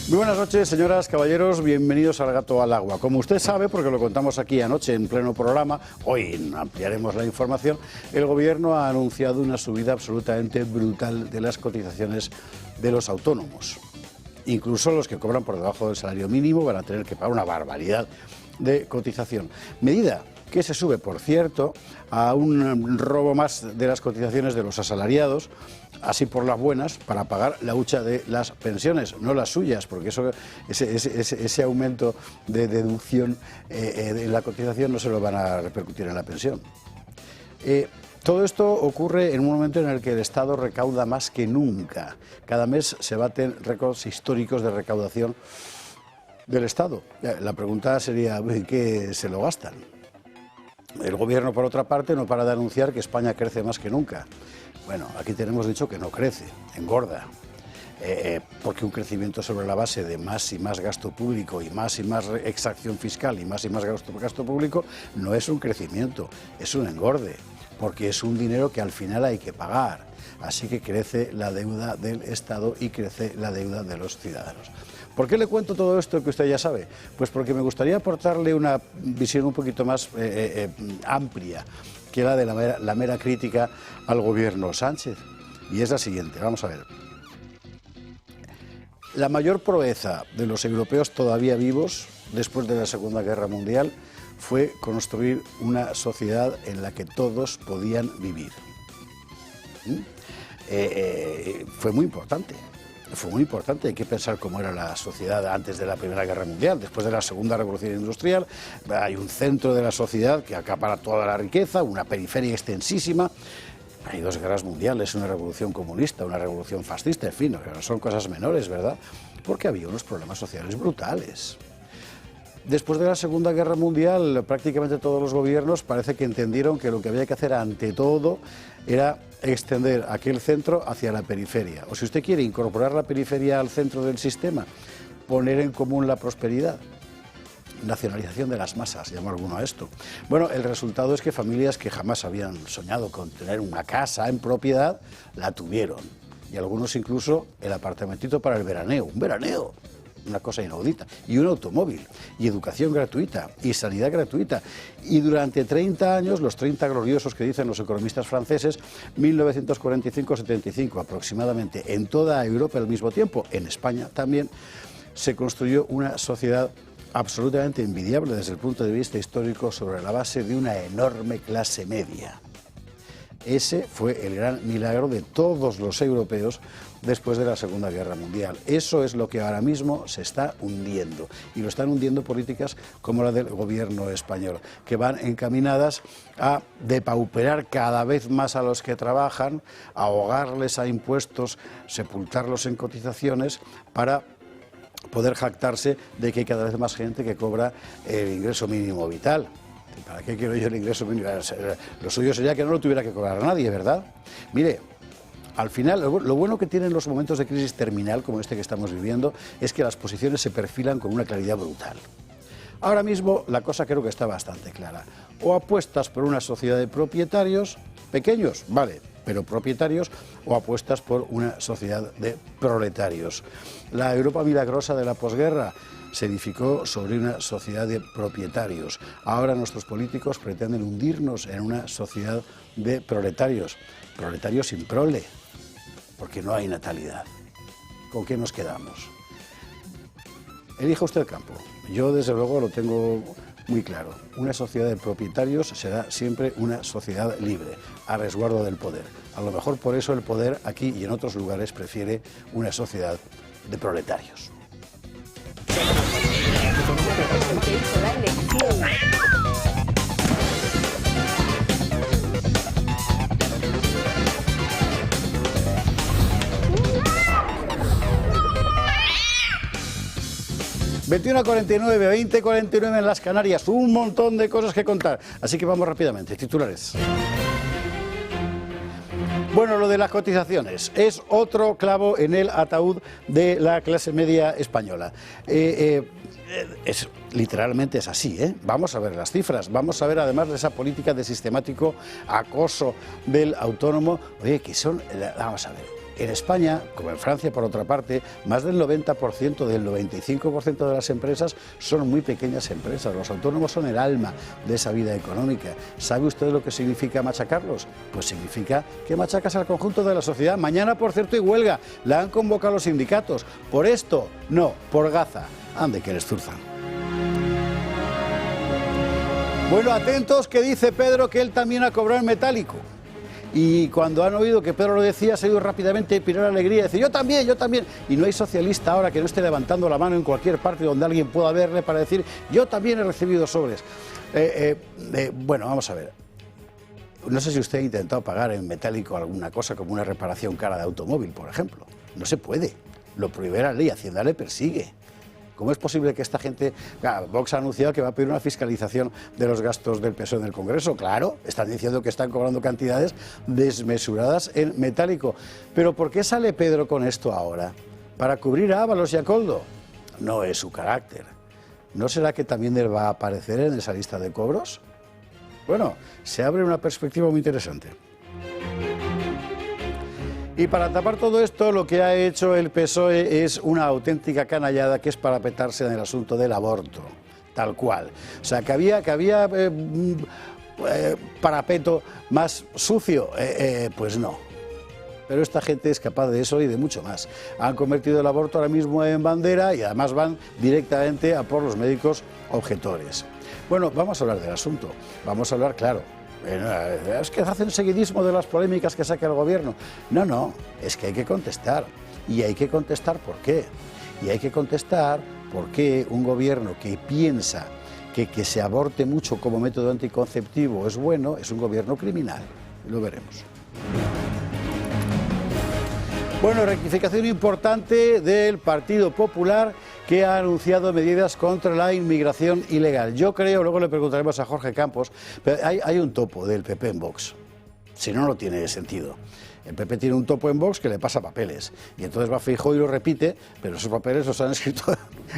Muy buenas noches, señoras, caballeros, bienvenidos al Gato al Agua. Como usted sabe, porque lo contamos aquí anoche en pleno programa, hoy ampliaremos la información, el Gobierno ha anunciado una subida absolutamente brutal de las cotizaciones de los autónomos. Incluso los que cobran por debajo del salario mínimo van a tener que pagar una barbaridad de cotización. Medida que se sube, por cierto, a un robo más de las cotizaciones de los asalariados, así por las buenas, para pagar la hucha de las pensiones, no las suyas, porque ese aumento de deducción en la cotización no se lo van a repercutir en la pensión. Todo esto ocurre en un momento en el que el Estado recauda más que nunca. Cada mes se baten récords históricos de recaudación del Estado. La pregunta sería, ¿en qué se lo gastan? El Gobierno, por otra parte, no para de anunciar que España crece más que nunca. Bueno, aquí tenemos dicho que no crece, engorda. Porque un crecimiento sobre la base de más y más gasto público y más exacción fiscal y más gasto público no es un crecimiento, es un engorde, porque es un dinero que al final hay que pagar. Así que crece la deuda del Estado y crece la deuda de los ciudadanos. ¿Por qué le cuento todo esto que usted ya sabe? Pues porque me gustaría aportarle una visión un poquito más amplia que la de la mera crítica al gobierno Sánchez. Y es la siguiente, vamos a ver. La mayor proeza de los europeos todavía vivos, después de la Segunda Guerra Mundial, fue construir una sociedad en la que todos podían vivir. Fue muy importante. Fue muy importante, hay que pensar cómo era la sociedad antes de la Primera Guerra Mundial, después de la Segunda Revolución Industrial. Hay un centro de la sociedad que acapara toda la riqueza, una periferia extensísima. Hay dos guerras mundiales, una revolución comunista, una revolución fascista, en fin, no son cosas menores, ¿verdad? Porque había unos problemas sociales brutales. Después de la Segunda Guerra Mundial, prácticamente todos los gobiernos parece que entendieron que lo que había que hacer ante todo era extender aquel centro hacia la periferia. O si usted quiere incorporar la periferia al centro del sistema, poner en común la prosperidad. Nacionalización de las masas, llama alguno a esto. Bueno, el resultado es que familias que jamás habían soñado con tener una casa en propiedad, la tuvieron. Y algunos incluso el apartamentito para el veraneo, un veraneo. Una cosa inaudita, y un automóvil, y educación gratuita, y sanidad gratuita. Y durante 30 años, los 30 gloriosos que dicen los economistas franceses, 1945-75 aproximadamente, en toda Europa al mismo tiempo, en España también, se construyó una sociedad absolutamente envidiable desde el punto de vista histórico sobre la base de una enorme clase media. Ese fue el gran milagro de todos los europeos después de la Segunda Guerra Mundial. Eso es lo que ahora mismo se está hundiendo. Y lo están hundiendo políticas como la del gobierno español, que van encaminadas a depauperar cada vez más a los que trabajan, a ahogarles a impuestos, sepultarlos en cotizaciones para poder jactarse de que hay cada vez más gente que cobra el ingreso mínimo vital. ¿Para qué quiero yo el ingreso mínimo? Lo suyo sería que no lo tuviera que cobrar nadie, ¿verdad? Mire, al final, lo bueno que tienen los momentos de crisis terminal, como este que estamos viviendo, es que las posiciones se perfilan con una claridad brutal. Ahora mismo la cosa creo que está bastante clara. O apuestas por una sociedad de propietarios, pequeños, vale, pero propietarios, o apuestas por una sociedad de proletarios. La Europa milagrosa de la posguerra se edificó sobre una sociedad de propietarios. Ahora nuestros políticos pretenden hundirnos en una sociedad de proletarios. Proletarios sin prole, porque no hay natalidad. ¿Con qué nos quedamos? Elija usted el campo. Yo, desde luego, lo tengo muy claro. Una sociedad de propietarios será siempre una sociedad libre, a resguardo del poder. A lo mejor por eso el poder aquí y en otros lugares prefiere una sociedad de proletarios. 21:49, 20:49 en las Canarias, un montón de cosas que contar, así que vamos rápidamente, titulares. Bueno, lo de las cotizaciones es otro clavo en el ataúd de la clase media española. Literalmente es así, ¿eh? Vamos a ver las cifras, vamos a ver además de esa política de sistemático acoso del autónomo. Oye, que son, vamos a ver, En España, como en Francia por otra parte, más del 90%, del 95% de las empresas son muy pequeñas empresas. Los autónomos son el alma de esa vida económica. ¿Sabe usted lo que significa machacarlos? Pues significa que machacas al conjunto de la sociedad. Mañana, por cierto, hay huelga. La han convocado los sindicatos. ¿Por esto? No, por Gaza. Ande que les zurzan. Bueno, atentos, que dice Pedro que él también ha cobrado en metálico. Y cuando han oído que Pedro lo decía, se ha ido rápidamente a pirar alegría y dice, yo también. Y no hay socialista ahora que no esté levantando la mano en cualquier parte donde alguien pueda verle para decir, yo también he recibido sobres. Bueno, vamos a ver. No sé si usted ha intentado pagar en metálico alguna cosa como una reparación cara de automóvil, por ejemplo. No se puede. Lo prohíbe la ley, Hacienda le persigue. ¿Cómo es posible que esta gente... Claro, Vox ha anunciado que va a pedir una fiscalización de los gastos del PSOE en el Congreso. Claro, están diciendo que están cobrando cantidades desmesuradas en metálico. ¿Pero por qué sale Pedro con esto ahora? ¿Para cubrir a Ábalos y a Koldo? No es su carácter. ¿No será que también él va a aparecer en esa lista de cobros? Bueno, se abre una perspectiva muy interesante. Y para tapar todo esto, lo que ha hecho el PSOE es una auténtica canallada, que es parapetarse en el asunto del aborto, tal cual. O sea, que había parapeto más sucio, pues no. Pero esta gente es capaz de eso y de mucho más. Han convertido el aborto ahora mismo en bandera y además van directamente a por los médicos objetores. Bueno, vamos a hablar del asunto. Vamos a hablar, claro. Es que hacen seguidismo de las polémicas que saca el gobierno. No, es que hay que contestar. Y hay que contestar por qué. Y hay que contestar por qué un gobierno que piensa que se aborte mucho como método anticonceptivo es bueno, es un gobierno criminal. Lo veremos. Bueno, rectificación importante del Partido Popular, que ha anunciado medidas contra la inmigración ilegal. Yo creo, luego le preguntaremos a Jorge Campos, pero hay un topo del PP en Vox. Si no, no tiene sentido. El PP tiene un topo en Vox que le pasa papeles. Y entonces va Feijóo y lo repite, pero esos papeles los han escrito...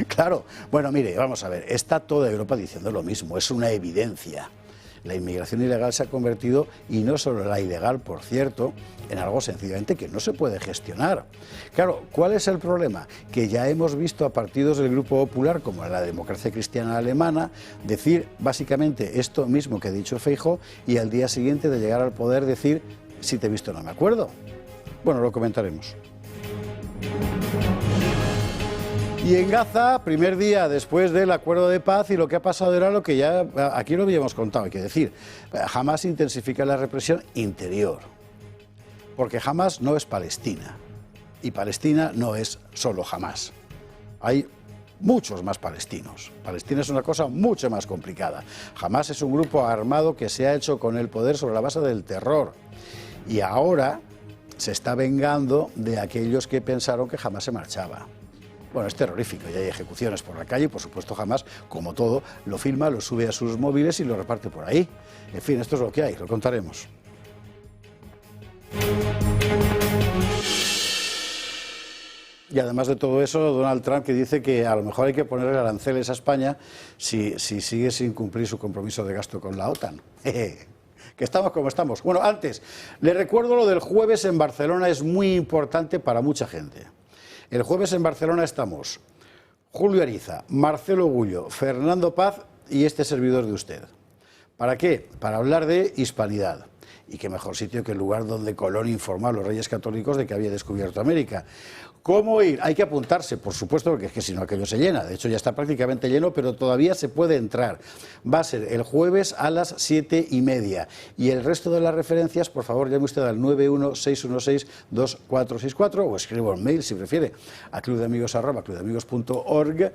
Claro. Bueno, mire, vamos a ver. Está toda Europa diciendo lo mismo. Es una evidencia. La inmigración ilegal se ha convertido, y no solo la ilegal, por cierto, en algo sencillamente que no se puede gestionar. Claro, ¿cuál es el problema? Que ya hemos visto a partidos del Grupo Popular, como la Democracia Cristiana Alemana, decir básicamente esto mismo que ha dicho Feijóo, y al día siguiente de llegar al poder decir, si te he visto no me acuerdo. Bueno, lo comentaremos. Y en Gaza, primer día después del acuerdo de paz, y lo que ha pasado era lo que ya aquí lo habíamos contado, hay que decir. Hamás intensifica la represión interior, porque Hamás no es Palestina, y Palestina no es solo Hamás. Hay muchos más palestinos. Palestina es una cosa mucho más complicada. Hamás es un grupo armado que se ha hecho con el poder sobre la base del terror, y ahora se está vengando de aquellos que pensaron que Hamás se marchaba. Bueno, es terrorífico y hay ejecuciones por la calle y, por supuesto, Hamás, como todo, lo filma, lo sube a sus móviles y lo reparte por ahí. En fin, esto es lo que hay, lo contaremos. Y además de todo eso, Donald Trump, que dice que a lo mejor hay que ponerle aranceles a España si sigue sin cumplir su compromiso de gasto con la OTAN. Que estamos como estamos. Bueno, antes, le recuerdo lo del jueves en Barcelona, es muy importante para mucha gente. El jueves en Barcelona estamos Julio Ariza, Marcelo Gullo, Fernando Paz y este servidor de usted. ¿Para qué? Para hablar de hispanidad. Y qué mejor sitio que el lugar donde Colón informó a los reyes católicos de que había descubierto América. ¿Cómo ir? Hay que apuntarse, por supuesto, porque es que si no aquello se llena. De hecho ya está prácticamente lleno, pero todavía se puede entrar. Va a ser el jueves a las 7:30. Y el resto de las referencias, por favor, llame usted al 916162464 o escriba un mail, si prefiere, a clubdeamigos@clubdeamigos.org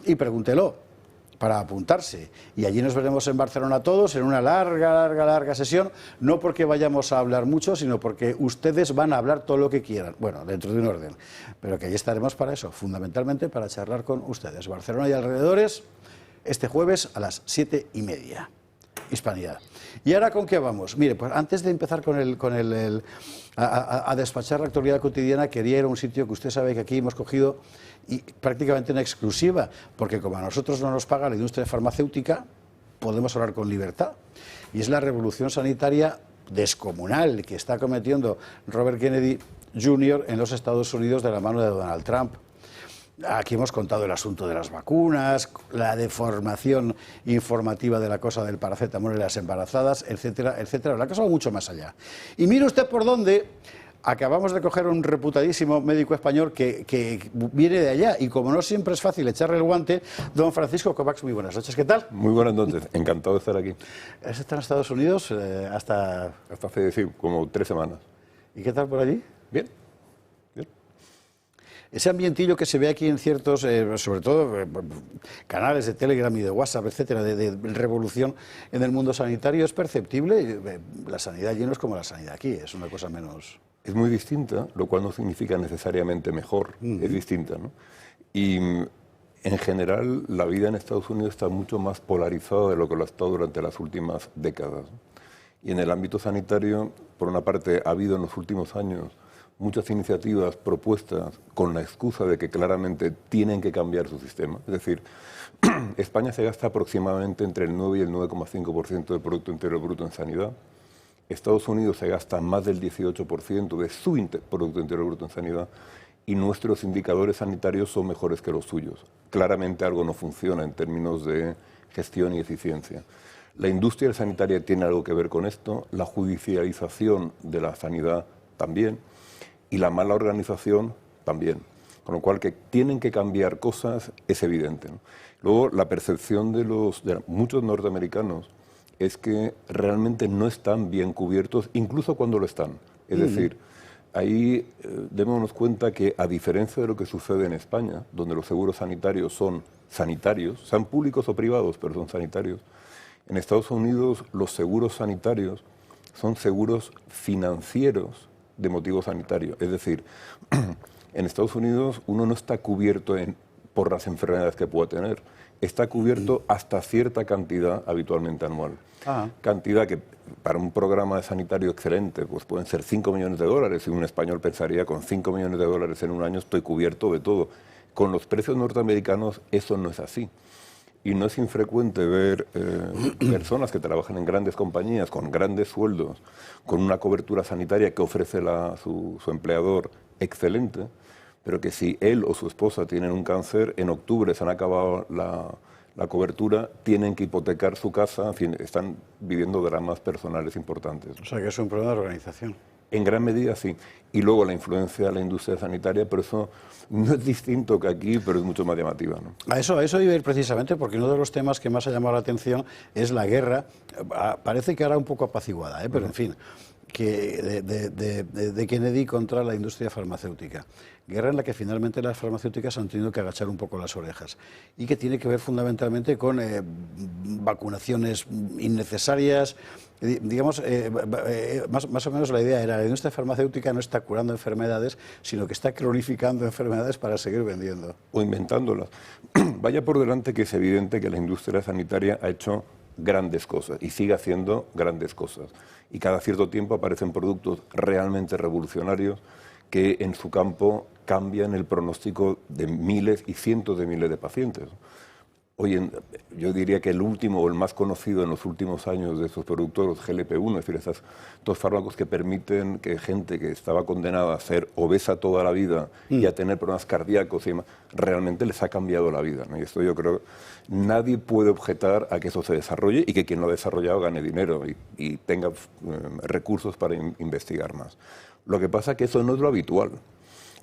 y pregúntelo para apuntarse. Y allí nos veremos en Barcelona todos en una larga sesión, no porque vayamos a hablar mucho, sino porque ustedes van a hablar todo lo que quieran, bueno, dentro de un orden, pero que allí estaremos para eso, fundamentalmente para charlar con ustedes. Barcelona y alrededores, este jueves a las 7:30. Hispanidad. ¿Y ahora con qué vamos? Mire, pues antes de empezar a despachar la actualidad cotidiana, quería ir a un sitio que usted sabe que aquí hemos cogido y prácticamente en exclusiva, porque como a nosotros no nos paga la industria farmacéutica, podemos hablar con libertad. Y es la revolución sanitaria descomunal que está cometiendo Robert Kennedy Jr. en los Estados Unidos de la mano de Donald Trump. Aquí hemos contado el asunto de las vacunas, la deformación informativa de la cosa del paracetamol en las embarazadas, etcétera, etcétera. La cosa va mucho más allá. Y mire usted por dónde acabamos de coger un reputadísimo médico español que viene de allá. Y como no siempre es fácil echarle el guante, don Francisco Kovacs, muy buenas noches. ¿Qué tal? Muy buenas noches. Encantado de estar aquí. ¿Has estado en Estados Unidos hasta hace, sí, como 3 semanas. ¿Y qué tal por allí? Bien. Ese ambientillo que se ve aquí en ciertos, sobre todo, canales de Telegram y de WhatsApp, etcétera, de revolución en el mundo sanitario, ¿es perceptible? La sanidad allí no es como la sanidad aquí, es una cosa menos... Es muy distinta, lo cual no significa necesariamente mejor, es distinta, ¿no? Y en general la vida en Estados Unidos está mucho más polarizada de lo que lo ha estado durante las últimas décadas. Y en el ámbito sanitario, por una parte, ha habido en los últimos años muchas iniciativas propuestas con la excusa de que claramente tienen que cambiar su sistema. Es decir, España se gasta aproximadamente entre el 9 y el 9,5% del Producto Interior Bruto en sanidad. Estados Unidos se gasta más del 18% de su Producto Interior Bruto en sanidad y nuestros indicadores sanitarios son mejores que los suyos. Claramente algo no funciona en términos de gestión y eficiencia. La industria sanitaria tiene algo que ver con esto, la judicialización de la sanidad también, y la mala organización también. Con lo cual, que tienen que cambiar cosas es evidente, ¿no? Luego, la percepción de muchos norteamericanos es que realmente no están bien cubiertos, incluso cuando lo están. Es decir, ahí démonos cuenta que, a diferencia de lo que sucede en España, donde los seguros sanitarios son sanitarios, sean públicos o privados, pero son sanitarios, en Estados Unidos los seguros sanitarios son seguros financieros de motivo sanitario. Es decir, en Estados Unidos uno no está cubierto por las enfermedades que pueda tener. Está cubierto hasta cierta cantidad habitualmente anual. Cantidad que para un programa sanitario excelente pues pueden ser 5 millones de dólares y un español pensaría con 5 millones de dólares en un año estoy cubierto de todo. Con los precios norteamericanos eso no es así. Y no es infrecuente ver personas que trabajan en grandes compañías con grandes sueldos, con una cobertura sanitaria que ofrece su empleador excelente, pero que si él o su esposa tienen un cáncer, en octubre se han acabado la cobertura, tienen que hipotecar su casa, en fin, están viviendo dramas personales importantes. O sea que es un problema de organización. En gran medida sí. Y luego la influencia de la industria sanitaria, pero eso no es distinto que aquí, pero es mucho más llamativa, ¿no? A eso iba a ir precisamente, porque uno de los temas que más ha llamado la atención es la guerra. Parece que ahora un poco apaciguada, pero en fin, que de Kennedy contra la industria farmacéutica. Guerra en la que finalmente las farmacéuticas han tenido que agachar un poco las orejas y que tiene que ver fundamentalmente con vacunaciones innecesarias. Digamos, más o menos la idea era la industria farmacéutica no está curando enfermedades, sino que está cronificando enfermedades para seguir vendiendo. O inventándolas. Vaya por delante que es evidente que la industria sanitaria ha hecho grandes cosas y sigue haciendo grandes cosas. Y cada cierto tiempo aparecen productos realmente revolucionarios que en su campo cambian el pronóstico de miles y cientos de miles de pacientes. Yo diría que el último o el más conocido en los últimos años de estos productos, los GLP-1, es decir, estos 2 fármacos que permiten que gente que estaba condenada a ser obesa toda la vida y a tener problemas cardíacos y demás, realmente les ha cambiado la vida, ¿no? Y esto yo creo que nadie puede objetar a que eso se desarrolle y que quien lo ha desarrollado gane dinero y tenga recursos para investigar más. Lo que pasa es que eso no es lo habitual.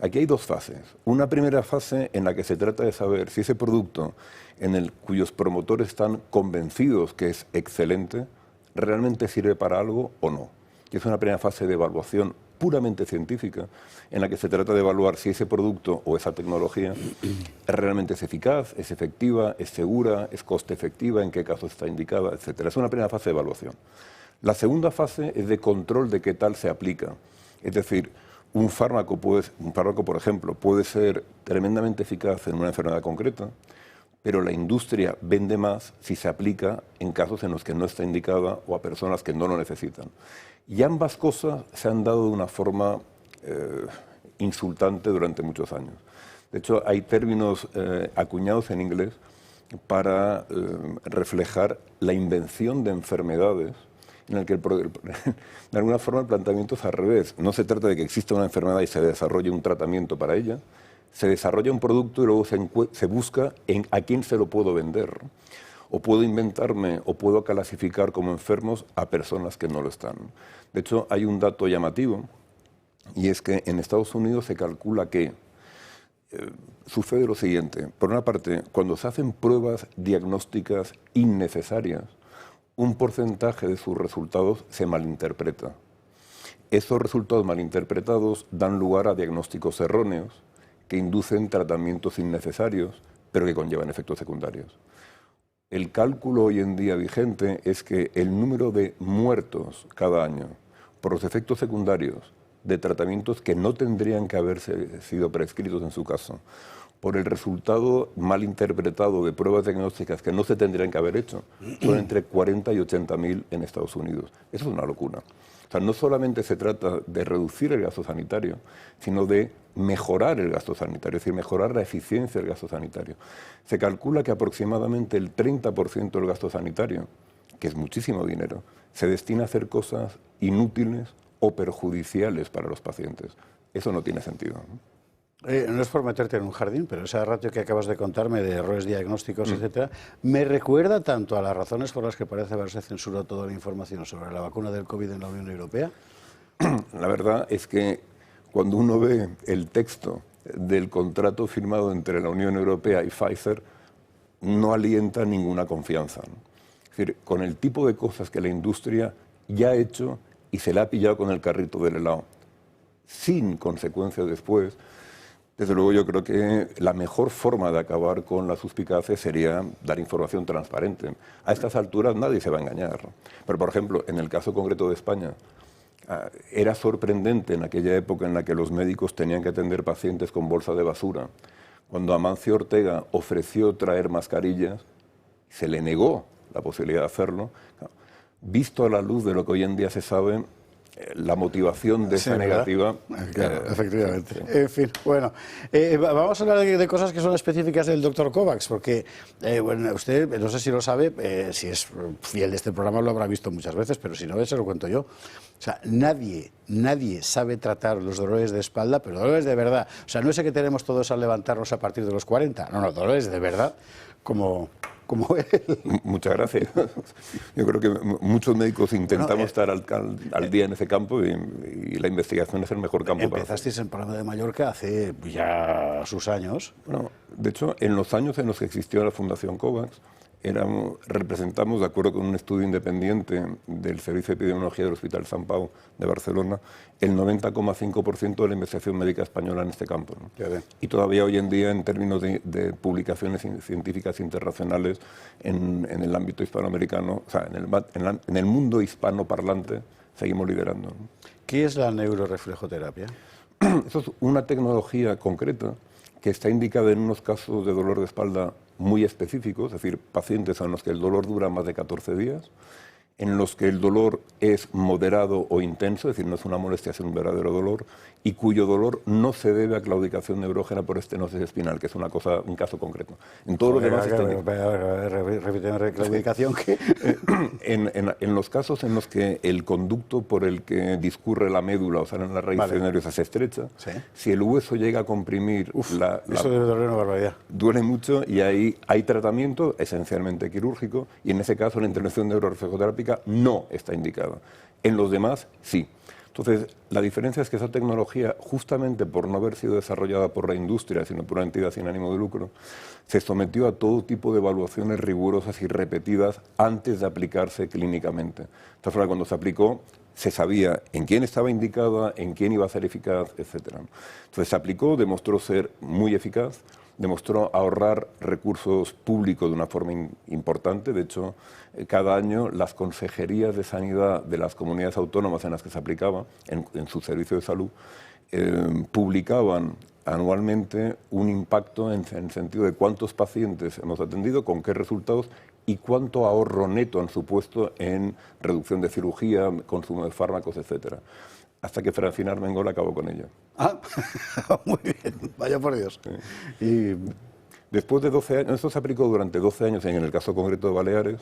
Aquí hay 2 fases. Una primera fase en la que se trata de saber si ese producto cuyos promotores están convencidos que es excelente, realmente sirve para algo o no. Y es una primera fase de evaluación puramente científica en la que se trata de evaluar si ese producto o esa tecnología realmente es eficaz, es efectiva, es segura, es coste efectiva, en qué caso está indicada, etc. Es una primera fase de evaluación. La segunda fase es de control de qué tal se aplica. Es decir, un fármaco, por ejemplo, puede ser tremendamente eficaz en una enfermedad concreta, pero la industria vende más si se aplica en casos en los que no está indicada o a personas que no lo necesitan. Y ambas cosas se han dado de una forma insultante durante muchos años. De hecho, hay términos acuñados en inglés para reflejar la invención de enfermedades en el que de alguna forma el planteamiento es al revés. No se trata de que exista una enfermedad y se desarrolle un tratamiento para ella, se desarrolla un producto y luego se busca a quién se lo puedo vender. O puedo inventarme o puedo clasificar como enfermos a personas que no lo están. De hecho, hay un dato llamativo, y es que en Estados Unidos se calcula que sucede lo siguiente. Por una parte, cuando se hacen pruebas diagnósticas innecesarias, un porcentaje de sus resultados se malinterpreta. Esos resultados malinterpretados dan lugar a diagnósticos erróneos que inducen tratamientos innecesarios, pero que conllevan efectos secundarios. El cálculo hoy en día vigente es que el número de muertos cada año por los efectos secundarios de tratamientos que no tendrían que haberse sido prescritos en su caso, por el resultado mal interpretado de pruebas diagnósticas que no se tendrían que haber hecho, son entre 40 y 80.000 en Estados Unidos. Eso es una locura. O sea, no solamente se trata de reducir el gasto sanitario, sino de mejorar el gasto sanitario, es decir, mejorar la eficiencia del gasto sanitario. Se calcula que aproximadamente el 30% del gasto sanitario, que es muchísimo dinero, se destina a hacer cosas inútiles o perjudiciales para los pacientes. Eso no tiene sentido, ¿no? No es por meterte en un jardín, pero esa ratio que acabas de contarme de errores diagnósticos, etcétera, me recuerda tanto a las razones por las que parece haberse censurado toda la información sobre la vacuna del COVID en la Unión Europea. La verdad es que cuando uno ve el texto del contrato firmado entre la Unión Europea y Pfizer, no alienta ninguna confianza, ¿no? Es decir, con el tipo de cosas que la industria ya ha hecho y se le ha pillado con el carrito del helado, sin consecuencias después. Desde luego yo creo que la mejor forma de acabar con la suspicacia sería dar información transparente. A estas alturas nadie se va a engañar. Pero, por ejemplo, en el caso concreto de España, era sorprendente en aquella época en la que los médicos tenían que atender pacientes con bolsa de basura. Cuando Amancio Ortega ofreció traer mascarillas, se le negó la posibilidad de hacerlo. Visto a la luz de lo que hoy en día se sabe, la motivación de esa negativa... Claro, efectivamente. Sí. En fin, bueno, vamos a hablar de cosas que son específicas del doctor Kovacs, porque, bueno, usted, no sé si lo sabe, si es fiel de este programa lo habrá visto muchas veces, pero si no, se lo cuento yo. O sea, nadie sabe tratar los dolores de espalda, pero dolores de verdad. O sea, no es que tenemos todos a levantarnos a partir de los 40, no, dolores de verdad, como él. Muchas gracias. Yo creo que muchos médicos intentamos estar al día en ese campo y la investigación es el mejor campo. Empezasteis en Palma de Mallorca hace ya sus años. Bueno, de hecho, en los años en los que existió la Fundación Kovacs, representamos, de acuerdo con un estudio independiente del Servicio de Epidemiología del Hospital Sant Pau de Barcelona, el 90,5% de la investigación médica española en este campo, ¿no? Y todavía hoy en día, en términos de publicaciones científicas internacionales en el ámbito hispanoamericano, o sea, en el mundo hispanoparlante, seguimos liderando, ¿no? ¿Qué es la neuroreflejoterapia? Eso es una tecnología concreta que está indicada en unos casos de dolor de espalda muy específicos, es decir, pacientes en los que el dolor dura más de 14 días, en los que el dolor es moderado o intenso, es decir, no es una molestia, es un verdadero dolor, y cuyo dolor no se debe a claudicación neurógena por estenosis espinal, que es un caso concreto. En todos los demás... Repíteme, claudicación, ¿qué? En los casos en los que el conducto por el que discurre la médula, o sea, en la raíz nerviosa se estrecha, ¿sí? Si el hueso llega a comprimir... eso debe doler una barbaridad. Duele mucho y ahí hay tratamiento, esencialmente quirúrgico, y en ese caso la intervención neuroreflejoterápica no está indicada. En los demás, sí. Entonces, la diferencia es que esa tecnología, justamente por no haber sido desarrollada por la industria, sino por una entidad sin ánimo de lucro, se sometió a todo tipo de evaluaciones rigurosas y repetidas antes de aplicarse clínicamente. De esta forma, cuando se aplicó, se sabía en quién estaba indicada, en quién iba a ser eficaz, etc. Entonces, se aplicó, demostró ser muy eficaz, demostró ahorrar recursos públicos de una forma importante. De hecho, cada año las consejerías de sanidad de las comunidades autónomas en las que se aplicaba, en su servicio de salud, publicaban anualmente un impacto en el sentido de cuántos pacientes hemos atendido, con qué resultados y cuánto ahorro neto han supuesto en reducción de cirugía, consumo de fármacos, etcétera. Hasta que Francina Armengol acabó con ello. Ah, muy bien, vaya por Dios. Sí. Después de 12 años, esto se aplicó durante 12 años en el caso concreto de Baleares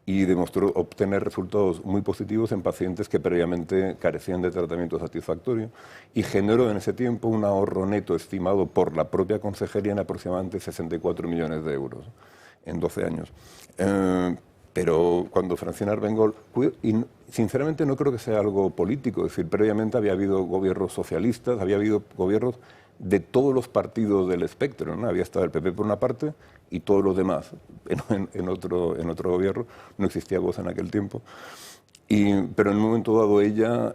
y demostró obtener resultados muy positivos en pacientes que previamente carecían de tratamiento satisfactorio y generó en ese tiempo un ahorro neto estimado por la propia consejería en aproximadamente 64 millones de euros en 12 años. Pero cuando Francina Armengol, y sinceramente no creo que sea algo político, es decir, previamente había habido gobiernos socialistas, había habido gobiernos de todos los partidos del espectro, ¿no? Había estado el PP por una parte y todos los demás en otro gobierno, no existía Vox en aquel tiempo. Pero en un momento dado ella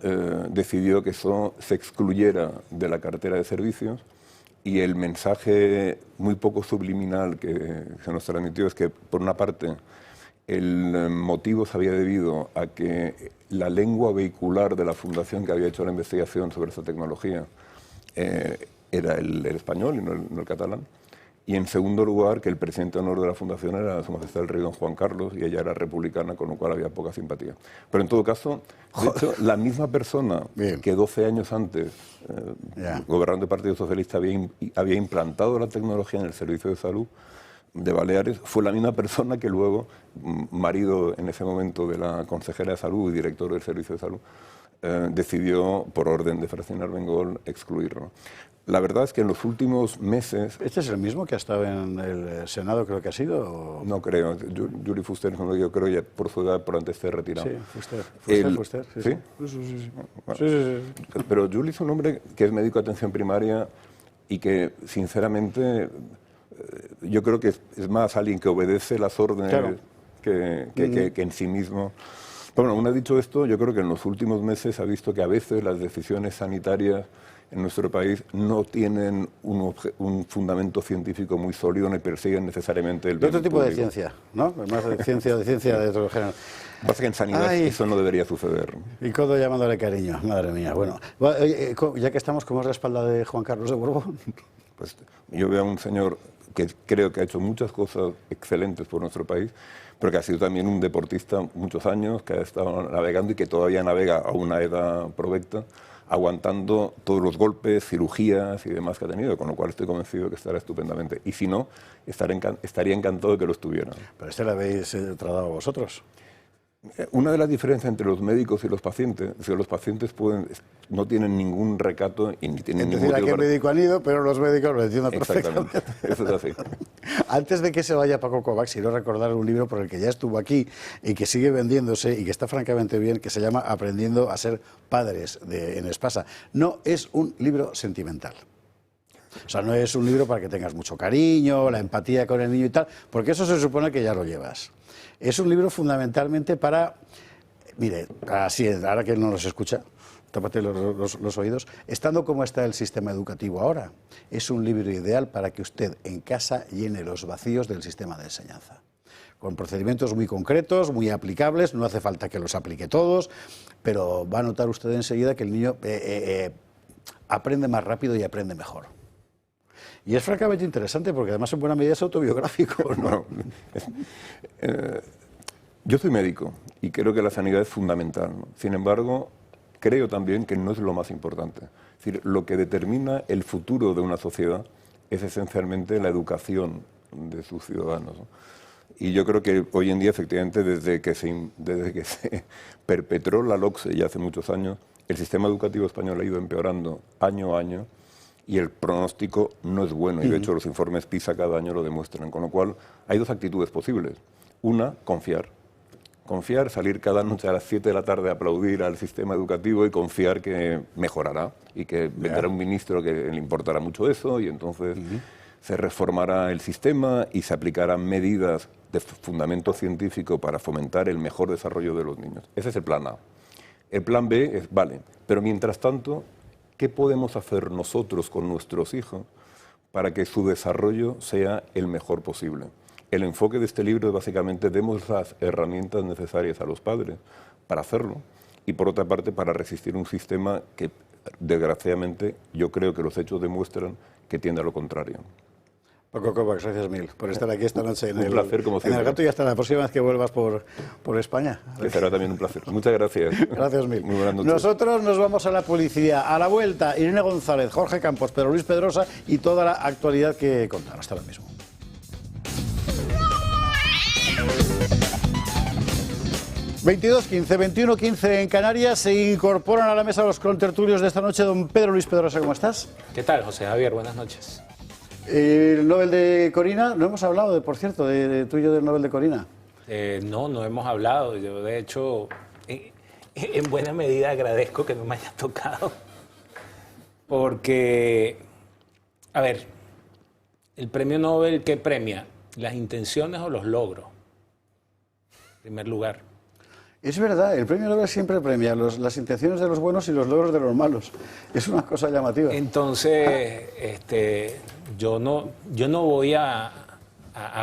decidió que eso se excluyera de la cartera de servicios y el mensaje muy poco subliminal que se nos transmitió es que, por una parte, el motivo se había debido a que la lengua vehicular de la fundación que había hecho la investigación sobre esta tecnología era el español y no el catalán. Y en segundo lugar, que el presidente de honor de la fundación era Su Majestad el Rey Don Juan Carlos y ella era republicana, con lo cual había poca simpatía. Pero en todo caso, de hecho, la misma persona que 12 años antes, gobernando el Partido Socialista, había implantado la tecnología en el servicio de salud de Baleares, fue la misma persona que luego, marido en ese momento de la consejera de salud y director del servicio de salud, decidió, por orden de Francina Armengol, excluirlo. La verdad es que en los últimos meses... ¿Este es el mismo que ha estado en el Senado, creo que ha sido? ¿O? No creo. Yuri Fuster, yo creo ya por su edad, por antes esté retirado. Sí, Fuster. ¿Sí? Sí. Bueno, Sí. Pero Yuri es un hombre que es médico de atención primaria y que, sinceramente, yo creo que es más alguien que obedece las órdenes, claro, que en sí mismo... Bueno, una dicho esto, yo creo que en los últimos meses ha visto que a veces las decisiones sanitarias en nuestro país no tienen un fundamento científico muy sólido ni persiguen necesariamente el bien otro tipo público. de ciencia, ¿no? Más de ciencia de otro género. Pasa que en sanidad eso no debería suceder. Y Codo llamándole cariño, madre mía. Bueno, ya que estamos, ¿cómo es la espalda de Juan Carlos de Borbón? Pues yo veo a un señor que creo que ha hecho muchas cosas excelentes por nuestro país, pero que ha sido también un deportista muchos años, que ha estado navegando y que todavía navega a una edad provecta, aguantando todos los golpes, cirugías y demás que ha tenido, con lo cual estoy convencido de que estará estupendamente. Y si no, estaría encantado de que lo estuviera. ¿Pero este lo habéis tratado vosotros? Una de las diferencias entre los médicos y los pacientes es que los pacientes no tienen ningún recato y ni tienen ningún... Es decir, ¿a qué médico han ido? Pero los médicos lo entienden perfectamente. Exactamente, eso es así. Antes de que se vaya Paco Kovacs, quiero recordar un libro por el que ya estuvo aquí y que sigue vendiéndose y que está francamente bien, que se llama Aprendiendo a ser padres, en Espasa. No es un libro sentimental. O sea, no es un libro para que tengas mucho cariño, la empatía con el niño y tal, porque eso se supone que ya lo llevas. Es un libro fundamentalmente para, mire, así, ahora que no nos escucha, tápate los oídos, estando como está el sistema educativo ahora, es un libro ideal para que usted en casa llene los vacíos del sistema de enseñanza. Con procedimientos muy concretos, muy aplicables, no hace falta que los aplique todos, pero va a notar usted enseguida que el niño aprende más rápido y aprende mejor. Y es francamente interesante porque además en buena medida es autobiográfico, ¿no? Yo soy médico y creo que la sanidad es fundamental, ¿no? Sin embargo, creo también que no es lo más importante. Es decir, lo que determina el futuro de una sociedad es esencialmente la educación de sus ciudadanos, ¿no? Y yo creo que hoy en día, efectivamente, desde que se perpetró la LOCSE ya hace muchos años, el sistema educativo español ha ido empeorando año a año y el pronóstico no es bueno. Y de hecho los informes PISA cada año lo demuestran. Con lo cual hay dos actitudes posibles. Una, confiar. Confiar, salir cada noche a las 7 de la tarde a aplaudir al sistema educativo y confiar que mejorará y que vendrá un ministro que le importará mucho eso y entonces se reformará el sistema y se aplicarán medidas de fundamento científico para fomentar el mejor desarrollo de los niños. Ese es el plan A. El plan B es, vale, pero mientras tanto, ¿qué podemos hacer nosotros con nuestros hijos para que su desarrollo sea el mejor posible? El enfoque de este libro es básicamente demos las herramientas necesarias a los padres para hacerlo y por otra parte para resistir un sistema que desgraciadamente yo creo que los hechos demuestran que tiende a lo contrario. Paco Kovacs, gracias mil por estar aquí esta noche en un placer, como en El Gato y hasta la próxima vez que vuelvas por España. Que será también un placer. Muchas gracias. Gracias mil. Muy buenas noches. Nosotros nos vamos a la publicidad. A la vuelta, Irene González, Jorge Campos, Pedro Luis Pedrosa y toda la actualidad que contar. Hasta ahora mismo. 22:15, 21:15 en Canarias. Se incorporan a la mesa los contertulios de esta noche. Don Pedro Luis Pedrosa, ¿cómo estás? ¿Qué tal, José Javier? Buenas noches. El Nobel de Corina, no hemos hablado, por cierto, de tuyo del Nobel de Corina. No hemos hablado. Yo, de hecho, en buena medida agradezco que no me haya tocado. Porque, a ver, el premio Nobel, ¿qué premia? ¿Las intenciones o los logros? En primer lugar. Es verdad, el premio Nobel siempre premia las intenciones de los buenos y los logros de los malos. Es una cosa llamativa. Entonces, yo no voy a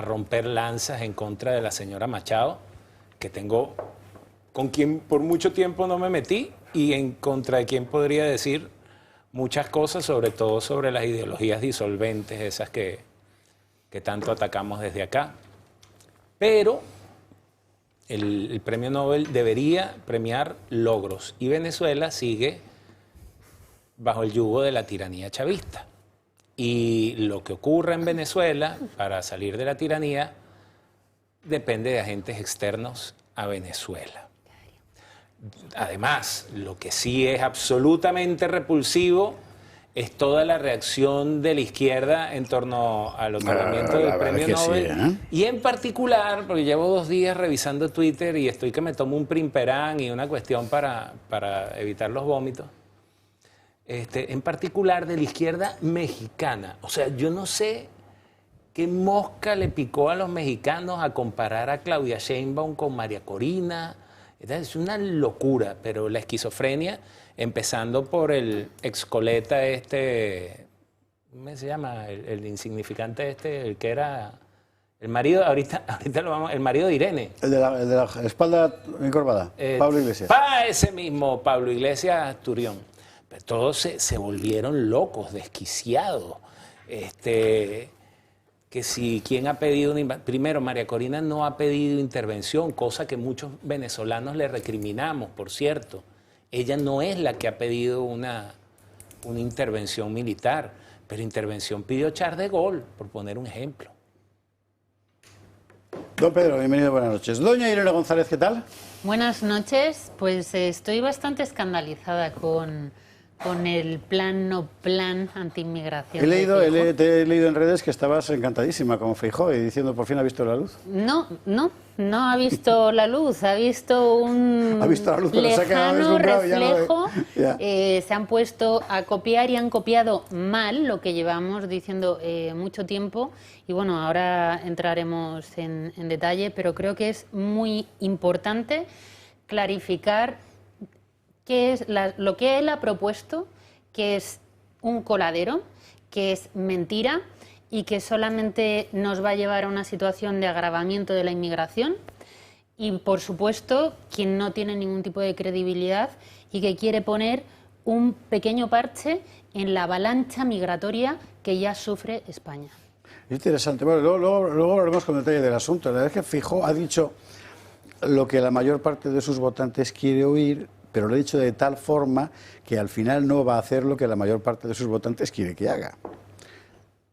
romper lanzas en contra de la señora Machado, que tengo, con quien por mucho tiempo no me metí, y en contra de quien podría decir muchas cosas, sobre todo sobre las ideologías disolventes, esas que tanto atacamos desde acá. Pero el premio Nobel debería premiar logros, y Venezuela sigue bajo el yugo de la tiranía chavista. Y lo que ocurra en Venezuela para salir de la tiranía depende de agentes externos a Venezuela. Además, lo que sí es absolutamente repulsivo es toda la reacción de la izquierda en torno al otorgamiento del premio Nobel. Sí, Y en particular, porque llevo 2 días revisando Twitter y estoy que me tomo un primperán y una cuestión para evitar los vómitos. En particular de la izquierda mexicana. O sea, yo no sé qué mosca le picó a los mexicanos a comparar a Claudia Sheinbaum con María Corina. Es una locura, pero la esquizofrenia, empezando por el excoleta ¿cómo se llama? El insignificante el que era el marido, ahorita lo vamos, el marido de Irene. El de la espalda encorvada, Pablo Iglesias. Ese mismo, Pablo Iglesias Turión. Pero todos se volvieron locos, desquiciados. Que si quién ha pedido primero, María Corina no ha pedido intervención, cosa que muchos venezolanos le recriminamos, por cierto. Ella no es la que ha pedido una intervención militar, pero intervención pidió Charles de Gaulle, por poner un ejemplo. Don Pedro, bienvenido, buenas noches. Doña Irene González, ¿qué tal? Buenas noches, pues estoy bastante escandalizada con el plan no plan anti-inmigración. Te he leído en redes que estabas encantadísima como Feijóo y diciendo por fin ha visto la luz. No ha visto la luz, ha visto un lejano reflejo. Se han puesto a copiar y han copiado mal lo que llevamos diciendo mucho tiempo. Y bueno, ahora entraremos en detalle, pero creo que es muy importante clarificar qué es lo que él ha propuesto, que es un coladero, que es mentira y que solamente nos va a llevar a una situación de agravamiento de la inmigración y, por supuesto, quien no tiene ningún tipo de credibilidad y que quiere poner un pequeño parche en la avalancha migratoria que ya sufre España. Interesante. Bueno, luego hablaremos con detalle del asunto. La verdad es que Feijóo ha dicho lo que la mayor parte de sus votantes quiere oír, pero lo ha dicho de tal forma que al final no va a hacer lo que la mayor parte de sus votantes quiere que haga.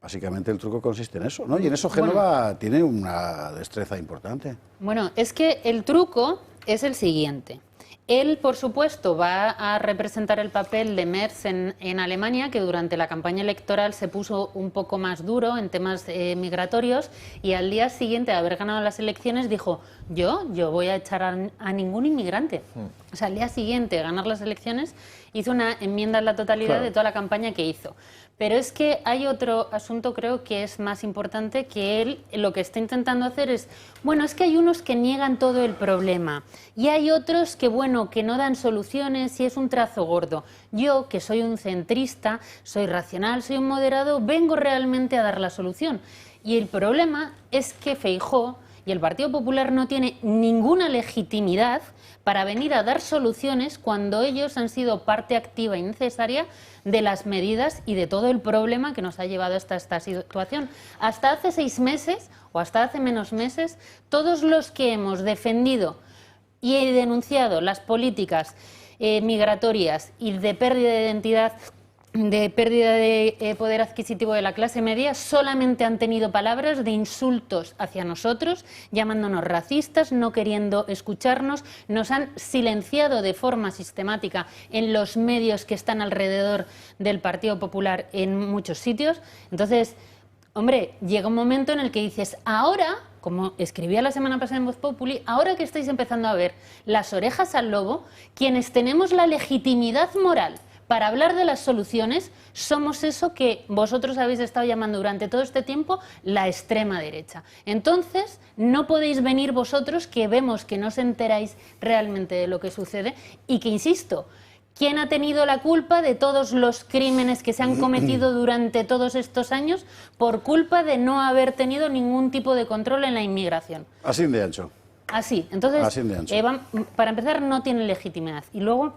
Básicamente el truco consiste en eso, ¿no? Y en eso Génova tiene una destreza importante. Bueno, es que el truco es el siguiente. Él, por supuesto, va a representar el papel de Merz en Alemania, que durante la campaña electoral se puso un poco más duro en temas migratorios, y al día siguiente de haber ganado las elecciones dijo, yo voy a echar a ningún inmigrante. O sea, al día siguiente de ganar las elecciones hizo una enmienda a la totalidad de toda la campaña que hizo. Pero es que hay otro asunto, creo que es más importante, que él lo que está intentando hacer es, bueno, es que hay unos que niegan todo el problema y hay otros que, bueno, que no dan soluciones y es un trazo gordo. Yo, que soy un centrista, soy racional, soy un moderado, vengo realmente a dar la solución. Y el problema es que Feijóo y el Partido Popular no tiene ninguna legitimidad para venir a dar soluciones cuando ellos han sido parte activa y necesaria de las medidas y de todo el problema que nos ha llevado hasta esta situación. Hasta hace 6 meses o hasta hace menos meses, todos los que hemos defendido y denunciado las políticas migratorias y de pérdida de identidad de pérdida de poder adquisitivo de la clase media, solamente han tenido palabras de insultos hacia nosotros, llamándonos racistas, no queriendo escucharnos, nos han silenciado de forma sistemática en los medios que están alrededor del Partido Popular en muchos sitios. Entonces, hombre, llega un momento en el que dices, ahora, como escribía la semana pasada en Voz Populi, ahora que estáis empezando a ver las orejas al lobo, quienes tenemos la legitimidad moral para hablar de las soluciones, somos eso que vosotros habéis estado llamando durante todo este tiempo la extrema derecha. Entonces, no podéis venir vosotros, que vemos que no os enteráis realmente de lo que sucede y que, insisto, ¿quién ha tenido la culpa de todos los crímenes que se han cometido durante todos estos años por culpa de no haber tenido ningún tipo de control en la inmigración? Así de ancho. Así. Entonces, Así de ancho. Para empezar, no tienen legitimidad. Y luego,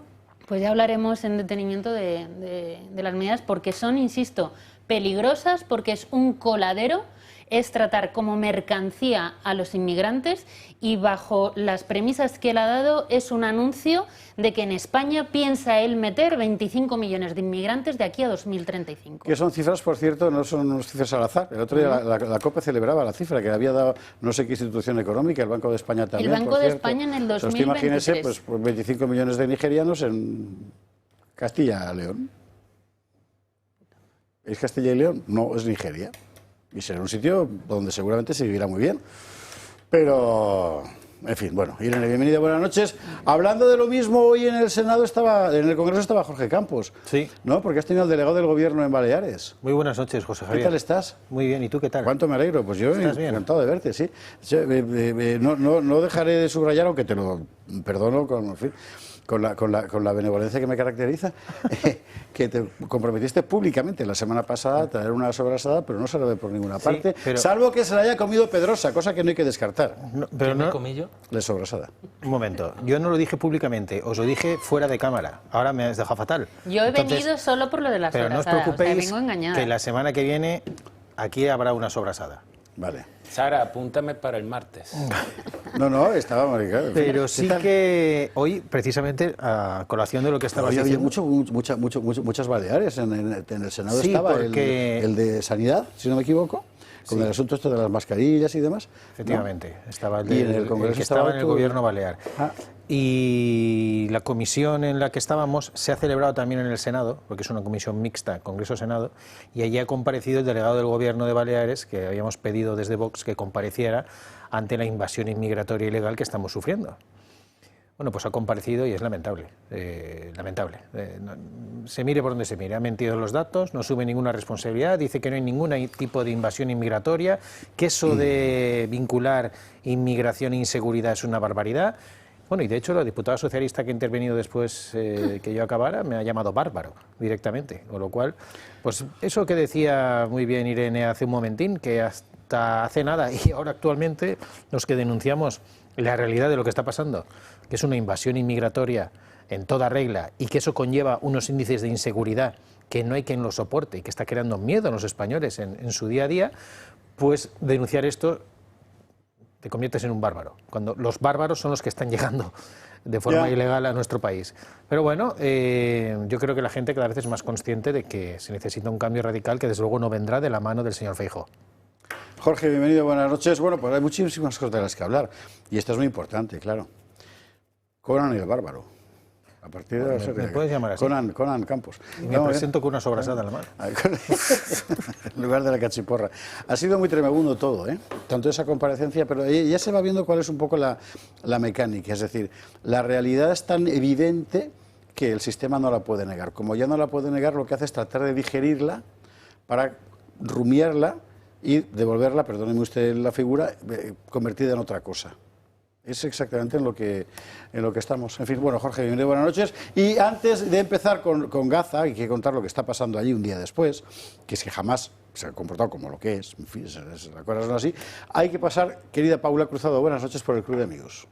pues ya hablaremos en detenimiento de las medidas, porque son, insisto, peligrosas, porque es un coladero, es tratar como mercancía a los inmigrantes y bajo las premisas que él ha dado es un anuncio de que en España piensa él meter 25 millones de inmigrantes de aquí a 2035. Que son cifras, por cierto, no son cifras al azar. El otro día la COPE celebraba la cifra que había dado no sé qué institución económica, el Banco de España también. El Banco de España en el 2023. Imagínese, pues 25 millones de nigerianos en Castilla y León. ¿Es Castilla y León? No, es Nigeria. Y será un sitio donde seguramente se vivirá muy bien. Pero, en fin, bueno, Irene, bienvenida, buenas noches. Hablando de lo mismo, hoy en el Senado en el Congreso estaba Jorge Campos. Sí. ¿No? Porque has tenido al delegado del Gobierno en Baleares. Muy buenas noches, José Javier. ¿Qué tal estás? Muy bien, ¿y tú qué tal? ¿Cuánto me alegro? Pues yo encantado de verte, sí. No dejaré de subrayar, aunque te lo perdono con la benevolencia que me caracteriza, que te comprometiste públicamente la semana pasada a traer una sobrasada, pero no se lo ve por ninguna parte, salvo que se la haya comido Pedrosa, cosa que no hay que descartar. ¿Qué me comí yo? La sobrasada. Un momento, yo no lo dije públicamente, os lo dije fuera de cámara. Ahora me has dejado fatal. Yo he venido solo por lo de la sobrasada, pero no os preocupéis, vengo engañada. que la semana que viene aquí habrá una sobrasada. Vale. Sara, apúntame para el martes. No, estaba maricado. Pero sí que hoy, precisamente, a colación de lo que estabas diciendo... Había muchas Baleares. En el Senado Sí, estaba porque... el de Sanidad, si no me equivoco, con el asunto esto de las mascarillas y demás. Efectivamente, ¿no? estaba Y en el Congreso que estaba en el tú... Gobierno balear. Ah. Y la comisión en la que estábamos se ha celebrado también en el Senado, porque es una comisión mixta, Congreso-Senado, y allí ha comparecido el delegado del Gobierno de Baleares, que habíamos pedido desde Vox que compareciera ante la invasión inmigratoria ilegal que estamos sufriendo. Bueno, pues ha comparecido y es lamentable, lamentable. Se mire por donde se mire, ha mentido los datos, no asume ninguna responsabilidad, dice que no hay ningún tipo de invasión inmigratoria, que eso de vincular inmigración e inseguridad es una barbaridad. Bueno, y de hecho la diputada socialista que ha intervenido después que yo acabara me ha llamado bárbaro directamente, con lo cual, pues eso que decía muy bien Irene hace un momentín, que hasta hace nada y ahora actualmente los que denunciamos la realidad de lo que está pasando, que es una invasión inmigratoria en toda regla y que eso conlleva unos índices de inseguridad que no hay quien lo soporte y que está creando miedo a los españoles en su día a día, pues denunciar esto te conviertes en un bárbaro, cuando los bárbaros son los que están llegando de forma ilegal a nuestro país. Pero bueno, yo creo que la gente cada vez es más consciente de que se necesita un cambio radical que desde luego no vendrá de la mano del señor Feijóo. Jorge, bienvenido, buenas noches. Bueno, pues hay muchísimas cosas de las que hablar, y esto es muy importante, claro. Conan y el bárbaro. A partir de ¿Me puedes llamar así? Conan Campos. Y me presento con una sobrasada en la mano. En lugar de la cachiporra. Ha sido muy tremendo todo, ¿eh? Tanto esa comparecencia, pero ya se va viendo cuál es un poco la mecánica. Es decir, la realidad es tan evidente que el sistema no la puede negar. Como ya no la puede negar, lo que hace es tratar de digerirla para rumiarla y devolverla, perdóneme usted la figura, convertida en otra cosa. Es exactamente en lo que estamos. En fin, bueno, Jorge, bienvenido, buenas noches. Y antes de empezar con Gaza, hay que contar lo que está pasando allí un día después, que es que jamás se ha comportado como lo que es, en fin, las cosas son así. Hay que pasar, querida Paula Cruzado, buenas noches por el Club de Amigos.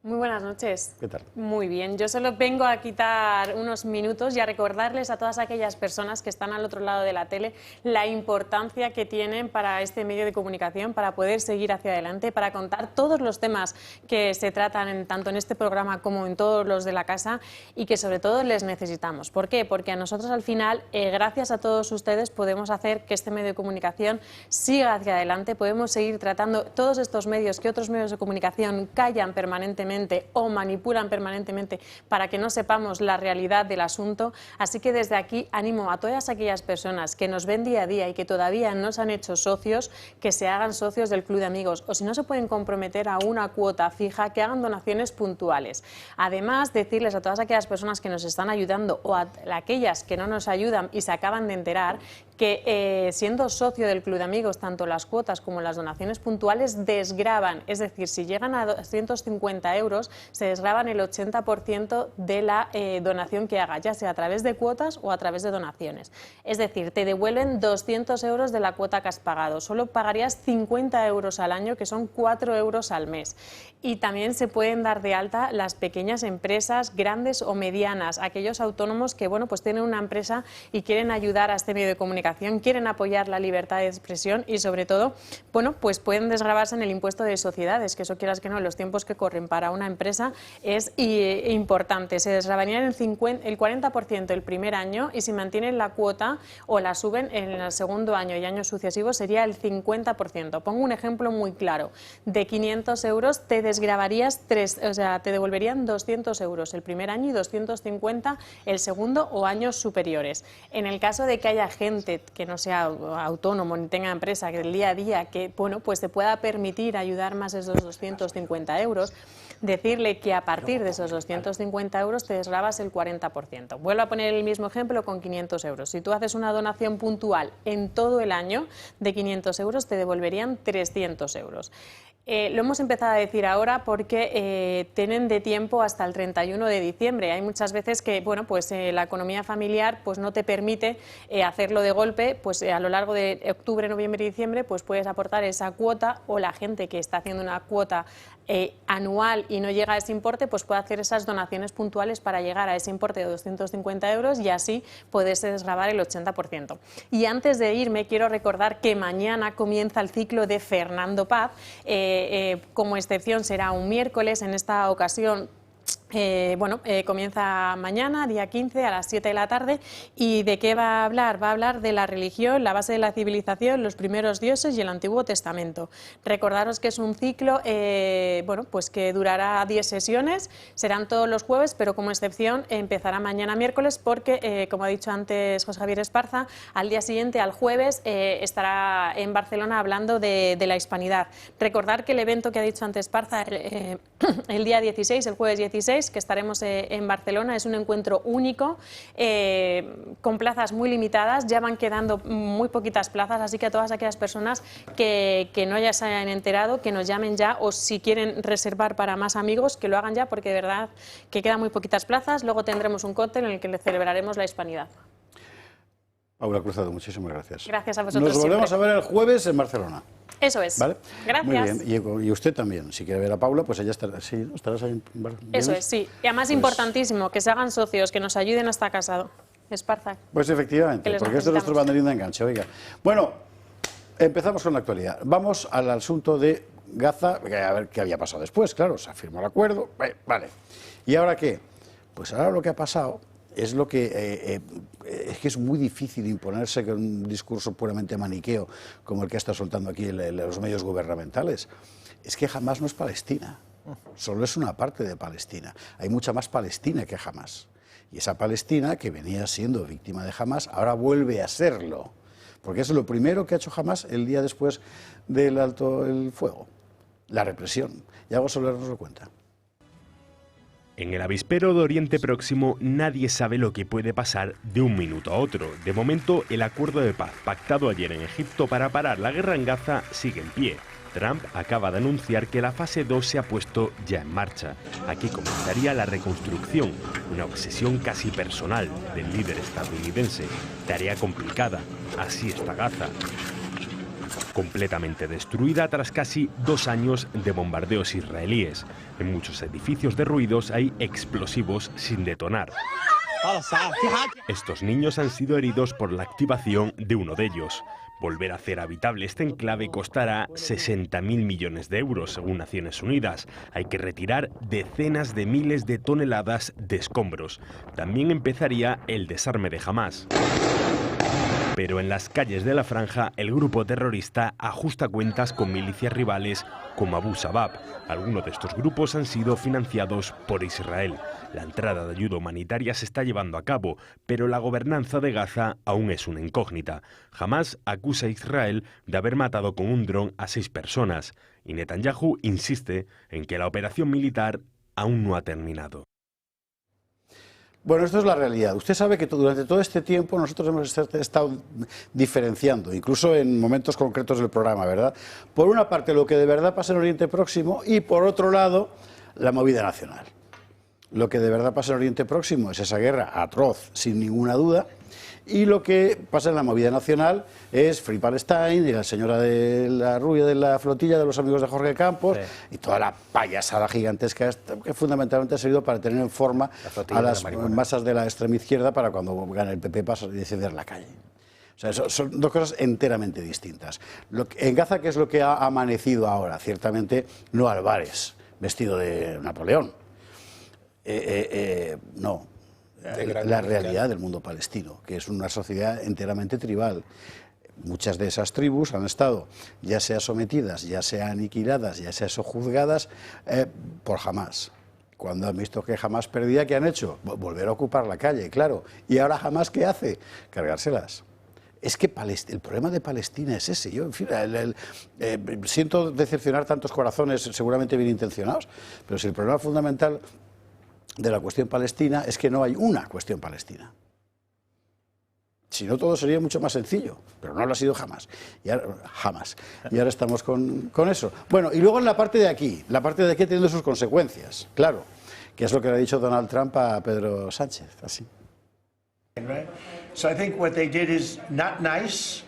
Muy buenas noches. ¿Qué tal? Muy bien, yo solo vengo a quitar unos minutos y a recordarles a todas aquellas personas que están al otro lado de la tele la importancia que tienen para este medio de comunicación, para poder seguir hacia adelante, para contar todos los temas que se tratan tanto en este programa como en todos los de la casa, y que sobre todo les necesitamos. ¿Por qué? Porque a nosotros al final, gracias a todos ustedes, podemos hacer que este medio de comunicación siga hacia adelante, podemos seguir tratando todos estos medios que otros medios de comunicación callan permanentemente o manipulan permanentemente para que no sepamos la realidad del asunto. Así que desde aquí animo a todas aquellas personas que nos ven día a día y que todavía no se han hecho socios, que se hagan socios del Club de Amigos, o si no se pueden comprometer a una cuota fija, que hagan donaciones puntuales. Además, decirles a todas aquellas personas que nos están ayudando o a aquellas que no nos ayudan y se acaban de enterar, que siendo socio del Club de Amigos, tanto las cuotas como las donaciones puntuales desgravan, es decir, si llegan a 250 euros, se desgravan el 80% de la donación que haga, ya sea a través de cuotas o a través de donaciones. Es decir, te devuelven 200 euros de la cuota que has pagado, solo pagarías 50 euros al año, que son 4 euros al mes. Y también se pueden dar de alta las pequeñas empresas, grandes o medianas, aquellos autónomos que, bueno, pues tienen una empresa y quieren ayudar a este medio de comunicación, quieren apoyar la libertad de expresión y, sobre todo, bueno, pues pueden desgravarse en el impuesto de sociedades, que eso, quieras que no, en los tiempos que corren para una empresa es importante. Se desgravarían el 40% el primer año, y si mantienen la cuota o la suben en el segundo año y años sucesivos sería el 50%. Pongo un ejemplo muy claro. De 500 euros te desgravarías te devolverían 200 euros el primer año y 250 el segundo o años superiores. En el caso de que haya gente que no sea autónomo ni tenga empresa, que el día a día, que, bueno, pues te pueda permitir ayudar más de esos 250 euros, decirle que a partir de esos 250 euros te desgravas el 40%. Vuelvo a poner el mismo ejemplo con 500 euros. Si tú haces una donación puntual en todo el año de 500 euros, te devolverían 300 euros. Lo hemos empezado a decir ahora porque tienen de tiempo hasta el 31 de diciembre. Hay muchas veces que, bueno, pues la economía familiar pues no te permite hacerlo de golpe, pues a lo largo de octubre, noviembre y diciembre pues puedes aportar esa cuota, o la gente que está haciendo una cuota anual y no llega a ese importe, pues puede hacer esas donaciones puntuales para llegar a ese importe de 250 euros y así puedes desgravar el 80%. Y antes de irme, quiero recordar que mañana comienza el ciclo de Fernando Paz. Como excepción será un miércoles. En esta ocasión comienza mañana, día 15, a las 7 de la tarde. ¿Y de qué va a hablar? Va a hablar de la religión, la base de la civilización, los primeros dioses y el Antiguo Testamento. Recordaros que es un ciclo pues que durará 10 sesiones, serán todos los jueves, pero como excepción empezará mañana miércoles porque, como ha dicho antes José Javier Esparza, al día siguiente, al jueves, estará en Barcelona hablando de la hispanidad. Recordar que el evento que ha dicho antes Esparza, el día 16, el jueves 16, que estaremos en Barcelona, es un encuentro único, con plazas muy limitadas, ya van quedando muy poquitas plazas, así que a todas aquellas personas que no ya se hayan enterado, que nos llamen ya, o si quieren reservar para más amigos, que lo hagan ya, porque de verdad que quedan muy poquitas plazas. Luego tendremos un cóctel en el que le celebraremos la hispanidad. Paula Cruzado, muchísimas gracias. Gracias a vosotros. Nos volvemos siempre a ver el jueves en Barcelona. Eso es. ¿Vale? Gracias. Muy bien. Y usted también, si quiere ver a Paula, pues ella estará. Sí, estarás ahí en Barcelona. Eso es, sí. Y además importantísimo, que se hagan socios, que nos ayuden hasta casado. Esparza. Pues efectivamente, porque este es nuestro banderín de enganche. Oiga. Bueno, empezamos con la actualidad. Vamos al asunto de Gaza, a ver qué había pasado después. Claro, se firmó el acuerdo. Vale. ¿Y ahora qué? Pues ahora lo que ha pasado es lo que es que es muy difícil imponerse con un discurso puramente maniqueo como el que está soltando aquí los medios gubernamentales. Es que Hamás no es Palestina, solo es una parte de Palestina. Hay mucha más Palestina que Hamás. Y esa Palestina, que venía siendo víctima de Hamás, ahora vuelve a serlo. Porque es lo primero que ha hecho Hamás el día después del alto el fuego, la represión. Y Algo Soler nos lo cuenta. En el avispero de Oriente Próximo nadie sabe lo que puede pasar de un minuto a otro. De momento, el acuerdo de paz pactado ayer en Egipto para parar la guerra en Gaza sigue en pie. Trump acaba de anunciar que la fase 2 se ha puesto ya en marcha. Aquí comenzaría la reconstrucción, una obsesión casi personal del líder estadounidense. Tarea complicada, así está Gaza. completamente destruida tras casi 2 años de bombardeos israelíes. En muchos edificios derruidos hay explosivos sin detonar. Estos niños han sido heridos por la activación de uno de ellos. Volver a hacer habitable este enclave costará 60.000 millones de euros, según Naciones Unidas. Hay que retirar decenas de miles de toneladas de escombros. También empezaría el desarme de Hamás. Pero en las calles de la franja, el grupo terrorista ajusta cuentas con milicias rivales como Abu Shabab. Algunos de estos grupos han sido financiados por Israel. La entrada de ayuda humanitaria se está llevando a cabo, pero la gobernanza de Gaza aún es una incógnita. Hamás acusa a Israel de haber matado con un dron a 6 personas, y Netanyahu insiste en que la operación militar aún no ha terminado. Bueno, esto es la realidad. Usted sabe que durante todo este tiempo nosotros hemos estado diferenciando, incluso en momentos concretos del programa, ¿verdad? Por una parte, lo que de verdad pasa en Oriente Próximo y, por otro lado, la movida nacional. Lo que de verdad pasa en Oriente Próximo es esa guerra atroz, sin ninguna duda, y lo que pasa en la movida nacional es Free Palestine y la señora de la rubia de la flotilla de los amigos de Jorge Campos, sí, y toda la payasada gigantesca que fundamentalmente ha servido para tener en forma a las masas de la extrema izquierda para cuando gane el PP pasar y descender la calle. O sea, son dos cosas enteramente distintas. En Gaza, ¿qué es lo que ha amanecido ahora? Ciertamente no Álvarez, vestido de Napoleón. No. La realidad del mundo palestino, que es una sociedad enteramente tribal. Muchas de esas tribus han estado ya sea sometidas, ya sea aniquiladas, ya sea sojuzgadas por Hamás. Cuando han visto que Hamás perdía, ¿qué han hecho? Volver a ocupar la calle, claro. ¿Y ahora Hamás qué hace? Cargárselas. Es que el problema de Palestina es ese. Yo, en fin, siento decepcionar tantos corazones seguramente bien intencionados, pero si el problema fundamental de la cuestión palestina es que no hay una cuestión palestina. Si no, todo sería mucho más sencillo, pero no lo ha sido jamás. Y ahora estamos con eso. Bueno, y luego en la parte de aquí teniendo sus consecuencias, claro, que es lo que le ha dicho Donald Trump a Pedro Sánchez, así. So I think what they did is not nice.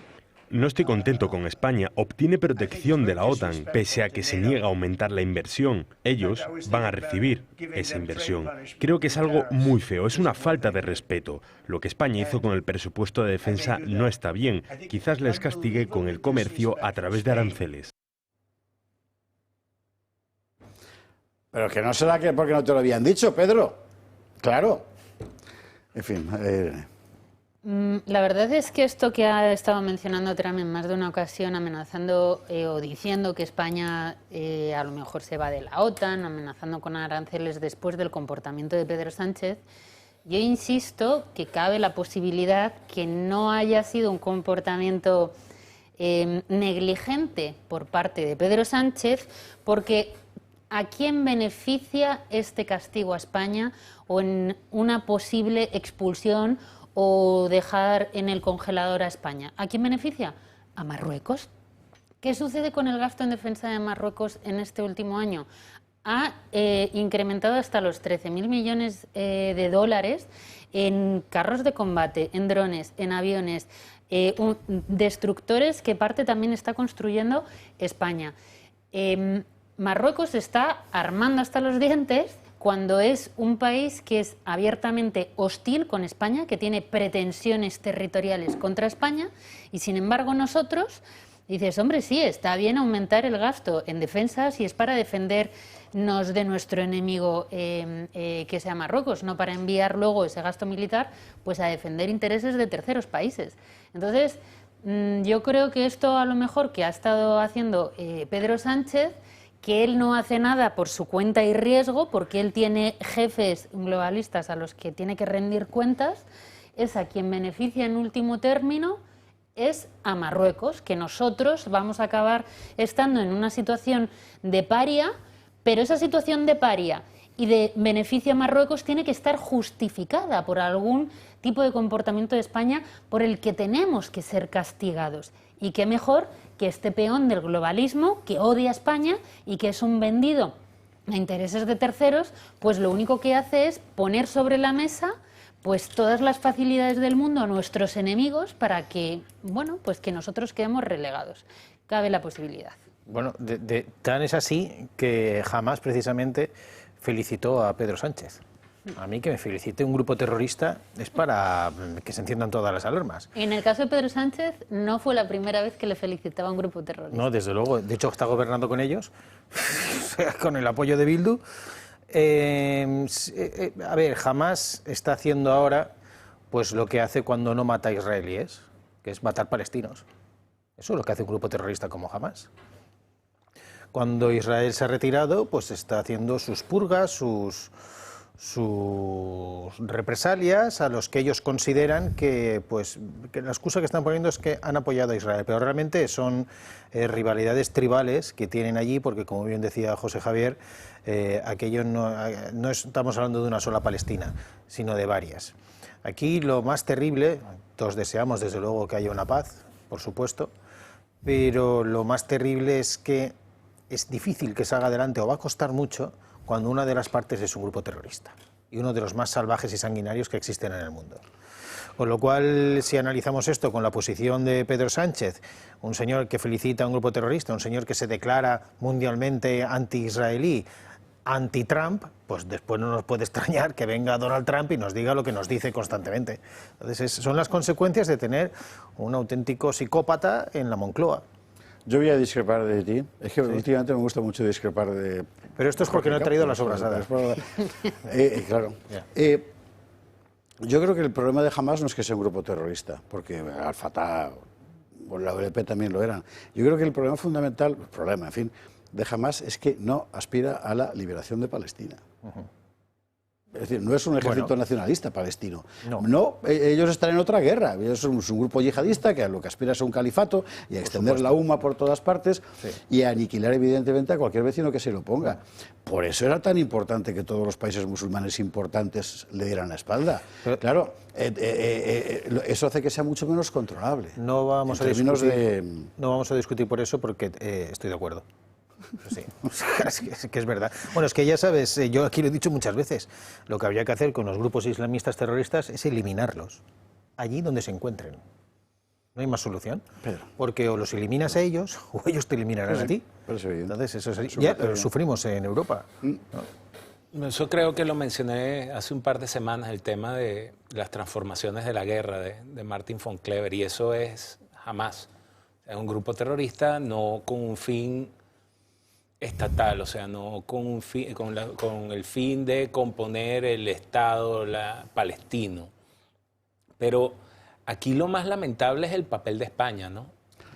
No estoy contento con España. Obtiene protección de la OTAN, pese a que se niega a aumentar la inversión. Ellos van a recibir esa inversión. Creo que es algo muy feo, es una falta de respeto. Lo que España hizo con el presupuesto de defensa no está bien. Quizás les castigue con el comercio a través de aranceles. Pero que no será que porque no te lo habían dicho, Pedro. Claro. En fin. La verdad es que esto que ha estado mencionando Trump en más de una ocasión, amenazando o diciendo que España a lo mejor se va de la OTAN, amenazando con aranceles después del comportamiento de Pedro Sánchez, yo insisto que cabe la posibilidad que no haya sido un comportamiento negligente por parte de Pedro Sánchez, porque ¿a quién beneficia este castigo a España o en una posible expulsión o dejar en el congelador a España? ¿A quién beneficia? A Marruecos. ¿Qué sucede con el gasto en defensa de Marruecos en este último año? Ha incrementado hasta los 13.000 millones de dólares en carros de combate, en drones, en aviones, destructores que parte también está construyendo España. Marruecos está armando hasta los dientes cuando es un país que es abiertamente hostil con España, que tiene pretensiones territoriales contra España, y sin embargo nosotros, dices, hombre, sí, está bien aumentar el gasto en defensa si es para defendernos de nuestro enemigo que sea Marruecos, no para enviar luego ese gasto militar pues a defender intereses de terceros países. Entonces, yo creo que esto a lo mejor que ha estado haciendo Pedro Sánchez, que él no hace nada por su cuenta y riesgo, porque él tiene jefes globalistas a los que tiene que rendir cuentas, es a quien beneficia en último término, es a Marruecos, que nosotros vamos a acabar estando en una situación de paria, pero esa situación de paria y de beneficio a Marruecos tiene que estar justificada por algún tipo de comportamiento de España por el que tenemos que ser castigados. Y qué mejor que este peón del globalismo que odia a España y que es un vendido a intereses de terceros, pues lo único que hace es poner sobre la mesa pues todas las facilidades del mundo a nuestros enemigos para que, bueno, pues que nosotros quedemos relegados. cabe la posibilidad. Bueno, tan es así que jamás precisamente felicitó a Pedro Sánchez. A mí que me felicite un grupo terrorista es para que se enciendan todas las alarmas. En el caso de Pedro Sánchez no fue la primera vez que le felicitaba a un grupo terrorista. No, desde luego. De hecho, está gobernando con ellos, con el apoyo de Bildu. A ver, jamás está haciendo ahora pues lo que hace cuando no mata a israelíes, que es matar palestinos. Eso es lo que hace un grupo terrorista como Hamás. Cuando Israel se ha retirado, pues está haciendo sus purgas, sus represalias a los que ellos consideran que la excusa que están poniendo es que han apoyado a Israel, pero realmente son rivalidades tribales que tienen allí, porque como bien decía José Javier, aquello no estamos hablando de una sola Palestina, sino de varias. Aquí lo más terrible, todos deseamos desde luego que haya una paz, por supuesto, pero lo más terrible es que es difícil que salga adelante, o va a costar mucho, cuando una de las partes es un grupo terrorista y uno de los más salvajes y sanguinarios que existen en el mundo. Con lo cual, si analizamos esto con la posición de Pedro Sánchez, un señor que felicita a un grupo terrorista, un señor que se declara mundialmente anti-israelí, anti-Trump, pues después no nos puede extrañar que venga Donald Trump y nos diga lo que nos dice constantemente. Entonces, son las consecuencias de tener un auténtico psicópata en la Moncloa. Yo voy a discrepar de ti. Es que últimamente me gusta mucho discrepar de... Pero esto es porque no he traído las sobrasadas. Claro. Yo creo que el problema de Hamás no es que sea un grupo terrorista, porque Al-Fatah o la OLP también lo eran. Yo creo que el problema fundamental, de Hamás es que no aspira a la liberación de Palestina. Es decir, no es un ejército nacionalista palestino. No, ellos están en otra guerra. Ellos son un grupo yihadista que a lo que aspira es a un califato y a extender la UMA por todas partes y a aniquilar evidentemente a cualquier vecino que se lo oponga. Por eso era tan importante que todos los países musulmanes importantes le dieran la espalda. Claro, eso hace que sea mucho menos controlable. No vamos a discutir por eso porque estoy de acuerdo. Sí, es que es verdad. Bueno, es que ya sabes, yo aquí lo he dicho muchas veces, lo que habría que hacer con los grupos islamistas terroristas es eliminarlos, allí donde se encuentren. No hay más solución, Pedro. Porque o los eliminas a ellos o ellos te eliminarán a ti. Entonces, eso es, ya sufrimos en Europa. ¿No? Eso creo que lo mencioné hace un par de semanas, el tema de las transformaciones de la guerra de Martin von Kleber, y eso es Hamás. Es un grupo terrorista no con un fin estatal, o sea, no con el fin de componer el Estado palestino. Pero aquí lo más lamentable es el papel de España, ¿no?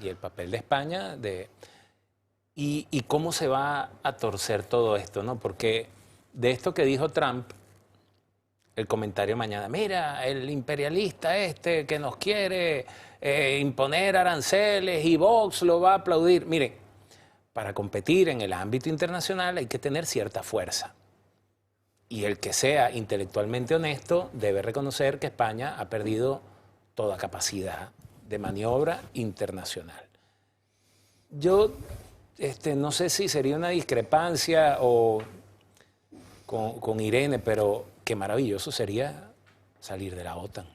Y el papel de España y cómo se va a torcer todo esto, ¿no? Porque de esto que dijo Trump, el comentario mañana, mira, el imperialista que nos quiere imponer aranceles y Vox lo va a aplaudir. Miren, para competir en el ámbito internacional hay que tener cierta fuerza. Y el que sea intelectualmente honesto debe reconocer que España ha perdido toda capacidad de maniobra internacional. Yo no sé si sería una discrepancia o con Irene, pero qué maravilloso sería salir de la OTAN.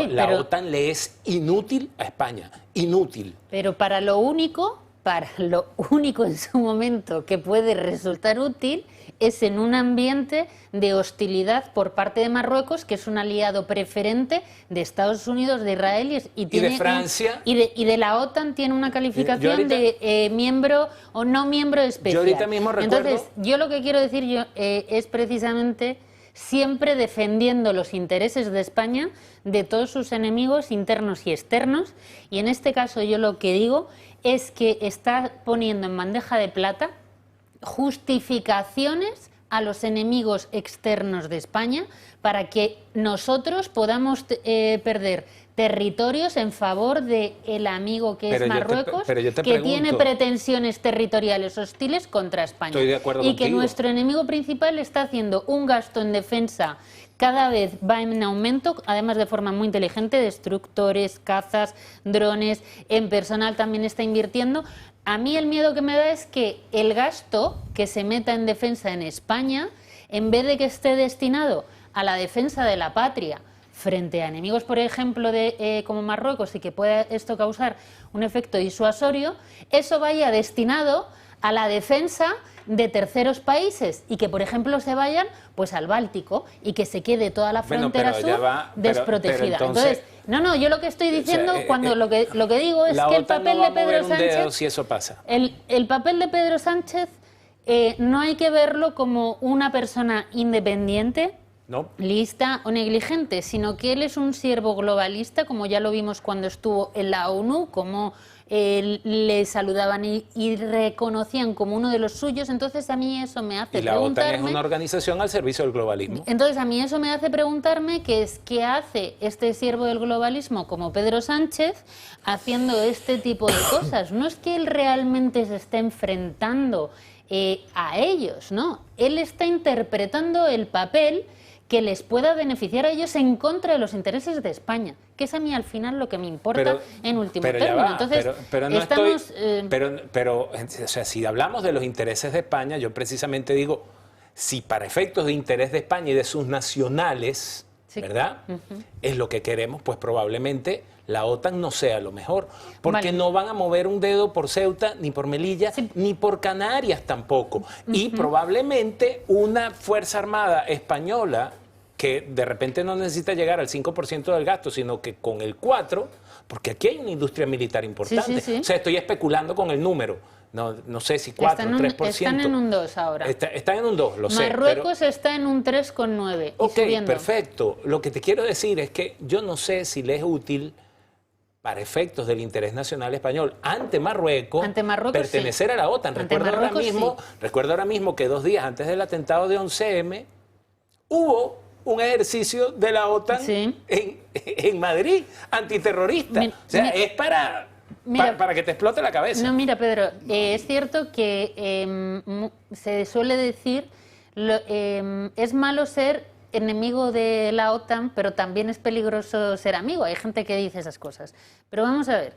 La OTAN le es inútil a España, inútil. Pero para lo único en su momento que puede resultar útil es en un ambiente de hostilidad por parte de Marruecos, que es un aliado preferente de Estados Unidos, de Israel y de Francia. Y de la OTAN tiene una calificación de miembro o no miembro especial. Yo ahorita mismo recuerdo... Entonces, yo lo que quiero decir es precisamente siempre defendiendo los intereses de España de todos sus enemigos internos y externos, y en este caso yo lo que digo es que está poniendo en bandeja de plata justificaciones a los enemigos externos de España para que nosotros podamos perder territorios en favor del amigo que es Marruecos, que tiene pretensiones territoriales hostiles contra España. Estoy de acuerdo y que contigo. Nuestro enemigo principal está haciendo un gasto en defensa cada vez va en aumento, además de forma muy inteligente, destructores, cazas, drones, en personal también está invirtiendo. A mí el miedo que me da es que el gasto que se meta en defensa en España, en vez de que esté destinado a la defensa de la patria, frente a enemigos, por ejemplo, como Marruecos, y que pueda esto causar un efecto disuasorio, eso vaya destinado a la defensa de terceros países y que, por ejemplo, se vayan pues al Báltico y que se quede toda la frontera sur desprotegida. Entonces, no, yo lo que estoy diciendo, lo que digo es que el papel de Pedro Sánchez, si eso pasa. El papel de Pedro Sánchez no hay que verlo como una persona independiente, lista o negligente, sino que él es un siervo globalista, como ya lo vimos cuando estuvo en la ONU, como le saludaban y reconocían como uno de los suyos. Entonces a mí eso me hace preguntarme... Y la OTAN es una organización al servicio del globalismo. Entonces a mí eso me hace preguntarme qué hace este siervo del globalismo como Pedro Sánchez haciendo este tipo de cosas. No es que él realmente se esté enfrentando a ellos, no. Él está interpretando el papel que les pueda beneficiar a ellos en contra de los intereses de España, que es a mí al final lo que me importa en último término. Entonces, o sea, si hablamos de los intereses de España, yo precisamente digo, si para efectos de interés de España y de sus nacionales, ¿verdad? Es lo que queremos, pues probablemente la OTAN no sea lo mejor, porque no van a mover un dedo por Ceuta, ni por Melilla, ni por Canarias tampoco. Y probablemente una Fuerza Armada española que de repente no necesita llegar al 5% del gasto, sino que con el 4%, porque aquí hay una industria militar importante. O sea, estoy especulando con el número. No sé si 4 o 3%. Están en un 2 ahora. Están en un 2, lo sé. Marruecos está en un 3,9. Ok, perfecto. Lo que te quiero decir es que yo no sé si le es útil para efectos del interés nacional español ante Marruecos pertenecer a la OTAN. Recuerdo ahora mismo que 2 días antes del atentado de 11M hubo un ejercicio de la OTAN en Madrid, antiterrorista. Es para que te explote la cabeza. No, mira, Pedro, es cierto que se suele decir es malo ser enemigo de la OTAN, pero también es peligroso ser amigo. Hay gente que dice esas cosas. Pero vamos a ver,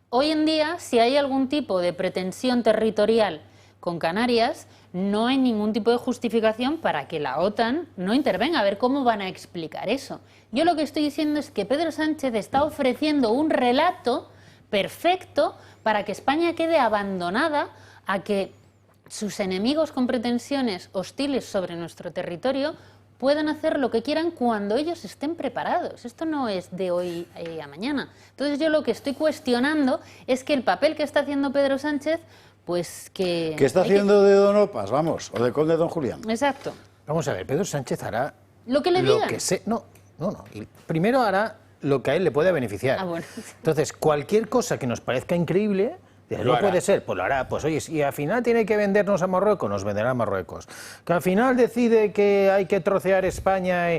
hoy en día, si hay algún tipo de pretensión territorial con Canarias, no hay ningún tipo de justificación para que la OTAN no intervenga. A ver cómo van a explicar eso. Yo lo que estoy diciendo es que Pedro Sánchez está ofreciendo un relato perfecto para que España quede abandonada a que sus enemigos con pretensiones hostiles sobre nuestro territorio puedan hacer lo que quieran cuando ellos estén preparados. Esto no es de hoy a mañana. Entonces yo lo que estoy cuestionando es que el papel que está haciendo Pedro Sánchez, pues que... ¿Qué está haciendo de Don Opas, vamos? O de Conde Don Julián. Exacto. Vamos a ver, Pedro Sánchez hará... Lo que le digan. No. Primero hará lo que a él le puede beneficiar. Bueno. Entonces, cualquier cosa que nos parezca increíble... No puede ser, pues lo hará. Pues oye, si al final tiene que vendernos a Marruecos, nos venderá a Marruecos. Que al final decide que hay que trocear España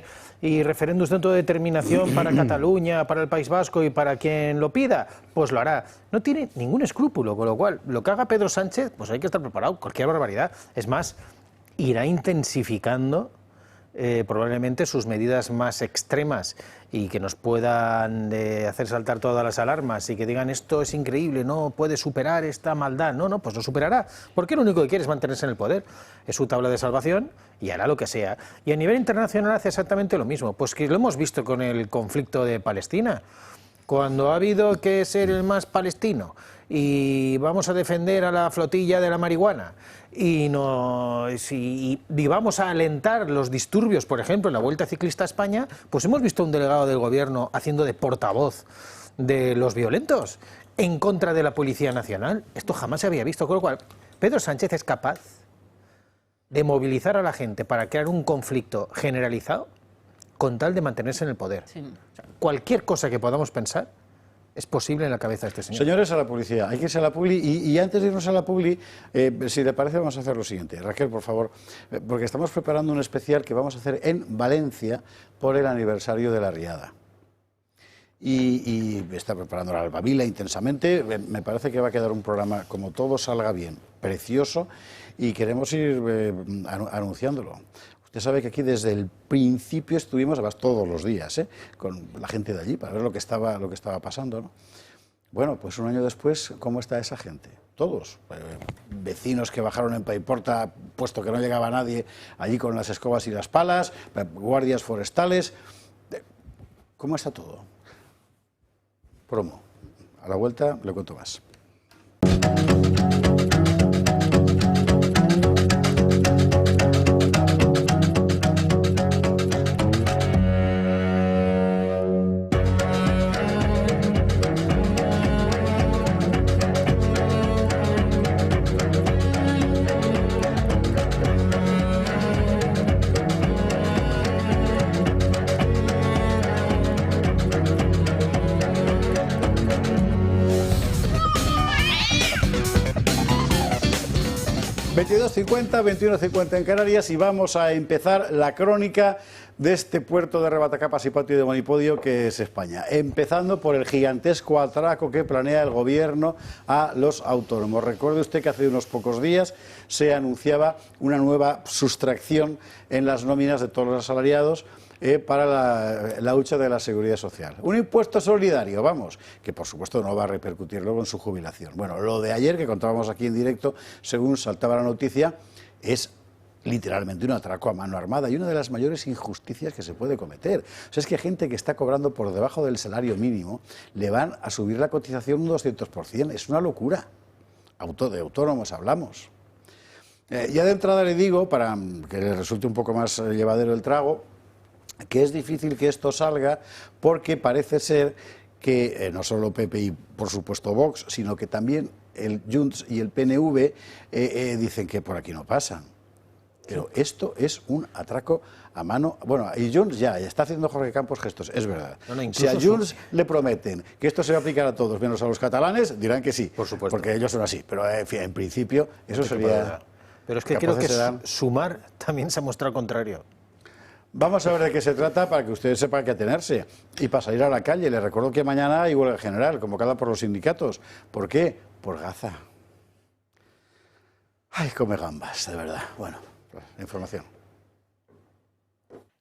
y referéndums de autodeterminación para Cataluña, para el País Vasco y para quien lo pida, pues lo hará. No tiene ningún escrúpulo, con lo cual, lo que haga Pedro Sánchez, pues hay que estar preparado, cualquier barbaridad. Es más, irá intensificando probablemente sus medidas más extremas y que nos puedan hacer saltar todas las alarmas y que digan esto es increíble, no puede superar esta maldad. No, pues lo superará, porque lo único que quiere es mantenerse en el poder, es su tabla de salvación y hará lo que sea. Y a nivel internacional hace exactamente lo mismo, pues que lo hemos visto con el conflicto de Palestina. Cuando ha habido que ser el más palestino y vamos a defender a la flotilla de la marihuana y vamos a alentar los disturbios, por ejemplo, en la Vuelta Ciclista a España, pues hemos visto un delegado del gobierno haciendo de portavoz de los violentos en contra de la Policía Nacional. Esto jamás se había visto, con lo cual Pedro Sánchez es capaz de movilizar a la gente para crear un conflicto generalizado con tal de mantenerse en el poder. Sí. O sea, cualquier cosa que podamos pensar es posible en la cabeza de este señor. Señores, a la publicidad. Hay que irse a la publi y antes de irnos a la publi, si le parece, vamos a hacer lo siguiente. Raquel, por favor, porque estamos preparando un especial que vamos a hacer en Valencia por el aniversario de la Riada. Y está preparando la Albavila intensamente. Me parece que va a quedar un programa, como todo salga bien, precioso, y queremos ir anunciándolo. Usted sabe que aquí desde el principio estuvimos, además todos los días, con la gente de allí para ver lo que estaba pasando, ¿no? Bueno, pues un año después, ¿cómo está esa gente? Todos, vecinos que bajaron en Paiporta, puesto que no llegaba nadie, allí con las escobas y las palas, guardias forestales. ¿Cómo está todo? Promo. A la vuelta le cuento más. ...22:50, 21:50 en Canarias... ...y vamos a empezar la crónica de este puerto de rebatacapas y patio de Monipodio que es España. Empezando por el gigantesco atraco que planea el gobierno a los autónomos. Recuerde usted que hace unos pocos días se anunciaba una nueva sustracción en las nóminas de todos los asalariados para la hucha de la seguridad social. Un impuesto solidario, vamos, que por supuesto no va a repercutir luego en su jubilación. Bueno, lo de ayer que contábamos aquí en directo, según saltaba la noticia, es literalmente un atraco a mano armada y una de las mayores injusticias que se puede cometer. O sea, es que gente que está cobrando por debajo del salario mínimo le van a subir la cotización un 200%. Es una locura. De autónomos hablamos. Ya de entrada le digo, para que le resulte un poco más llevadero el trago, que es difícil que esto salga porque parece ser que no solo PP y por supuesto Vox, sino que también el Junts y el PNV dicen que por aquí no pasan. Pero esto es un atraco a mano... Bueno, y Junts ya está haciendo Jorge Campos gestos, es verdad. Si a Junts le prometen que esto se va a aplicar a todos, menos a los catalanes, dirán que sí. Por supuesto. Porque ellos son así. Pero en principio eso sería... Pero es que creo que Sumar también se ha mostrado contrario. Vamos a ver de qué se trata para que ustedes sepan qué atenerse y para salir a la calle. Les recuerdo que mañana hay huelga general convocada por los sindicatos. ¿Por qué? Por Gaza. Ay, come gambas, de verdad. Bueno, la información.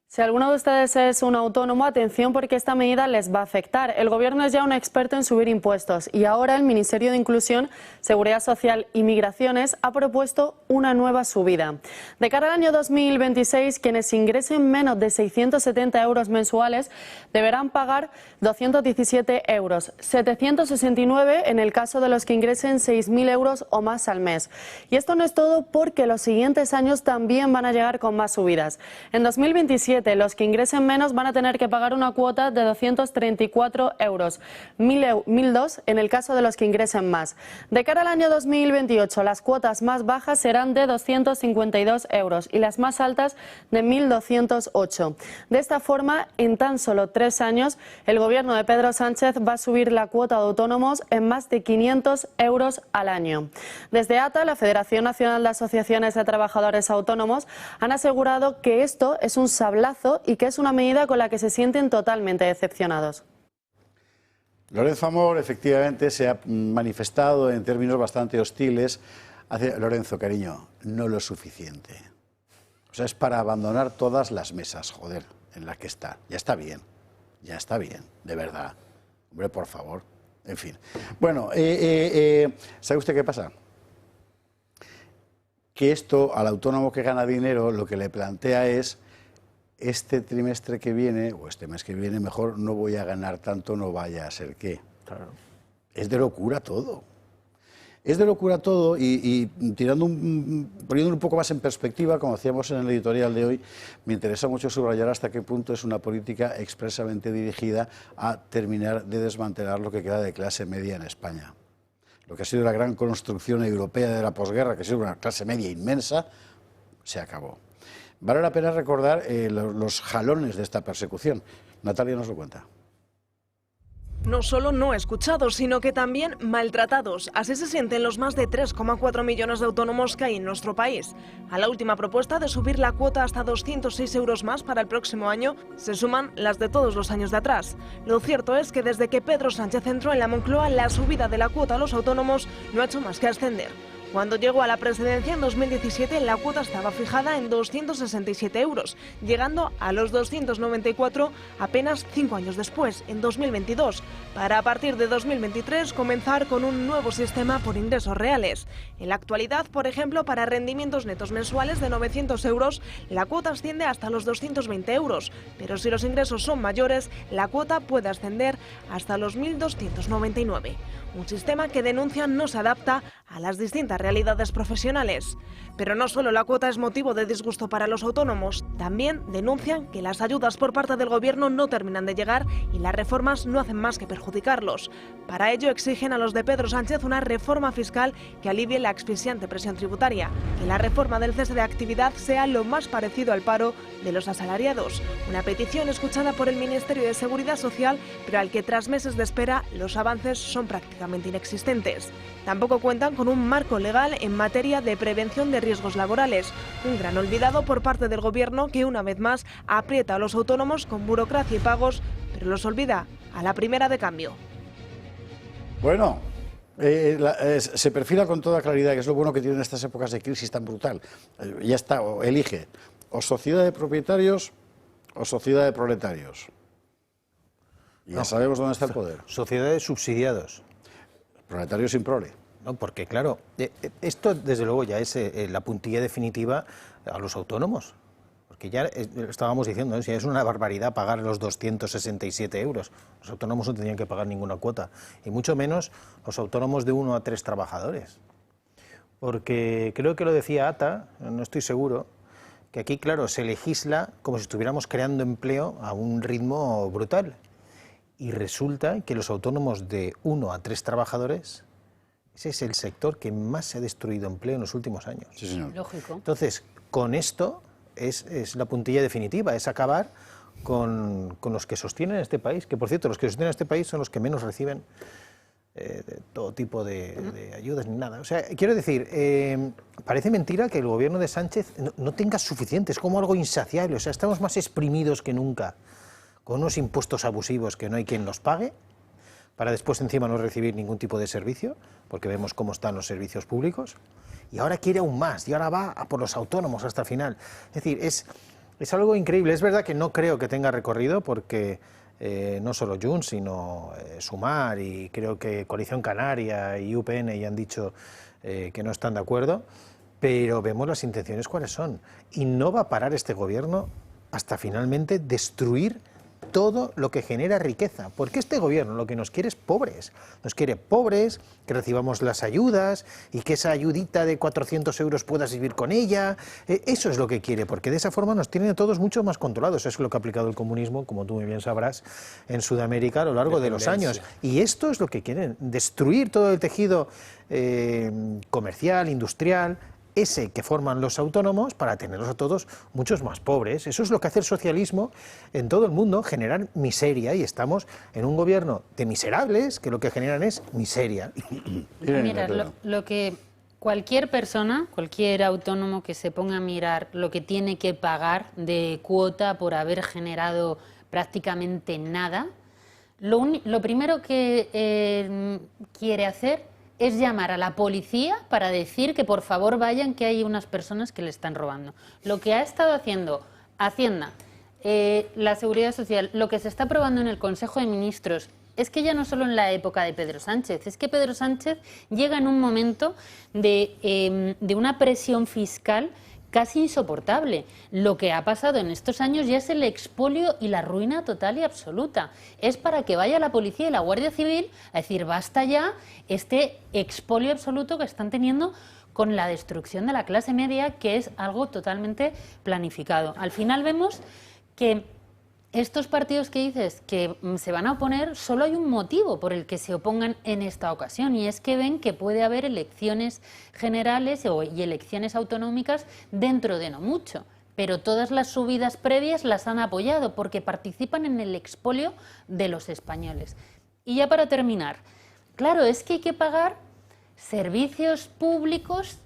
Si alguno de ustedes es un autónomo, atención porque esta medida les va a afectar. El Gobierno es ya un experto en subir impuestos y ahora el Ministerio de Inclusión, Seguridad Social y Migraciones ha propuesto una nueva subida. De cara al año 2026, quienes ingresen menos de 670 euros mensuales deberán pagar 217 euros, 769 en el caso de los que ingresen 6.000 euros o más al mes. Y esto no es todo porque los siguientes años también van a llegar con más subidas. En 2027, los que ingresen menos van a tener que pagar una cuota de 234 euros, 1.002 en el caso de los que ingresen más. De cara al año 2028, las cuotas más bajas serán de 252 euros y las más altas de 1.208. De esta forma, en tan solo 3 años, el gobierno de Pedro Sánchez va a subir la cuota de autónomos en más de 500 euros al año. Desde ATA, la Federación Nacional de Asociaciones de Trabajadores Autónomos, han asegurado que esto es un sablazo y que es una medida con la que se sienten totalmente decepcionados. Lorenzo Amor efectivamente se ha manifestado en términos bastante hostiles. Lorenzo, cariño, no lo suficiente. O sea, es para abandonar todas las mesas, joder, en las que está. Ya está bien, de verdad. Hombre, por favor. En fin. Bueno, ¿sabe usted qué pasa? Que esto al autónomo que gana dinero lo que le plantea es: este trimestre que viene, o este mes que viene, mejor no voy a ganar tanto, no vaya a ser qué. Claro. Es de locura todo. Es de locura todo y poniéndolo un poco más en perspectiva, como hacíamos en el editorial de hoy, me interesa mucho subrayar hasta qué punto es una política expresamente dirigida a terminar de desmantelar lo que queda de clase media en España. Lo que ha sido la gran construcción europea de la posguerra, que ha sido una clase media inmensa, se acabó. Vale la pena recordar los jalones de esta persecución. Natalia nos lo cuenta. No solo no escuchados, sino que también maltratados. Así se sienten los más de 3,4 millones de autónomos que hay en nuestro país. A la última propuesta de subir la cuota hasta 206 euros más para el próximo año, se suman las de todos los años de atrás. Lo cierto es que desde que Pedro Sánchez entró en la Moncloa, la subida de la cuota a los autónomos no ha hecho más que ascender. Cuando llegó a la presidencia en 2017, la cuota estaba fijada en 267 euros, llegando a los 294 apenas 5 años después, en 2022, para a partir de 2023 comenzar con un nuevo sistema por ingresos reales. En la actualidad, por ejemplo, para rendimientos netos mensuales de 900 euros, la cuota asciende hasta los 220 euros, pero si los ingresos son mayores, la cuota puede ascender hasta los 1.299. Un sistema que denuncian no se adapta a las distintas realidades profesionales. Pero no solo la cuota es motivo de disgusto para los autónomos, también denuncian que las ayudas por parte del gobierno no terminan de llegar y las reformas no hacen más que perjudicarlos. Para ello exigen a los de Pedro Sánchez una reforma fiscal que alivie la asfixiante presión tributaria, que la reforma del cese de actividad sea lo más parecido al paro de los asalariados. Una petición escuchada por el Ministerio de Seguridad Social, pero al que tras meses de espera los avances son prácticamente inexistentes. Tampoco cuentan con un marco legal en materia de prevención de riesgos laborales, un gran olvidado por parte del Gobierno que una vez más aprieta a los autónomos con burocracia y pagos, pero los olvida a la primera de cambio. Bueno, se perfila con toda claridad, que es lo bueno que tienen estas épocas de crisis tan brutal. Ya está, elige o sociedad de propietarios o sociedad de proletarios. Y ya sabemos dónde está el poder. Sociedades subsidiados. Proletarios sin prole. No, porque claro, esto desde luego ya es la puntilla definitiva a los autónomos. Porque ya estábamos diciendo, si es una barbaridad pagar los 267 euros. Los autónomos no tendrían que pagar ninguna cuota. Y mucho menos los autónomos de 1 a 3 trabajadores. Porque creo que lo decía Ata, no estoy seguro, que aquí, claro, se legisla como si estuviéramos creando empleo a un ritmo brutal. Y resulta que los autónomos de 1 a 3 trabajadores, ese es el sector que más se ha destruido empleo en los últimos años. Sí, señor. Lógico. Entonces, con esto es la puntilla definitiva, es acabar con los que sostienen este país, que por cierto, los que sostienen este país son los que menos reciben de todo tipo de ayudas ni nada. O sea, quiero decir, parece mentira que el gobierno de Sánchez no tenga suficiente, es como algo insaciable, o sea, estamos más exprimidos que nunca, con unos impuestos abusivos que no hay quien los pague, para después encima no recibir ningún tipo de servicio, porque vemos cómo están los servicios públicos, y ahora quiere aún más, y ahora va a por los autónomos hasta el final. Es decir, es algo increíble. Es verdad que no creo que tenga recorrido, porque no solo Junts, sino Sumar, y creo que Coalición Canaria y UPN ya han dicho que no están de acuerdo, pero vemos las intenciones cuáles son. Y no va a parar este gobierno hasta finalmente destruir todo lo que genera riqueza, porque este gobierno lo que nos quiere es pobres, nos quiere pobres, que recibamos las ayudas y que esa ayudita de 400 euros puedas vivir con ella, eso es lo que quiere, porque de esa forma nos tienen a todos mucho más controlados. Eso es lo que ha aplicado el comunismo, como tú muy bien sabrás, en Sudamérica a lo largo de los años, y esto es lo que quieren, destruir todo el tejido comercial, industrial, ese que forman los autónomos, para tenerlos a todos muchos más pobres. Eso es lo que hace el socialismo en todo el mundo, generar miseria, y estamos en un gobierno de miserables que lo que generan es miseria. Mira, lo que cualquier persona, cualquier autónomo que se ponga a mirar lo que tiene que pagar de cuota por haber generado prácticamente nada, lo primero que quiere hacer es llamar a la policía para decir que por favor vayan, que hay unas personas que le están robando. Lo que ha estado haciendo Hacienda, la Seguridad Social, lo que se está aprobando en el Consejo de Ministros, es que ya no solo en la época de Pedro Sánchez, es que Pedro Sánchez llega en un momento de una presión fiscal casi insoportable. Lo que ha pasado en estos años ya es el expolio y la ruina total y absoluta. Es para que vaya la policía y la Guardia Civil a decir basta ya este expolio absoluto que están teniendo con la destrucción de la clase media, que es algo totalmente planificado. Al final vemos que estos partidos que dices que se van a oponer, solo hay un motivo por el que se opongan en esta ocasión, y es que ven que puede haber elecciones generales y elecciones autonómicas dentro de no mucho. Pero todas las subidas previas las han apoyado porque participan en el expolio de los españoles. Y ya para terminar, claro, es que hay que pagar servicios públicos,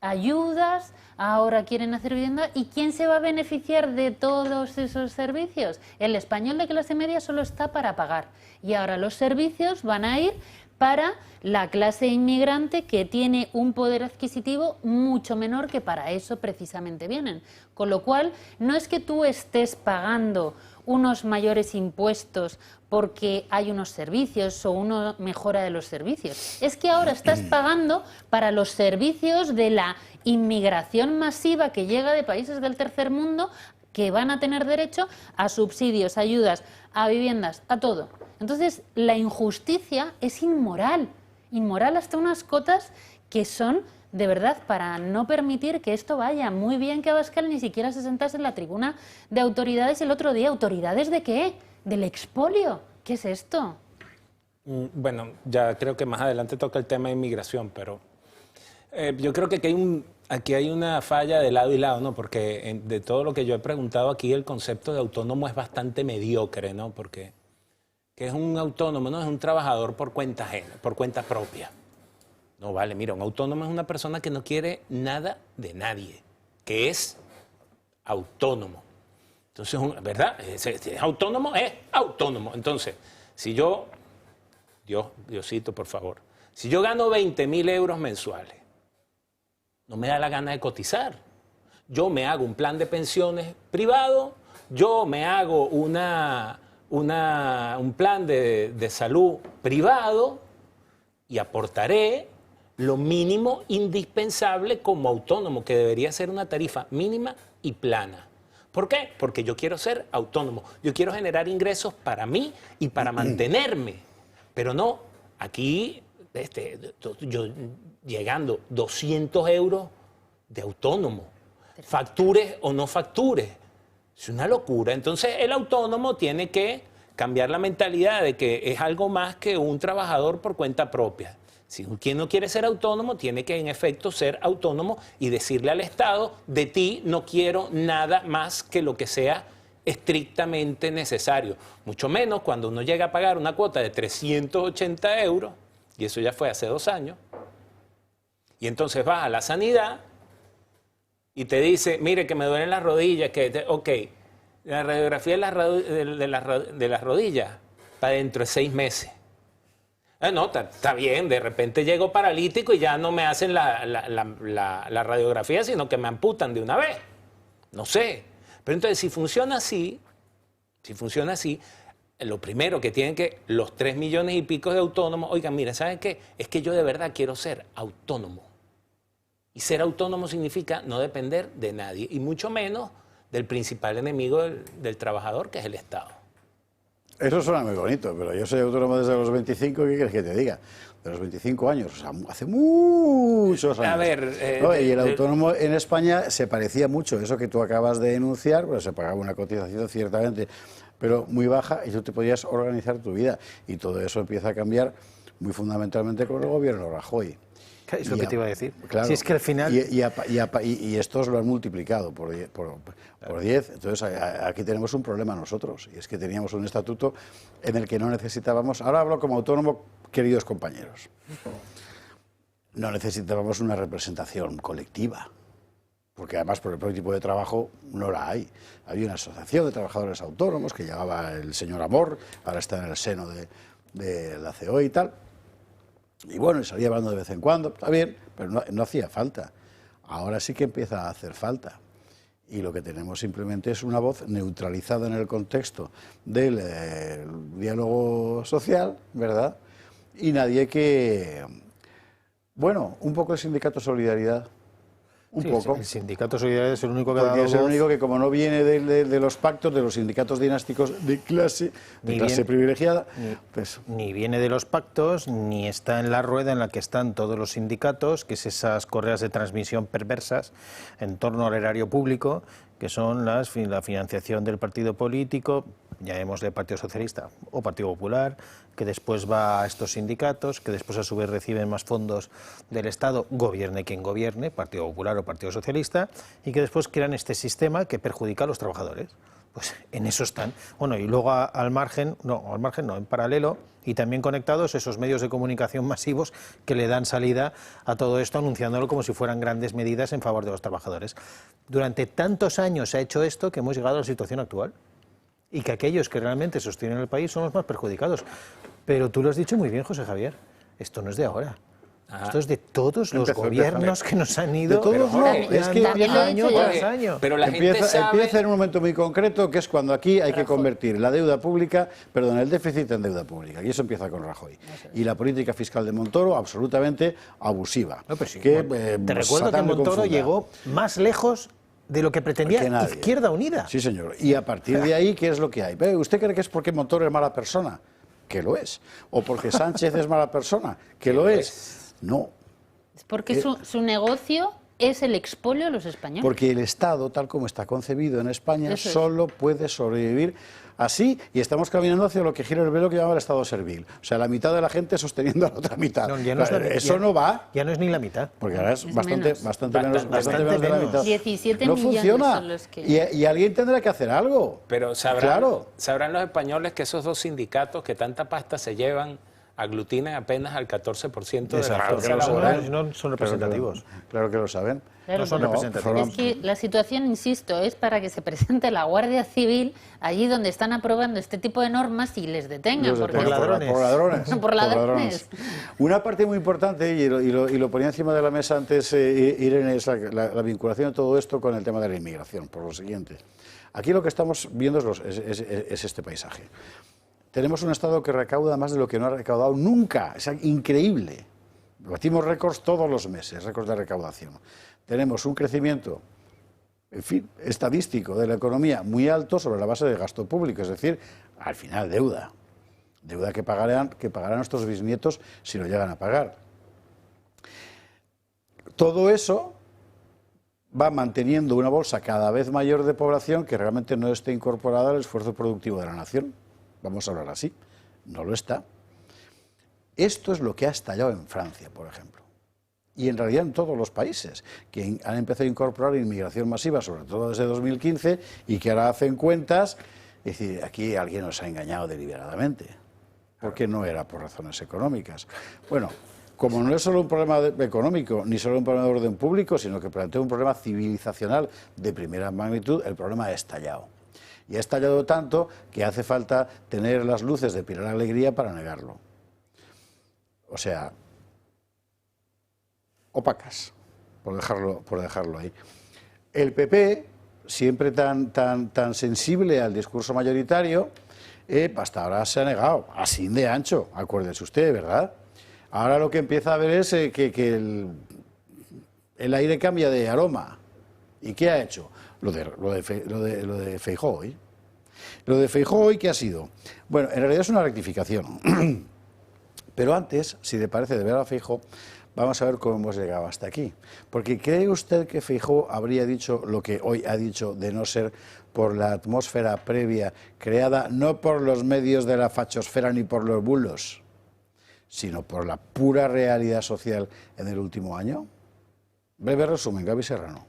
ayudas, ahora quieren hacer vivienda, ¿y quién se va a beneficiar de todos esos servicios? El español de clase media solo está para pagar, y ahora los servicios van a ir para la clase inmigrante, que tiene un poder adquisitivo mucho menor, que para eso precisamente vienen. Con lo cual, no es que tú estés pagando unos mayores impuestos porque hay unos servicios o una mejora de los servicios. Es que ahora estás pagando para los servicios de la inmigración masiva que llega de países del tercer mundo, que van a tener derecho a subsidios, ayudas, a viviendas, a todo. Entonces, la injusticia es inmoral, inmoral hasta unas cotas que son, de verdad, para no permitir que esto vaya. Muy bien que Abascal ni siquiera se sentase en la tribuna de autoridades el otro día. ¿Autoridades de qué? ¿Del expolio? ¿Qué es esto? Bueno, ya creo que más adelante toca el tema de inmigración, pero yo creo que aquí hay una falla de lado y lado, ¿no? Porque de todo lo que yo he preguntado aquí, el concepto de autónomo es bastante mediocre, ¿no? Porque ¿qué es un autónomo? No, es un trabajador por cuenta ajena, por cuenta propia. No, vale, mira, un autónomo es una persona que no quiere nada de nadie, que es autónomo. Entonces, ¿verdad? Es autónomo, es autónomo. Entonces, si yo, Diosito, por favor, si yo gano 20.000 euros mensuales, no me da la gana de cotizar. Yo me hago un plan de pensiones privado, yo me hago un plan de salud privado y aportaré lo mínimo indispensable como autónomo, que debería ser una tarifa mínima y plana. ¿Por qué? Porque yo quiero ser autónomo, yo quiero generar ingresos para mí y para mantenerme, pero no, aquí yo llegando 200 euros de autónomo, factures o no factures, es una locura. Entonces el autónomo tiene que cambiar la mentalidad de que es algo más que un trabajador por cuenta propia. Si quien no quiere ser autónomo, tiene que en efecto ser autónomo y decirle al Estado: de ti no quiero nada más que lo que sea estrictamente necesario. Mucho menos cuando uno llega a pagar una cuota de 380 euros, y eso ya fue hace 2 años, y entonces vas a la sanidad y te dice: mire, que me duelen las rodillas, ok, la radiografía de las rodillas para dentro de 6 meses. No, está bien, de repente llego paralítico y ya no me hacen la radiografía, sino que me amputan de una vez. No sé. Pero entonces, si funciona así, lo primero que tienen que, los 3 millones y pico de autónomos, oigan, mira, ¿saben qué? Es que yo de verdad quiero ser autónomo. Y ser autónomo significa no depender de nadie, y mucho menos del principal enemigo del trabajador, que es el Estado. Eso suena muy bonito, pero yo soy autónomo desde los 25, ¿qué quieres que te diga? De los 25 años, o sea, hace muchos años. A ver... ¿no? Y el autónomo en España se parecía mucho, eso que tú acabas de denunciar, pues se pagaba una cotización ciertamente, pero muy baja, y tú te podías organizar tu vida. Y todo eso empieza a cambiar muy fundamentalmente con el gobierno Rajoy. Es lo que te iba a decir. Claro, si es que al final... Y estos lo han multiplicado por 10. Entonces aquí tenemos un problema nosotros, y es que teníamos un estatuto en el que no necesitábamos, ahora hablo como autónomo, queridos compañeros, no necesitábamos una representación colectiva, porque además por el propio tipo de trabajo no la hay. Había una asociación de trabajadores autónomos que llevaba el señor Amor, ahora está en el seno de la COE y tal. Y bueno, y salía hablando de vez en cuando, está bien, pero no hacía falta. Ahora sí que empieza a hacer falta. Y lo que tenemos simplemente es una voz neutralizada en el contexto del diálogo social, ¿verdad? Y nadie que... Bueno, un poco el sindicato Solidaridad. Un poco. El sindicato Solidaridad es el único que ha dado voz. Es el voz. único que, como no viene de los pactos, de los sindicatos dinásticos de clase privilegiada, pues... Ni viene de los pactos, ni está en la rueda en la que están todos los sindicatos, que es esas correas de transmisión perversas en torno al erario público, que son la financiación del partido político, llamémosle Partido Socialista o Partido Popular, que después va a estos sindicatos, que después a su vez reciben más fondos del Estado, gobierne quien gobierne, Partido Popular o Partido Socialista, y que después crean este sistema que perjudica a los trabajadores. Pues en eso están. Bueno, y luego en paralelo, y también conectados esos medios de comunicación masivos que le dan salida a todo esto, anunciándolo como si fueran grandes medidas en favor de los trabajadores. Durante tantos años se ha hecho esto que hemos llegado a la situación actual, y que aquellos que realmente sostienen el país son los más perjudicados. Pero tú lo has dicho muy bien, José Javier. Esto no es de ahora. Ajá. Esto es de todos los gobiernos que nos han ido. De todos no, es que año tras año. Pero la gente sabe... Empieza en un momento muy concreto, que es cuando aquí hay que convertir la deuda pública, perdón, el déficit en deuda pública. Y eso empieza con Rajoy. Y la política fiscal de Montoro, absolutamente abusiva. No, pero sí, que, te recuerdo que Montoro llegó más lejos de lo que pretendía Izquierda Unida. Sí, señor. Y a partir de ahí, ¿qué es lo que hay? ¿Usted cree que es porque Montoro es mala persona? Que lo es. ¿O porque Sánchez es mala persona? Que lo es. No. Es porque su negocio es el expolio a los españoles. Porque el Estado, tal como está concebido en España, solo puede sobrevivir así, y estamos caminando hacia lo que gira el velo que llama el Estado servil. O sea, la mitad de la gente sosteniendo a la otra mitad. No, ya no eso no va. Ya no es ni la mitad. Porque ahora es bastante menos de la mitad. 17 no millones funciona. son los que... Y alguien tendrá que hacer algo. Pero sabrán los españoles que esos dos sindicatos que tanta pasta se llevan aglutinan apenas al 14% de la fuerza laboral. No son representativos. Claro que lo saben. Claro, no son representativos. Es que la situación, insisto, es para que se presente la Guardia Civil allí donde están aprobando este tipo de normas y les detengan. Por ladrones. Por ladrones. Una parte muy importante, y lo ponía encima de la mesa antes, Irene, es la vinculación de todo esto con el tema de la inmigración, por lo siguiente. Aquí lo que estamos viendo es este paisaje. Tenemos un Estado que recauda más de lo que no ha recaudado nunca. Es increíble. Batimos récords todos los meses, récords de recaudación. Tenemos un crecimiento, en fin, estadístico de la economía muy alto sobre la base de gasto público, es decir, al final deuda. Deuda que pagarán nuestros bisnietos si lo llegan a pagar. Todo eso va manteniendo una bolsa cada vez mayor de población que realmente no esté incorporada al esfuerzo productivo de la nación. Vamos a hablar así, no lo está. Esto es lo que ha estallado en Francia, por ejemplo, y en realidad en todos los países que han empezado a incorporar inmigración masiva, sobre todo desde 2015, y que ahora hacen cuentas. Es decir, aquí alguien nos ha engañado deliberadamente, porque no era por razones económicas. Bueno, como no es solo un problema económico, ni solo un problema de orden público, sino que plantea un problema civilizacional de primera magnitud, el problema ha estallado. Y ha estallado tanto que hace falta tener las luces de Pilar Alegría para negarlo. O sea, opacas, por dejarlo ahí. El PP, siempre tan sensible al discurso mayoritario, hasta ahora se ha negado, así de ancho, acuérdese usted, ¿verdad? Ahora lo que empieza a ver es que el aire cambia de aroma. ¿Y qué ha hecho? Lo de Feijóo hoy. Lo de Feijóo hoy, ¿qué ha sido? Bueno, en realidad es una rectificación. Pero antes, si le parece de ver a Feijóo, vamos a ver cómo hemos llegado hasta aquí. Porque ¿cree usted que Feijóo habría dicho lo que hoy ha dicho de no ser por la atmósfera previa creada no por los medios de la fachosfera ni por los bulos, sino por la pura realidad social en el último año? Breve resumen, Gaby Serrano.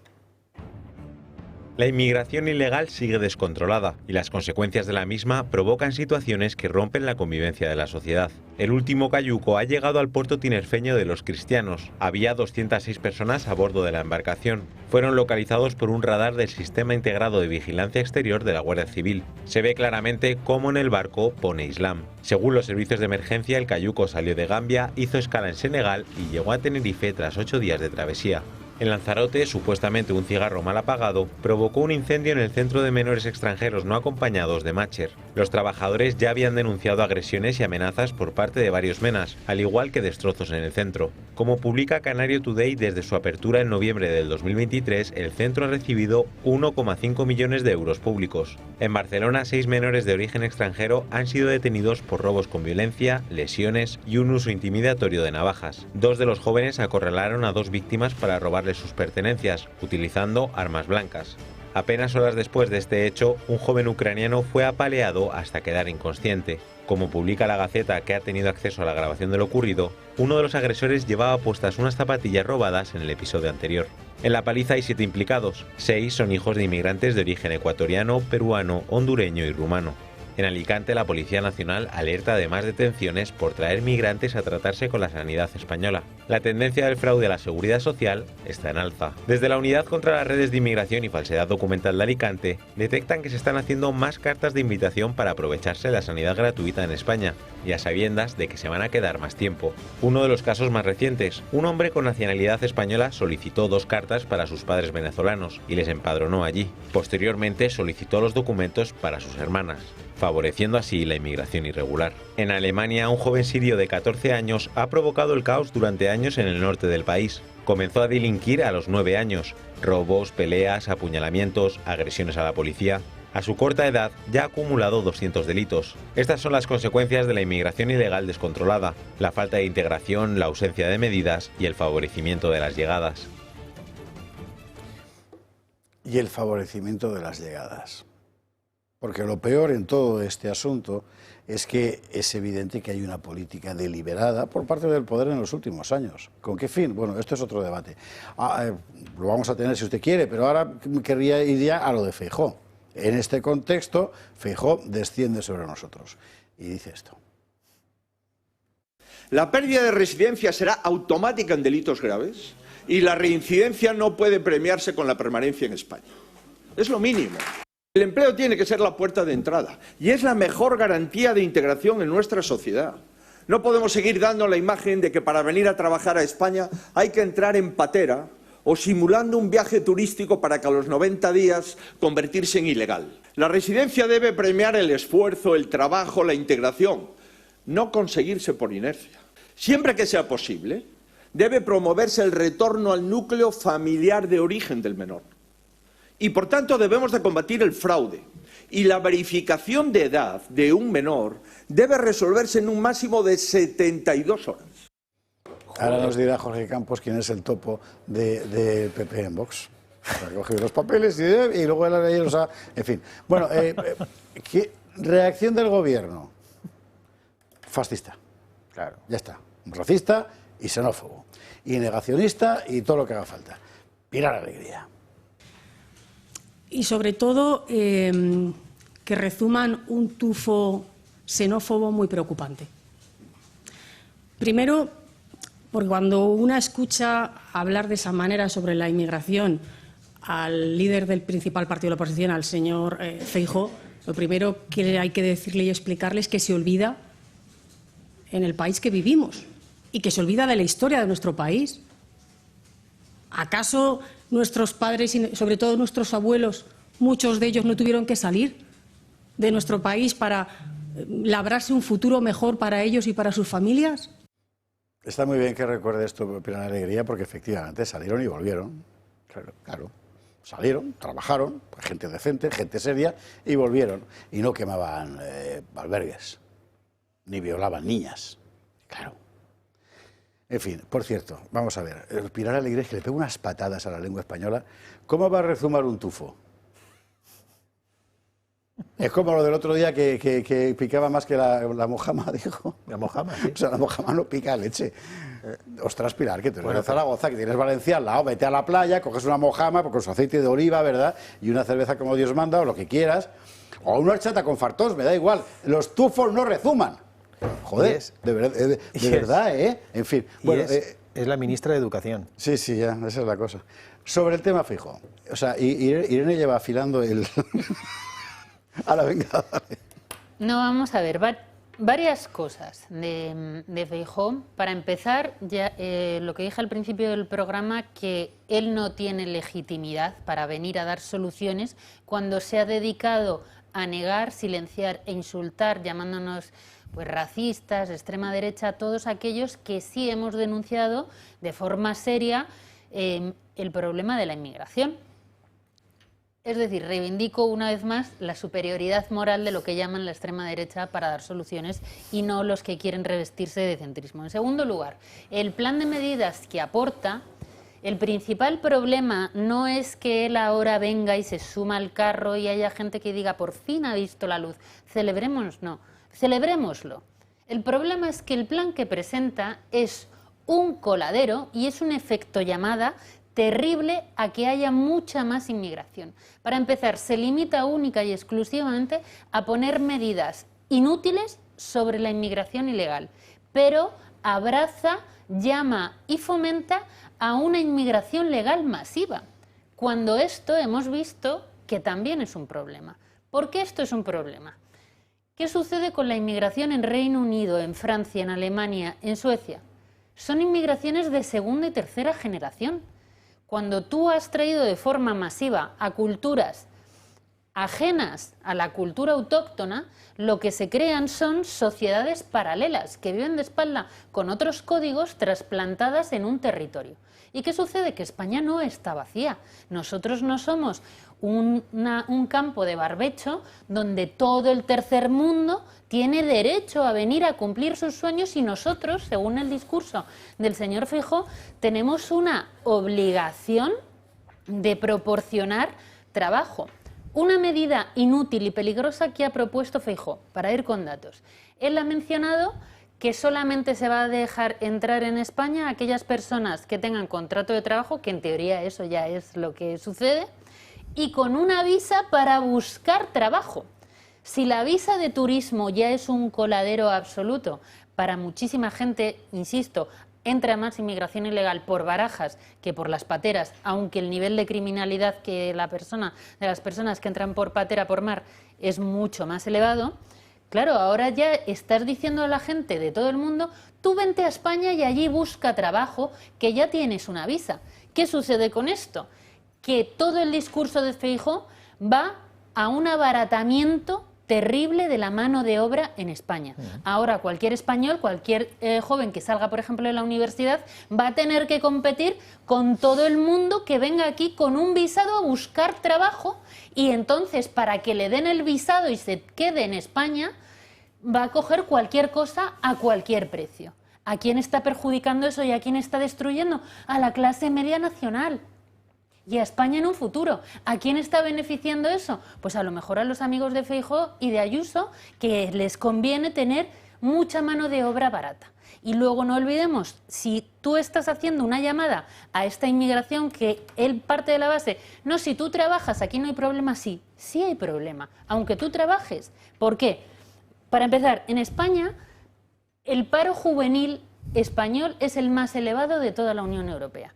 La inmigración ilegal sigue descontrolada y las consecuencias de la misma provocan situaciones que rompen la convivencia de la sociedad. El último cayuco ha llegado al puerto tinerfeño de Los Cristianos. Había 206 personas a bordo de la embarcación. Fueron localizados por un radar del Sistema Integrado de Vigilancia Exterior de la Guardia Civil. Se ve claramente cómo en el barco pone Islam. Según los servicios de emergencia, el cayuco salió de Gambia, hizo escala en Senegal y llegó a Tenerife tras 8 días de travesía. En Lanzarote, supuestamente un cigarro mal apagado, provocó un incendio en el centro de menores extranjeros no acompañados de Mácher. Los trabajadores ya habían denunciado agresiones y amenazas por parte de varios menas, al igual que destrozos en el centro. Como publica Canario Today, desde su apertura en noviembre del 2023, el centro ha recibido 1,5 millones de euros públicos. En Barcelona, 6 menores de origen extranjero han sido detenidos por robos con violencia, lesiones y un uso intimidatorio de navajas. 2 de los jóvenes acorralaron a 2 víctimas para robarles sus pertenencias, utilizando armas blancas. Apenas horas después de este hecho, un joven ucraniano fue apaleado hasta quedar inconsciente. Como publica la Gaceta, que ha tenido acceso a la grabación de lo ocurrido, uno de los agresores llevaba puestas unas zapatillas robadas en el episodio anterior. En la paliza hay 7 implicados. 6 son hijos de inmigrantes de origen ecuatoriano, peruano, hondureño y rumano. En Alicante, la Policía Nacional alerta de más detenciones por traer migrantes a tratarse con la sanidad española. La tendencia del fraude a la seguridad social está en alza. Desde la Unidad contra las Redes de Inmigración y Falsedad Documental de Alicante, detectan que se están haciendo más cartas de invitación para aprovecharse de la sanidad gratuita en España, y a sabiendas de que se van a quedar más tiempo. Uno de los casos más recientes, un hombre con nacionalidad española solicitó 2 cartas para sus padres venezolanos y les empadronó allí. Posteriormente solicitó los documentos para sus hermanas, favoreciendo así la inmigración irregular. En Alemania, un joven sirio de 14 años ha provocado el caos durante años en el norte del país. Comenzó a delinquir a los 9 años, robos, peleas, apuñalamientos, agresiones a la policía. A su corta edad ya ha acumulado 200 delitos. Estas son las consecuencias de la inmigración ilegal descontrolada, la falta de integración, la ausencia de medidas y el favorecimiento de las llegadas. Y el favorecimiento de las llegadas. Porque lo peor en todo este asunto es que es evidente que hay una política deliberada por parte del poder en los últimos años. ¿Con qué fin? Bueno, esto es otro debate. Lo vamos a tener si usted quiere, pero ahora querría ir ya a lo de Feijóo. En este contexto, Feijóo desciende sobre nosotros y dice esto. La pérdida de residencia será automática en delitos graves y la reincidencia no puede premiarse con la permanencia en España. Es lo mínimo. El empleo tiene que ser la puerta de entrada y es la mejor garantía de integración en nuestra sociedad. No podemos seguir dando la imagen de que para venir a trabajar a España hay que entrar en patera o simulando un viaje turístico para que a los 90 días convertirse en ilegal. La residencia debe premiar el esfuerzo, el trabajo, la integración, no conseguirse por inercia. Siempre que sea posible, debe promoverse el retorno al núcleo familiar de origen del menor. Y por tanto debemos de combatir el fraude. Y la verificación de edad de un menor debe resolverse en un máximo de 72 horas. Ahora nos dirá Jorge Campos quién es el topo de PP en Vox. Ha cogido los papeles y luego él los ha... En fin. Bueno, reacción del gobierno. Fascista. Claro. Ya está. Racista y xenófobo. Y negacionista y todo lo que haga falta. Pilar Alegría. Y sobre todo que rezuman un tufo xenófobo muy preocupante. Primero, porque cuando una escucha hablar de esa manera sobre la inmigración al líder del principal partido de la oposición, al señor Feijóo, lo primero que hay que decirle y explicarle es que se olvida en el país que vivimos y que se olvida de la historia de nuestro país. ¿Acaso nuestros padres y sobre todo nuestros abuelos, muchos de ellos no tuvieron que salir de nuestro país para labrarse un futuro mejor para ellos y para sus familias? Está muy bien que recuerde esto, Pilar Alegría, porque efectivamente salieron y volvieron. Claro. Salieron, trabajaron, gente decente, gente seria, y volvieron. Y no quemaban albergues, ni violaban niñas. Claro. En fin, por cierto, vamos a ver. Pilar Alegría es que le pega unas patadas a la lengua española. ¿Cómo va a rezumar un tufo? Es como lo del otro día que picaba más que la mojama, dijo. La mojama, sí. O sea, la mojama no pica leche. Ostras, Pilar, que tú eres de Zaragoza, que tienes Valencia al lado, vete a la playa, coges una mojama con su aceite de oliva, ¿verdad? Y una cerveza como Dios manda, o lo que quieras. O una horchata con fartós, me da igual. Los tufos no rezuman. Joder, de verdad, ¿eh? En fin. Bueno, es la ministra de Educación. Sí, ya, esa es la cosa. Sobre el tema Feijóo. O sea, Irene lleva afilando el... Ahora venga, dale. No, vamos a ver, varias cosas de Feijóo. Para empezar, ya, lo que dije al principio del programa, que él no tiene legitimidad para venir a dar soluciones cuando se ha dedicado a negar, silenciar e insultar, llamándonos pues racistas, extrema derecha, todos aquellos que sí hemos denunciado de forma seria el problema de la inmigración. Es decir, reivindico una vez más la superioridad moral de lo que llaman la extrema derecha para dar soluciones y no los que quieren revestirse de centrismo. En segundo lugar, el plan de medidas que aporta, el principal problema no es que él ahora venga y se suma al carro y haya gente que diga por fin ha visto la luz. Celebrémoslo. El problema es que el plan que presenta es un coladero y es un efecto llamada terrible a que haya mucha más inmigración. Para empezar, se limita única y exclusivamente a poner medidas inútiles sobre la inmigración ilegal, pero abraza, llama y fomenta a una inmigración legal masiva, cuando esto hemos visto que también es un problema. ¿Por qué esto es un problema? ¿Qué sucede con la inmigración en Reino Unido, en Francia, en Alemania, en Suecia? Son inmigraciones de segunda y tercera generación. Cuando tú has traído de forma masiva a culturas ajenas a la cultura autóctona, lo que se crean son sociedades paralelas que viven de espalda con otros códigos trasplantadas en un territorio. ¿Y qué sucede? Que España no está vacía. Nosotros no somos un campo de barbecho donde todo el tercer mundo tiene derecho a venir a cumplir sus sueños y nosotros, según el discurso del señor Feijóo, tenemos una obligación de proporcionar trabajo. Una medida inútil y peligrosa que ha propuesto Feijóo, para ir con datos. Él ha mencionado que solamente se va a dejar entrar en España a aquellas personas que tengan contrato de trabajo, que en teoría eso ya es lo que sucede, y con una visa para buscar trabajo. Si la visa de turismo ya es un coladero absoluto para muchísima gente, insisto, entra más inmigración ilegal por Barajas que por las pateras, aunque el nivel de criminalidad de las personas que entran por patera por mar es mucho más elevado. Claro, ahora ya estás diciendo a la gente de todo el mundo, tú vente a España y allí busca trabajo, que ya tienes una visa. ¿Qué sucede con esto? Que todo el discurso de Feijóo va a un abaratamiento terrible de la mano de obra en España. Ahora cualquier español, cualquier joven que salga, por ejemplo, de la universidad, va a tener que competir con todo el mundo que venga aquí con un visado a buscar trabajo, y entonces para que le den el visado y se quede en España, va a coger cualquier cosa a cualquier precio. ¿A quién está perjudicando eso y a quién está destruyendo? A la clase media nacional. Y a España en un futuro. ¿A quién está beneficiando eso? Pues a lo mejor a los amigos de Feijóo y de Ayuso, que les conviene tener mucha mano de obra barata. Y luego no olvidemos, si tú estás haciendo una llamada a esta inmigración, que él parte de la base, no, si tú trabajas, aquí no hay problema, sí hay problema, aunque tú trabajes. ¿Por qué? Para empezar, en España el paro juvenil español es el más elevado de toda la Unión Europea.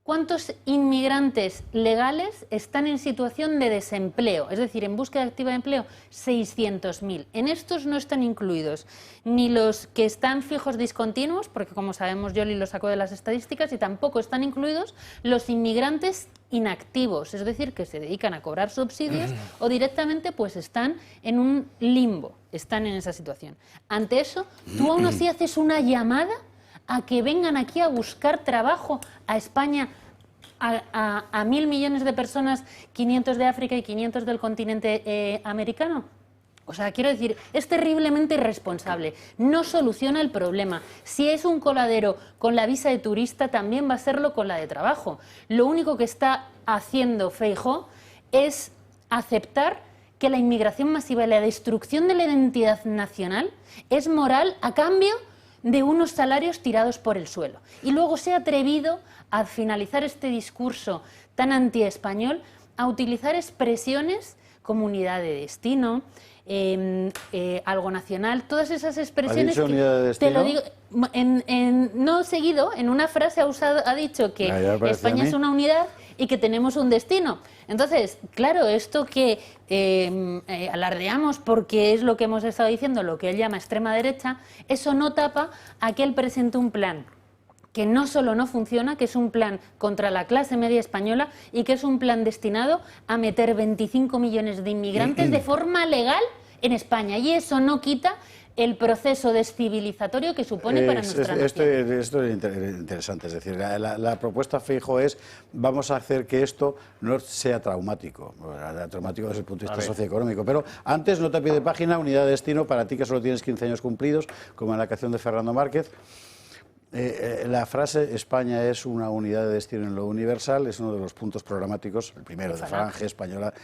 ¿Cuántos inmigrantes legales están en situación de desempleo? Es decir, en búsqueda activa de empleo, 600.000. En estos no están incluidos ni los que están fijos discontinuos, porque como sabemos Yoli lo sacó de las estadísticas, y tampoco están incluidos los inmigrantes inactivos, es decir, que se dedican a cobrar subsidios o directamente pues están en un limbo, están en esa situación. Ante eso, tú aún así haces una llamada a que vengan aquí a buscar trabajo a España, a 1.000 millones de personas, 500 de África y 500 del continente americano. O sea, quiero decir, es terriblemente irresponsable, no soluciona el problema. Si es un coladero con la visa de turista, también va a serlo con la de trabajo. Lo único que está haciendo Feijóo es aceptar que la inmigración masiva y la destrucción de la identidad nacional es moral a cambio de unos salarios tirados por el suelo. Y luego se ha atrevido a finalizar este discurso tan antiespañol a utilizar expresiones como unidad de destino, algo nacional, todas esas expresiones. ¿Ha dicho unidad de destino? Te lo digo, no seguido, en una frase ha dicho que España es una unidad y que tenemos un destino. Entonces, claro, esto que alardeamos porque es lo que hemos estado diciendo, lo que él llama extrema derecha, eso no tapa a que él presente un plan que no solo no funciona, que es un plan contra la clase media española y que es un plan destinado a meter 25 millones de inmigrantes de forma legal en España. Y eso no quita el proceso descivilizatorio que supone para nuestra nación. Esto es interesante, es decir, la propuesta Feijóo es, vamos a hacer que esto no sea traumático, traumático desde el punto de vista socioeconómico, pero antes, nota a pie de página, unidad de destino para ti que solo tienes 15 años cumplidos, como en la canción de Fernando Márquez. La frase España es una unidad de destino en lo universal es uno de los puntos programáticos, el primero de Falange Española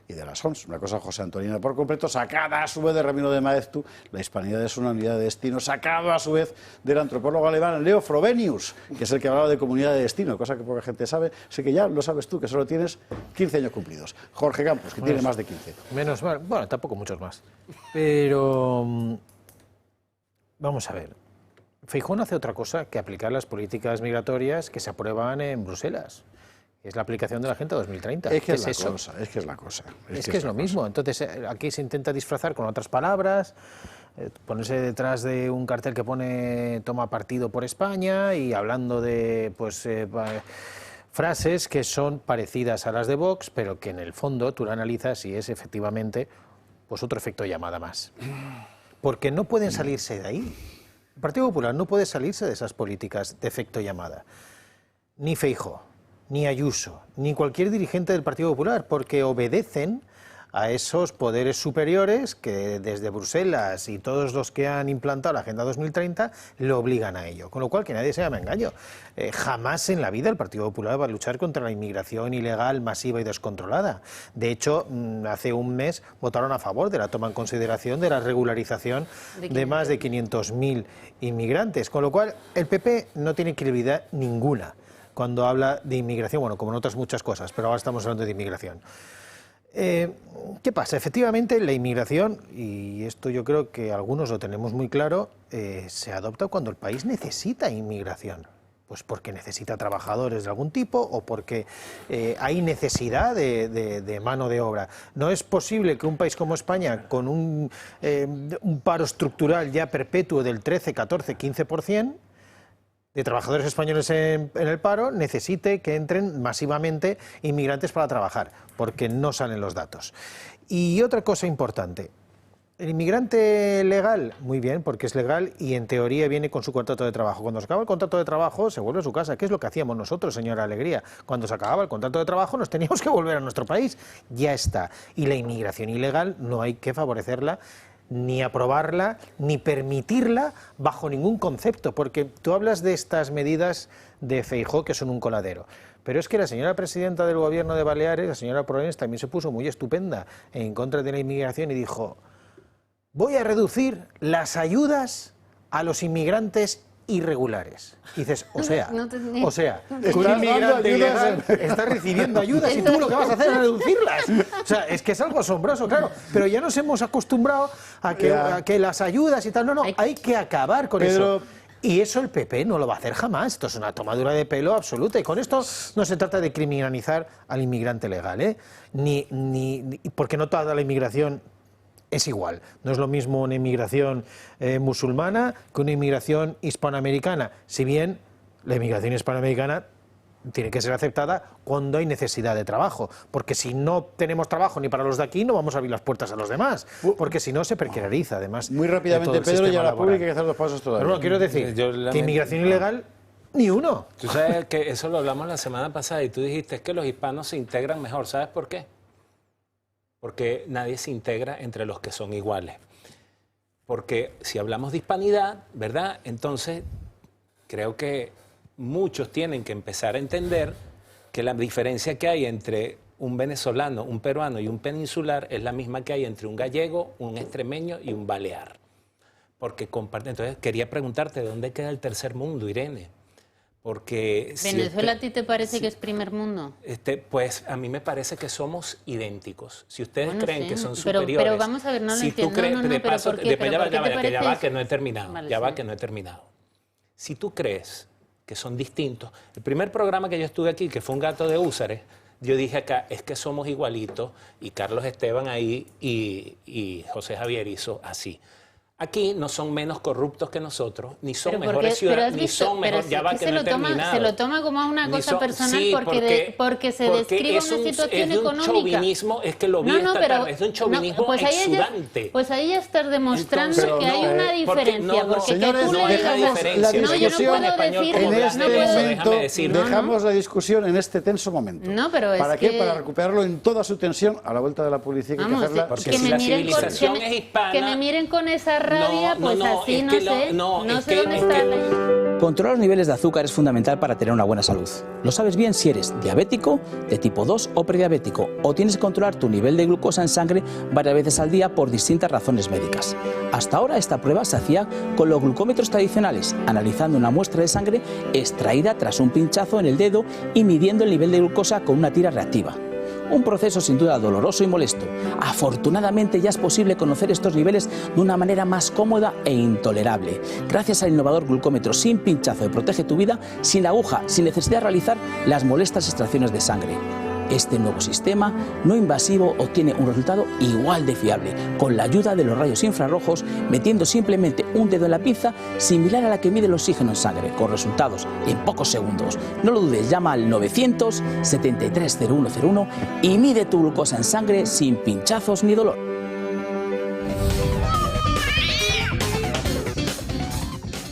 y de las ONS. Una cosa José Antonina por completo, sacada a su vez de Ramiro de Maeztu. La hispanidad es una unidad de destino, sacado a su vez del antropólogo alemán Leo Frobenius, que es el que hablaba de comunidad de destino, cosa que poca gente sabe. Sé que ya lo sabes tú, que solo tienes 15 años cumplidos. Jorge Campos, que tiene más de 15. Menos mal, bueno, tampoco muchos más. Pero vamos a ver. Feijóo no hace otra cosa que aplicar las políticas migratorias que se aprueban en Bruselas. Es la aplicación de la Agenda 2030. Es que es la cosa. Es que es lo mismo. Entonces, aquí se intenta disfrazar con otras palabras, ponerse detrás de un cartel que pone toma partido por España y hablando de frases que son parecidas a las de Vox, pero que en el fondo tú lo analizas y es efectivamente pues otro efecto llamada más. Porque no pueden salirse de ahí. El Partido Popular no puede salirse de esas políticas de efecto llamada. Ni Feijóo, ni Ayuso, ni cualquier dirigente del Partido Popular, porque obedecen a esos poderes superiores que desde Bruselas y todos los que han implantado la Agenda 2030 lo obligan a ello. Con lo cual, que nadie se llame engaño. Jamás en la vida el Partido Popular va a luchar contra la inmigración ilegal, masiva y descontrolada. De hecho, hace un mes votaron a favor de la toma en consideración de la regularización de más de 500.000 inmigrantes. Con lo cual, el PP no tiene credibilidad ninguna cuando habla de inmigración, bueno, como en otras muchas cosas, pero ahora estamos hablando de inmigración. ¿Qué pasa? Efectivamente, la inmigración, y esto yo creo que algunos lo tenemos muy claro, se adopta cuando el país necesita inmigración. Pues porque necesita trabajadores de algún tipo o porque hay necesidad de mano de obra. No es posible que un país como España, con un paro estructural ya perpetuo del 13, 14, 15%, de trabajadores españoles en el paro, necesite que entren masivamente inmigrantes para trabajar, porque no salen los datos. Y otra cosa importante, el inmigrante legal, muy bien, porque es legal y en teoría viene con su contrato de trabajo. Cuando se acaba el contrato de trabajo, se vuelve a su casa, que es lo que hacíamos nosotros, señora Alegría. Cuando se acababa el contrato de trabajo, nos teníamos que volver a nuestro país. Ya está. Y la inmigración ilegal no hay que favorecerla, ni aprobarla, ni permitirla bajo ningún concepto, porque tú hablas de estas medidas de Feijóo que son un coladero, pero es que la señora presidenta del gobierno de Baleares, la señora Proens, también se puso muy estupenda en contra de la inmigración y dijo: voy a reducir las ayudas a los inmigrantes irregulares. Y dices, o sea, que un inmigrante ilegal está recibiendo ayudas y tú lo que vas a hacer es reducirlas. O sea, es que es algo asombroso, claro, pero ya nos hemos acostumbrado a que las ayudas y tal, no, hay que acabar con eso. Y eso el PP no lo va a hacer jamás. Esto es una tomadura de pelo absoluta. Y con esto no se trata de criminalizar al inmigrante legal, porque no toda la inmigración es igual. No es lo mismo una inmigración musulmana que una inmigración hispanoamericana. Si bien la inmigración hispanoamericana tiene que ser aceptada cuando hay necesidad de trabajo, porque si no tenemos trabajo ni para los de aquí, no vamos a abrir las puertas a los demás, porque si no se precariza, además. Muy rápidamente, Pedro, y a la pública hay que hacer 2 pasos todavía. Pero bueno, quiero decir que inmigración ilegal, ni uno. Tú sabes que eso lo hablamos la semana pasada y tú dijiste que los hispanos se integran mejor. ¿Sabes por qué? Porque nadie se integra entre los que son iguales. Porque si hablamos de hispanidad, ¿verdad? Entonces, creo que muchos tienen que empezar a entender que la diferencia que hay entre un venezolano, un peruano y un peninsular es la misma que hay entre un gallego, un extremeño y un balear. Porque comparten. Entonces, quería preguntarte, ¿dónde queda el tercer mundo, Irene? Porque ¿Venezuela a ti te parece que es primer mundo? Pues a mí me parece que somos idénticos. Si ustedes creen que son superiores... Pero vamos a ver, no lo entiendo. Ya va, que no he terminado. Que no he terminado. Si tú crees que son distintos... El primer programa que yo estuve aquí, que fue Un gato de húsares, yo dije acá, es que somos igualitos, y Carlos Esteban ahí y José Javier hizo así. Aquí no son menos corruptos que nosotros, ni son mejores ciudadanos, ni son mejores... Ya va, que no he terminado. Se lo toma como una cosa personal porque se describe una situación económica. Es un chauvinismo, es que lo vi esta tarde, es un chauvinismo exudante. Pues ahí ya estás demostrando que hay una diferencia. Porque señores, tú le digas, no, yo no puedo decir... En este momento, dejamos la discusión en este tenso momento. No, pero es ¿Para qué? Para recuperarlo en toda su tensión a la vuelta de la policía, que hay que hacerla... Porque si la civilización es hispana... Que me miren con esa rabia, pues así, no sé dónde está la... Controlar los niveles de azúcar es fundamental para tener una buena salud. Lo sabes bien si eres diabético, de tipo 2 o prediabético, o tienes que controlar tu nivel de glucosa en sangre varias veces al día por distintas razones médicas. Hasta ahora esta prueba se hacía con los glucómetros tradicionales, analizando una muestra de sangre extraída tras un pinchazo en el dedo y midiendo el nivel de glucosa con una tira reactiva. Un proceso sin duda doloroso y molesto. Afortunadamente ya es posible conocer estos niveles de una manera más cómoda e intolerable, gracias al innovador glucómetro sin pinchazo que protege tu vida, sin aguja, sin necesidad de realizar las molestas extracciones de sangre. Este nuevo sistema no invasivo obtiene un resultado igual de fiable, con la ayuda de los rayos infrarrojos, metiendo simplemente un dedo en la pinza, similar a la que mide el oxígeno en sangre, con resultados en pocos segundos. No lo dudes, llama al 900-730101 y mide tu glucosa en sangre sin pinchazos ni dolor.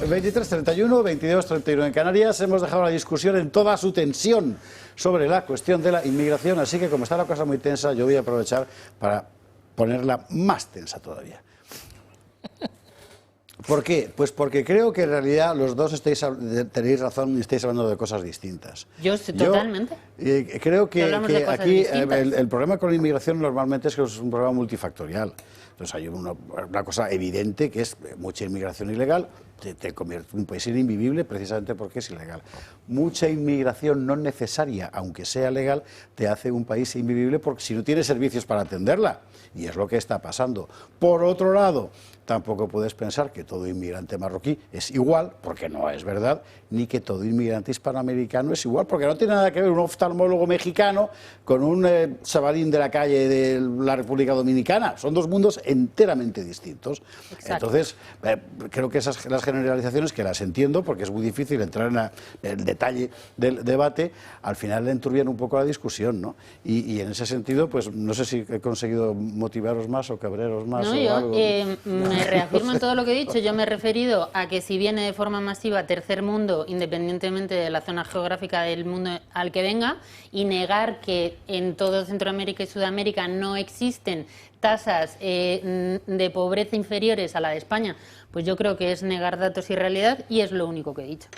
El 23:31, 22:31 en Canarias. Hemos dejado la discusión en toda su tensión sobre la cuestión de la inmigración, así que como está la cosa muy tensa, yo voy a aprovechar para ponerla más tensa todavía. ¿Por qué? Pues porque creo que en realidad los dos tenéis razón y estáis hablando de cosas distintas. Totalmente. Creo que aquí el problema con la inmigración normalmente es que es un problema multifactorial. Entonces hay una cosa evidente que es mucha inmigración ilegal, te convierte en un país invivible precisamente porque es ilegal. Mucha inmigración no necesaria, aunque sea legal, te hace un país invivible porque si no tienes servicios para atenderla, y es lo que está pasando. Por otro lado, tampoco puedes pensar que todo inmigrante marroquí es igual, porque no es verdad, ni que todo inmigrante hispanoamericano es igual, porque no tiene nada que ver un oftalmólogo mexicano con un chavalín de la calle de la República Dominicana. Son dos mundos enteramente distintos. Exacto. Entonces, creo que esas las generalizaciones, que las entiendo, porque es muy difícil entrar en el detalle del debate, al final le enturbian un poco la discusión, ¿no? Y en ese sentido, pues no sé si he conseguido motivaros más o cabreros más. No, o yo algo. Me reafirmo en todo lo que he dicho. Yo me he referido a que si viene de forma masiva tercer mundo, independientemente de la zona geográfica del mundo al que venga, y negar que en todo Centroamérica y Sudamérica no existen tasas de pobreza inferiores a la de España, pues yo creo que es negar datos y realidad, y es lo único que he dicho.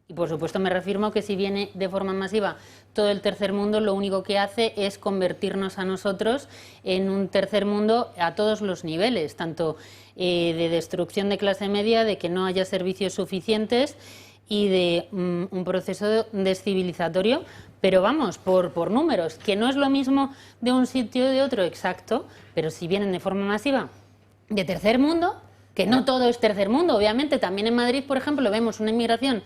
Y por supuesto me reafirmo que si viene de forma masiva todo el tercer mundo, lo único que hace es convertirnos a nosotros en un tercer mundo a todos los niveles, tanto de destrucción de clase media, de que no haya servicios suficientes y de un proceso descivilizatorio, pero vamos, por números, que no es lo mismo de un sitio o de otro, exacto, pero si vienen de forma masiva de tercer mundo, que no todo es tercer mundo, obviamente, también en Madrid, por ejemplo, vemos una inmigración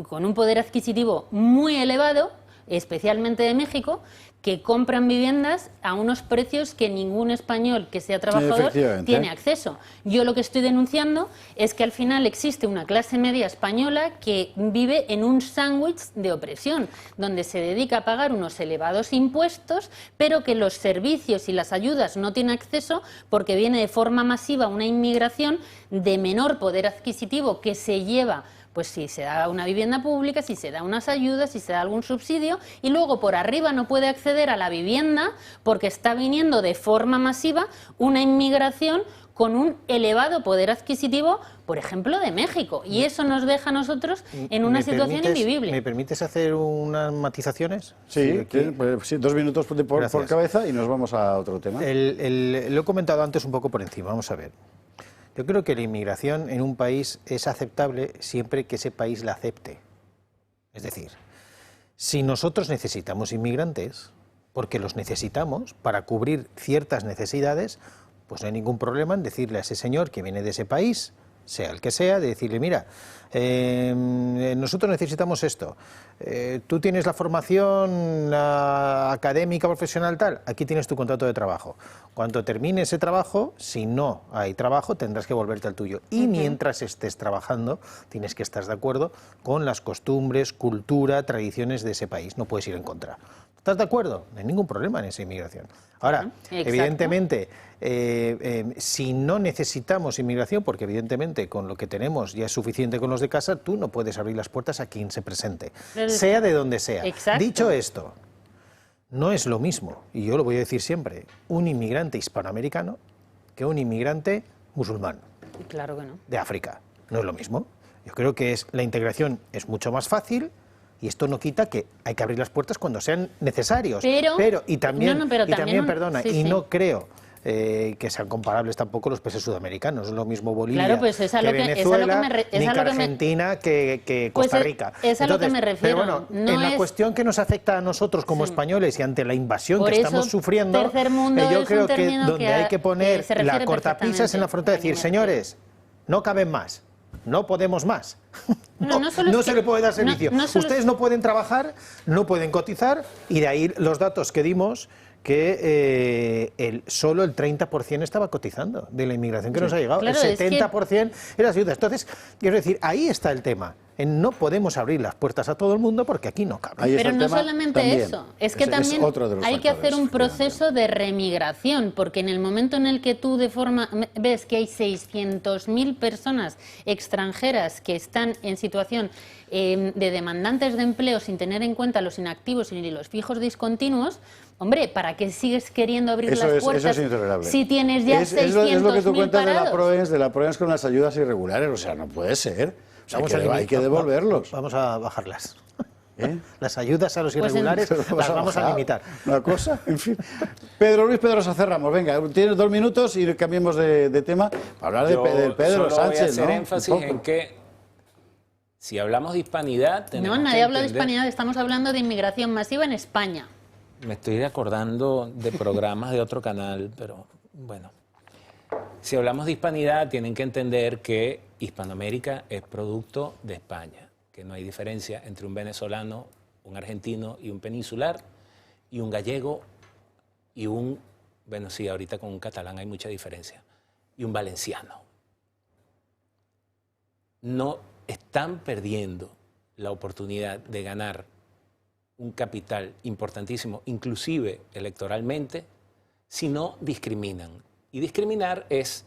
con un poder adquisitivo muy elevado, especialmente de México, que compran viviendas a unos precios que ningún español que sea trabajador tiene acceso. Yo lo que estoy denunciando es que al final existe una clase media española que vive en un sándwich de opresión, donde se dedica a pagar unos elevados impuestos, pero que los servicios y las ayudas no tiene acceso porque viene de forma masiva una inmigración de menor poder adquisitivo que se lleva, pues si se da una vivienda pública, si se da unas ayudas, si se da algún subsidio, y luego por arriba no puede acceder a la vivienda porque está viniendo de forma masiva una inmigración con un elevado poder adquisitivo, por ejemplo, de México. Y eso nos deja a nosotros en una situación invivible. ¿Me permites hacer unas matizaciones? Sí, sí, 2 minutos por cabeza y nos vamos a otro tema. Lo he comentado antes un poco por encima, vamos a ver. Yo creo que la inmigración en un país es aceptable siempre que ese país la acepte. Es decir, si nosotros necesitamos inmigrantes, porque los necesitamos para cubrir ciertas necesidades, pues no hay ningún problema en decirle a ese señor que viene de ese país, sea el que sea, de decirle, mira, nosotros necesitamos esto, tú tienes la formación académica, profesional, tal, aquí tienes tu contrato de trabajo. Cuando termine ese trabajo, si no hay trabajo, tendrás que volverte al tuyo. Y mientras estés trabajando, tienes que estar de acuerdo con las costumbres, cultura, tradiciones de ese país. No puedes ir en contra. ¿Estás de acuerdo? No hay ningún problema en esa inmigración. Ahora, evidentemente, si no necesitamos inmigración, porque evidentemente con lo que tenemos ya es suficiente con los de casa, tú no puedes abrir las puertas a quien se presente, sea de donde sea. Dicho esto, no es lo mismo, y yo lo voy a decir siempre, un inmigrante hispanoamericano que un inmigrante musulmán. Claro que no. De África. no es lo mismo. Yo creo que la integración es mucho más fácil y esto no quita que hay que abrir las puertas cuando sean necesarios. Pero también, perdona, sí, no creo que sean comparables tampoco los países sudamericanos. No es lo mismo Bolivia claro, pues es a que lo que, Venezuela, es ni a que lo que Argentina, que pues Costa Rica. Es a lo que me refiero. Pero bueno, no en la cuestión que nos afecta a nosotros como españoles y ante la invasión que estamos sufriendo, tercer mundo yo es creo un que término donde hay que poner la cortapisas en la frontera, decir, señores, no caben más. No podemos más. No se le puede dar servicio. Ustedes no pueden trabajar, no pueden cotizar, y de ahí los datos que dimos que solo el 30% estaba cotizando de la inmigración que nos ha llegado. Claro, el 70% era ayuda. Entonces, quiero decir, ahí está el tema. No podemos abrir las puertas a todo el mundo porque aquí no cabe. Pero no solamente eso, es que también hay que hacer un proceso de remigración, porque en el momento en el que tú ves que hay 600.000 personas extranjeras que están en situación de demandantes de empleo sin tener en cuenta los inactivos y los fijos discontinuos, hombre, ¿para qué sigues queriendo abrir las puertas eso es intolerable. Si tienes ya 600.000 parados? Es lo que tú cuentas de la Proens con las ayudas irregulares, o sea, no puede ser. O sea, hay que devolverlos. Vamos a bajarlas. Las ayudas a los irregulares las vamos a limitar. Una cosa, en fin. Pedro Luis Pedrosa, cerramos. Venga, tienes 2 minutos y cambiemos de tema para hablar de Pedro Sánchez. Voy a hacer énfasis en que si hablamos de hispanidad... No, nadie habla de hispanidad, estamos hablando de inmigración masiva en España. Me estoy acordando de programas de otro canal, pero bueno. Si hablamos de hispanidad, tienen que entender que Hispanoamérica es producto de España, que no hay diferencia entre un venezolano, un argentino y un peninsular, y un gallego y un, bueno, sí, ahorita con un catalán hay mucha diferencia, y un valenciano. No están perdiendo la oportunidad de ganar un capital importantísimo, inclusive electoralmente, si no discriminan. Y discriminar es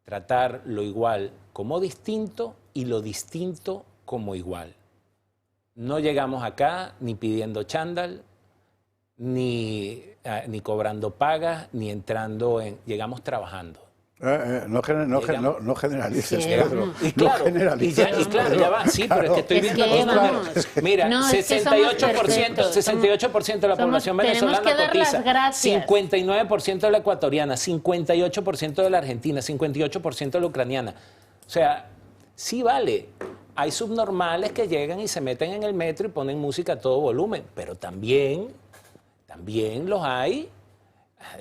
tratar lo igual como distinto y lo distinto como igual. No llegamos acá ni pidiendo chándal, ni cobrando pagas, ni entrando en... Llegamos trabajando. No generalices, sí, Pedro. Y claro, no generalices, y claro, ya va, sí, pero es que estoy viendo los números. Mira, 68% de la población venezolana cotiza, 59% de la ecuatoriana, 58% de la argentina, 58% de la ucraniana. O sea, sí vale. Hay subnormales que llegan y se meten en el metro y ponen música a todo volumen, pero también los hay.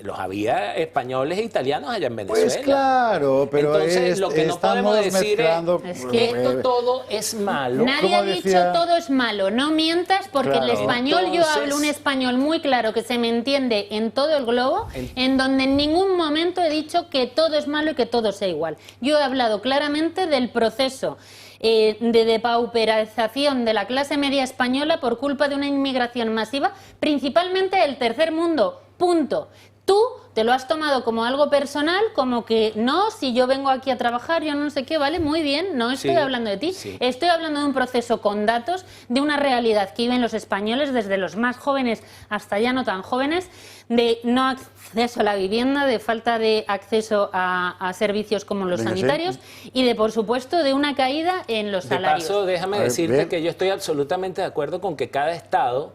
Los había españoles e italianos allá en Venezuela. Pues claro, pero entonces lo que no podemos decir es que esto todo es malo. Nadie ha dicho todo es malo, no mientas, porque el español, yo hablo un español muy claro que se me entiende en todo el globo, en donde en ningún momento he dicho que todo es malo y que todo sea igual. Yo he hablado claramente del proceso de depauperización de la clase media española por culpa de una inmigración masiva, principalmente del tercer mundo. Punto. Tú te lo has tomado como algo personal, como que no, si yo vengo aquí a trabajar, yo no sé qué, vale, muy bien, no estoy hablando de ti, estoy hablando de un proceso con datos, de una realidad que viven los españoles, desde los más jóvenes hasta ya no tan jóvenes, de no acceso a la vivienda, de falta de acceso a servicios como los sanitarios y de, por supuesto, de una caída en los salarios. De paso, déjame decirte que yo estoy absolutamente de acuerdo con que cada estado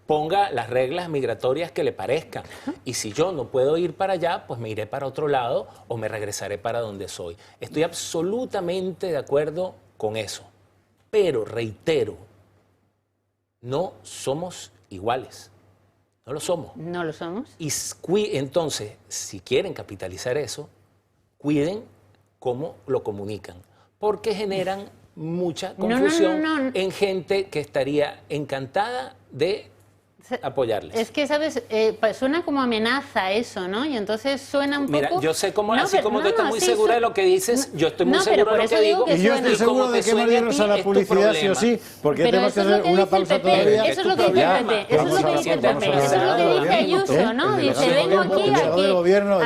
ponga las reglas migratorias que le parezcan. Y si yo no puedo ir para allá, pues me iré para otro lado o me regresaré para donde soy. Estoy absolutamente de acuerdo con eso. Pero, reitero, no somos iguales. No lo somos. No lo somos. Y entonces, si quieren capitalizar eso, cuiden cómo lo comunican. Porque generan mucha confusión en gente que estaría encantada de apoyarles. Es que, ¿sabes? Suena como amenaza eso, ¿no? Y entonces suena un poco... Mira, yo sé cómo, así como tú estás muy segura de lo que dices, yo estoy muy seguro de lo que digo. Y yo estoy seguro de que hemos de irnos a la publicidad sí o sí, porque tenemos que hacer una pausa todavía. Eso es lo que dice el PP, eso es lo que dice el PP, eso es lo que dice Ayuso, ¿no? Dice, vengo aquí el delegado del gobierno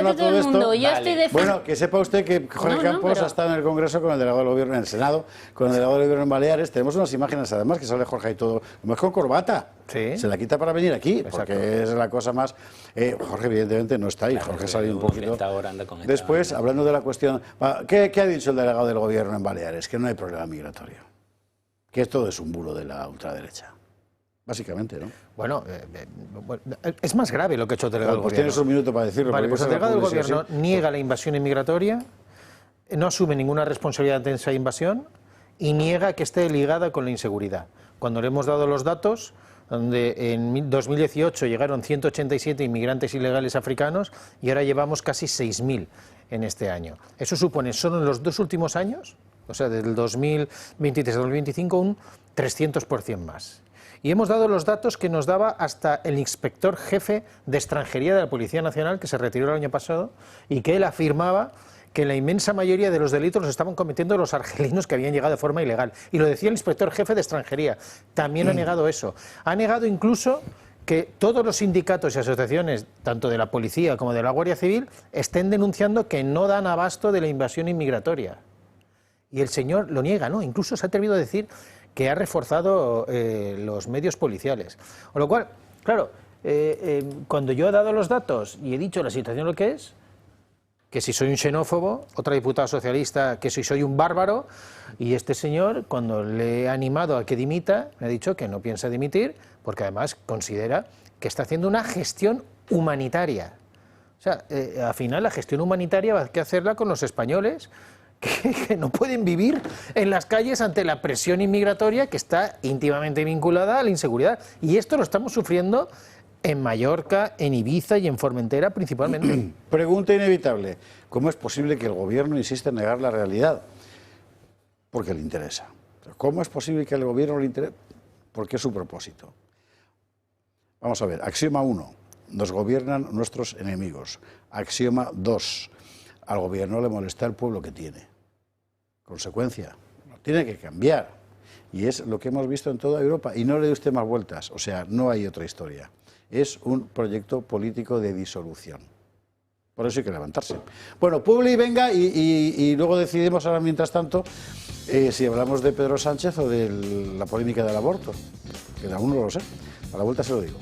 a todo esto. Yo estoy de... Bueno, que sepa usted que Jorge Campos ha estado en el Congreso con el delegado del gobierno, en el Senado, con el delegado del gobierno en Baleares. Tenemos unas imágenes, además, que sale Jorge y todo, como es con corbata. Se la quita para venir aquí, porque es la cosa más... Jorge, evidentemente, no está ahí. Jorge salió un poquito... Después, hablando de la cuestión... ¿Qué ha dicho el delegado del Gobierno en Baleares? Que no hay problema migratorio. Que todo es un bulo de la ultraderecha. Básicamente, ¿no? Bueno, es más grave lo que ha hecho el delegado del Pues Gobierno. tienes un minuto para decirlo. Vale, pues el delegado del Gobierno niega la invasión inmigratoria, no asume ninguna responsabilidad de esa invasión y niega que esté ligada con la inseguridad. Cuando le hemos dado los datos, donde en 2018 llegaron 187 inmigrantes ilegales africanos y ahora llevamos casi 6.000 en este año. Eso supone, solo en los 2 últimos años, o sea, del 2023 al 2025, un 300% más. Y hemos dado los datos que nos daba hasta el inspector jefe de extranjería de la Policía Nacional, que se retiró el año pasado, y que él afirmaba que la inmensa mayoría de los delitos los estaban cometiendo los argelinos que habían llegado de forma ilegal. Y lo decía el inspector jefe de extranjería. También ha negado eso. Ha negado incluso que todos los sindicatos y asociaciones, tanto de la policía como de la Guardia Civil, estén denunciando que no dan abasto de la invasión inmigratoria. Y el señor lo niega, ¿no? Incluso se ha atrevido a decir que ha reforzado los medios policiales. Con lo cual, claro, cuando yo he dado los datos y he dicho la situación lo que es, que si soy un xenófobo, otra diputada socialista que si soy un bárbaro, y este señor, cuando le he animado a que dimita, me ha dicho que no piensa dimitir, porque además considera que está haciendo una gestión humanitaria. O sea, al final la gestión humanitaria va a que hacerla con los españoles, que no pueden vivir en las calles ante la presión inmigratoria que está íntimamente vinculada a la inseguridad. Y esto lo estamos sufriendo en Mallorca, en Ibiza y en Formentera principalmente. Pregunta inevitable. ¿Cómo es posible que el Gobierno insista en negar la realidad? Porque le interesa. ¿Cómo es posible que al Gobierno le interese? Porque es su propósito. Vamos a ver. Axioma 1. Nos gobiernan nuestros enemigos. Axioma 2. Al Gobierno le molesta el pueblo que tiene. Consecuencia. Tiene que cambiar. Y es lo que hemos visto en toda Europa. Y no le dé usted más vueltas. O sea, no hay otra historia. Es un proyecto político de disolución. Por eso hay que levantarse. Bueno, Publi, venga, y luego decidimos ahora, mientras tanto, si hablamos de Pedro Sánchez o de la polémica del aborto. Que aún no lo sé. A la vuelta se lo digo.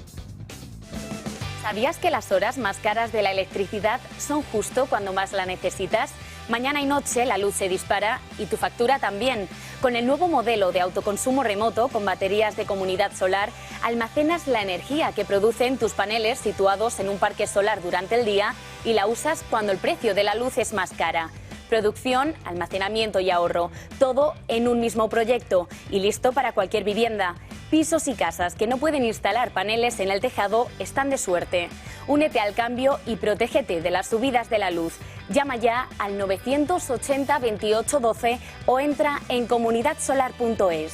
¿Sabías que las horas más caras de la electricidad son justo cuando más la necesitas? Mañana y noche la luz se dispara y tu factura también. Con el nuevo modelo de autoconsumo remoto con baterías de comunidad solar, almacenas la energía que producen tus paneles situados en un parque solar durante el día y la usas cuando el precio de la luz es más cara. Producción, almacenamiento y ahorro, todo en un mismo proyecto y listo para cualquier vivienda. Pisos y casas que no pueden instalar paneles en el tejado están de suerte. Únete al cambio y protégete de las subidas de la luz. Llama ya al 980 28 12 o entra en comunidadsolar.es.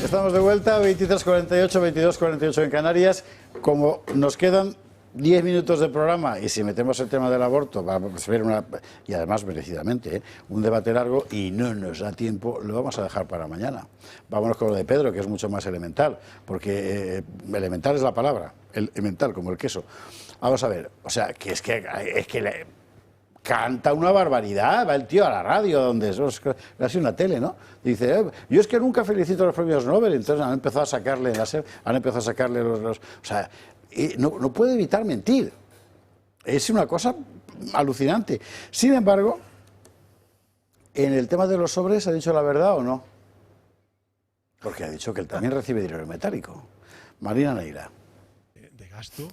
Estamos de vuelta, 23:48, 22:48 en Canarias. Como nos quedan 10 minutos de programa y si metemos el tema del aborto va a ser y además merecidamente, un debate largo y no nos da tiempo, lo vamos a dejar para mañana. Vámonos con lo de Pedro, que es mucho más elemental, porque elemental es la palabra, elemental como el queso. Vamos a ver, o sea, que es que canta una barbaridad, va el tío a la radio, donde es casi una tele, ¿no? Dice, yo es que nunca felicito a los premios Nobel, entonces han empezado a sacarle los o sea, no puede evitar mentir. Es una cosa alucinante. Sin embargo, ¿en el tema de los sobres ha dicho la verdad o no? Porque ha dicho que él también recibe dinero metálico. Marina Neira.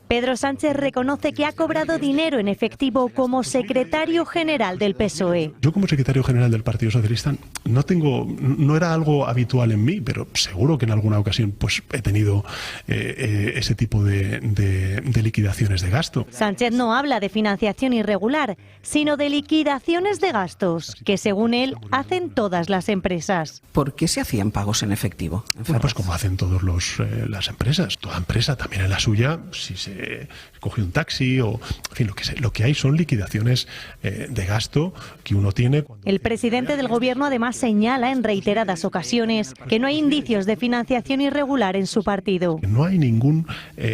Pedro Sánchez reconoce que ha cobrado dinero en efectivo como secretario general del PSOE. Yo como secretario general del Partido Socialista no era algo habitual en mí, pero seguro que en alguna ocasión pues he tenido ese tipo de liquidaciones de gasto. Sánchez no habla de financiación irregular, sino de liquidaciones de gastos, que según él hacen todas las empresas. ¿Por qué se hacían pagos en efectivo? Bueno, pues como hacen todas las empresas. Toda empresa, también en la suya, si se coge un taxi o, en fin, lo que hay son liquidaciones de gasto que uno tiene. El presidente del Gobierno además señala en reiteradas ocasiones que no hay indicios de financiación irregular en su partido. No hay ningún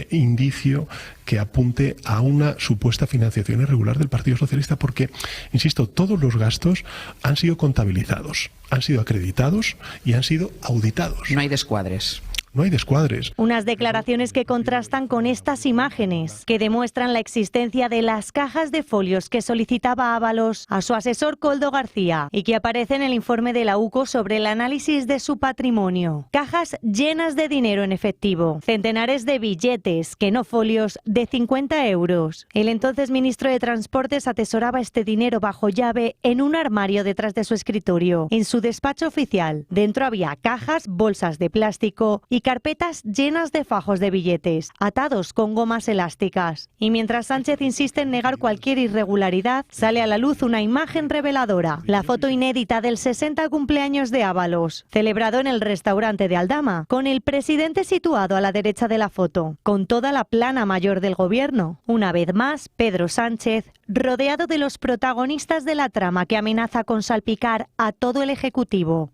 indicio que apunte a una supuesta financiación irregular del Partido Socialista porque, insisto, todos los gastos han sido contabilizados, han sido acreditados y han sido auditados. No hay descuadres. No hay descuadres. Unas declaraciones que contrastan con estas imágenes, que demuestran la existencia de las cajas de folios que solicitaba Ábalos a su asesor Koldo García y que aparece en el informe de la UCO sobre el análisis de su patrimonio. Cajas llenas de dinero en efectivo, centenares de billetes, que no folios, de 50 euros. El entonces ministro de Transportes atesoraba este dinero bajo llave en un armario detrás de su escritorio, en su despacho oficial. Dentro había cajas, bolsas de plástico y carpetas llenas de fajos de billetes, atados con gomas elásticas. Y mientras Sánchez insiste en negar cualquier irregularidad, sale a la luz una imagen reveladora, la foto inédita del 60 cumpleaños de Ábalos, celebrado en el restaurante de Aldama, con el presidente situado a la derecha de la foto, con toda la plana mayor del gobierno. Una vez más, Pedro Sánchez, rodeado de los protagonistas de la trama que amenaza con salpicar a todo el Ejecutivo.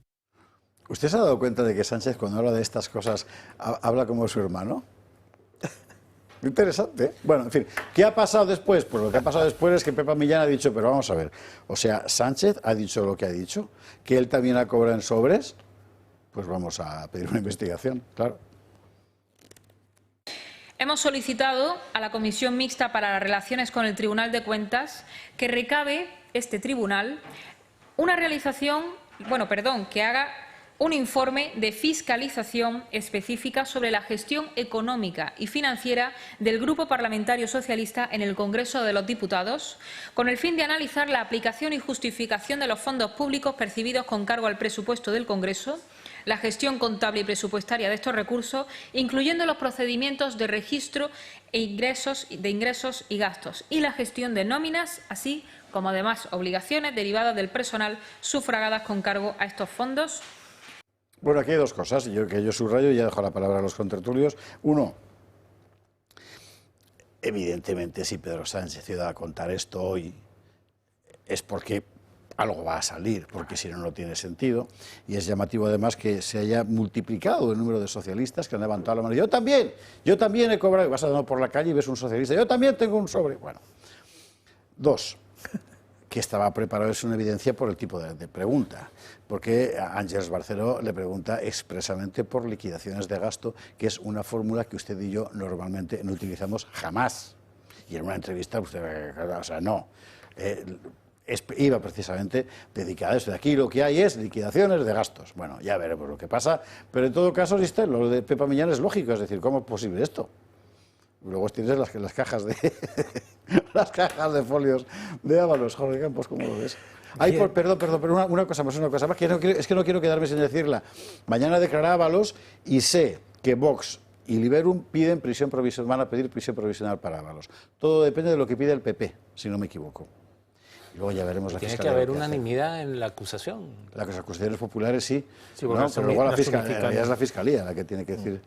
¿Usted se ha dado cuenta de que Sánchez, cuando habla de estas cosas, habla como su hermano? Interesante. Bueno, en fin, ¿qué ha pasado después? Pues lo que ha pasado después es que Pepa Millán ha dicho, pero vamos a ver, o sea, Sánchez ha dicho lo que ha dicho, que él también ha cobrado en sobres, pues vamos a pedir una investigación, claro. Hemos solicitado a la Comisión Mixta para las Relaciones con el Tribunal de Cuentas que recabe este tribunal que haga un informe de fiscalización específica sobre la gestión económica y financiera del Grupo Parlamentario Socialista en el Congreso de los Diputados, con el fin de analizar la aplicación y justificación de los fondos públicos percibidos con cargo al presupuesto del Congreso, la gestión contable y presupuestaria de estos recursos, incluyendo los procedimientos de registro de ingresos y gastos, y la gestión de nóminas, así como además obligaciones derivadas del personal sufragadas con cargo a estos fondos. Bueno, aquí hay dos cosas que yo subrayo y ya dejo la palabra a los contertulios. Uno, evidentemente, si Pedro Sánchez iba a contar esto hoy es porque algo va a salir, porque si no, no tiene sentido. Y es llamativo además que se haya multiplicado el número de socialistas que han levantado la mano. Yo también he cobrado. Vas andando por la calle y ves un socialista, yo también tengo un sobre. Bueno, dos, que estaba preparado es una evidencia por el tipo de pregunta, porque a Àngels Barceló le pregunta expresamente por liquidaciones de gasto, que es una fórmula que usted y yo normalmente no utilizamos jamás. Y en una entrevista usted, o sea, no. Iba precisamente dedicada a esto. Aquí lo que hay es liquidaciones de gastos. Bueno, ya veremos lo que pasa, pero en todo caso, lo de Pepa Millán es lógico, es decir, ¿cómo es posible esto? Luego tienes las cajas de las cajas de folios de Ábalos. Jorge Campos, ¿cómo lo ves? Ay, perdón, pero una cosa más, que no quiero quedarme sin decirla. Mañana declarará Ábalos y sé que Vox y Liberum piden prisión provisional, van a pedir prisión provisional para Ábalos. Todo depende de lo que pide el PP, si no me equivoco. Y luego ya veremos la fiscalía. Tiene que haber unanimidad en la acusación. Las acusaciones populares sí, bueno, pero luego es la fiscalía la que tiene que decir.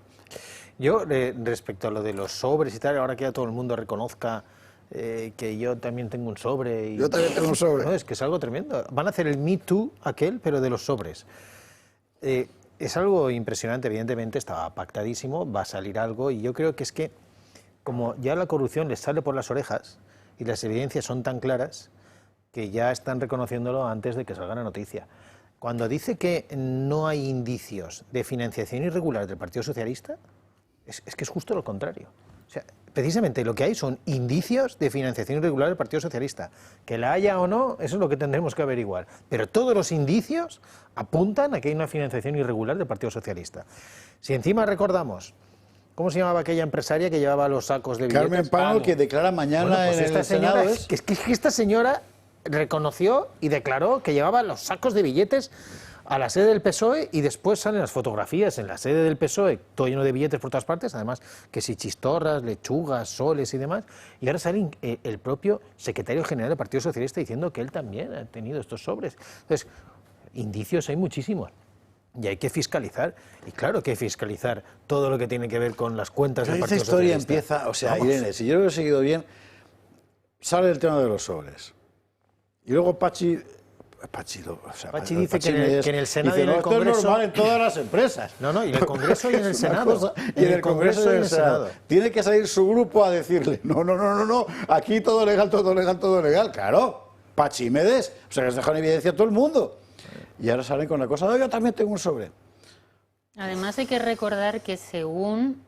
Yo, respecto a lo de los sobres y tal, ahora que ya todo el mundo reconozca que yo también tengo un sobre. Yo también tengo un sobre. No, es que es algo tremendo. Van a hacer el Me Too aquel, pero de los sobres. Es algo impresionante, evidentemente, estaba pactadísimo, va a salir algo, y yo creo que es que, como ya la corrupción les sale por las orejas y las evidencias son tan claras, que ya están reconociéndolo antes de que salga la noticia. Cuando dice que no hay indicios de financiación irregular del Partido Socialista, es que es justo lo contrario. O sea, precisamente lo que hay son indicios de financiación irregular del Partido Socialista. Que la haya o no, eso es lo que tendremos que averiguar. Pero todos los indicios apuntan a que hay una financiación irregular del Partido Socialista. Si encima recordamos, ¿cómo se llamaba aquella empresaria que llevaba los sacos de billetes? Carmen Pano, que declara mañana pues en el Senado. Es que esta señora reconoció y declaró que llevaba los sacos de billetes a la sede del PSOE, y después salen las fotografías en la sede del PSOE, todo lleno de billetes por todas partes, además que si chistorras, lechugas, soles y demás, y ahora sale el propio secretario general del Partido Socialista diciendo que él también ha tenido estos sobres. Entonces, indicios hay muchísimos. Y hay que fiscalizar, y claro que hay que fiscalizar todo lo que tiene que ver con las cuentas del Partido Socialista. Esta historia empieza, o sea, Irene, si yo lo he seguido bien, sale el tema de los sobres. Y luego Pachi Pachi dice que en el Senado y en el Congreso... Esto es normal en todas las empresas. No, y en el Congreso y en el Senado. Y en el Congreso y en el Senado. Tiene que salir su grupo a decirle, no, aquí todo legal. Claro, Pachimedes, o sea, que les dejan en evidencia a todo el mundo. Y ahora salen con la cosa, yo también tengo un sobre. Además hay que recordar que según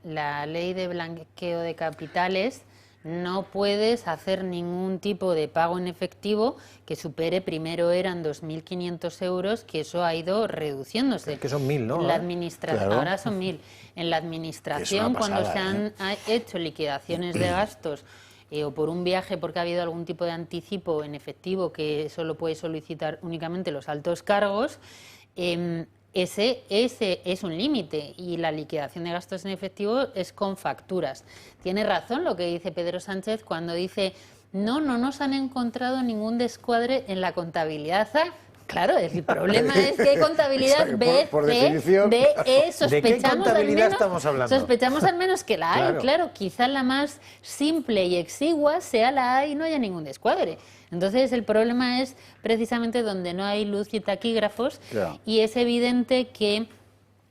la ley de blanqueo de capitales, no puedes hacer ningún tipo de pago en efectivo que supere, primero eran 2.500 euros, que eso ha ido reduciéndose. Que son 1.000, ¿no? La administración, Claro. Ahora son 1.000. En la administración, pasada, cuando se han hecho liquidaciones de gastos o por un viaje porque ha habido algún tipo de anticipo en efectivo, que eso lo puede solicitar únicamente los altos cargos, ese es un límite, y la liquidación de gastos en efectivo es con facturas. Tiene razón lo que dice Pedro Sánchez cuando dice no nos han encontrado ningún descuadre en la contabilidad. Claro, el problema es que hay contabilidad B, por C, definición, D, E, sospechamos ¿de qué contabilidad al menos, estamos hablando? Sospechamos al menos que la hay, Claro. claro, quizá la más simple y exigua sea la A y no haya ningún descuadre. Entonces el problema es precisamente donde no hay luz y taquígrafos, Claro. y es evidente que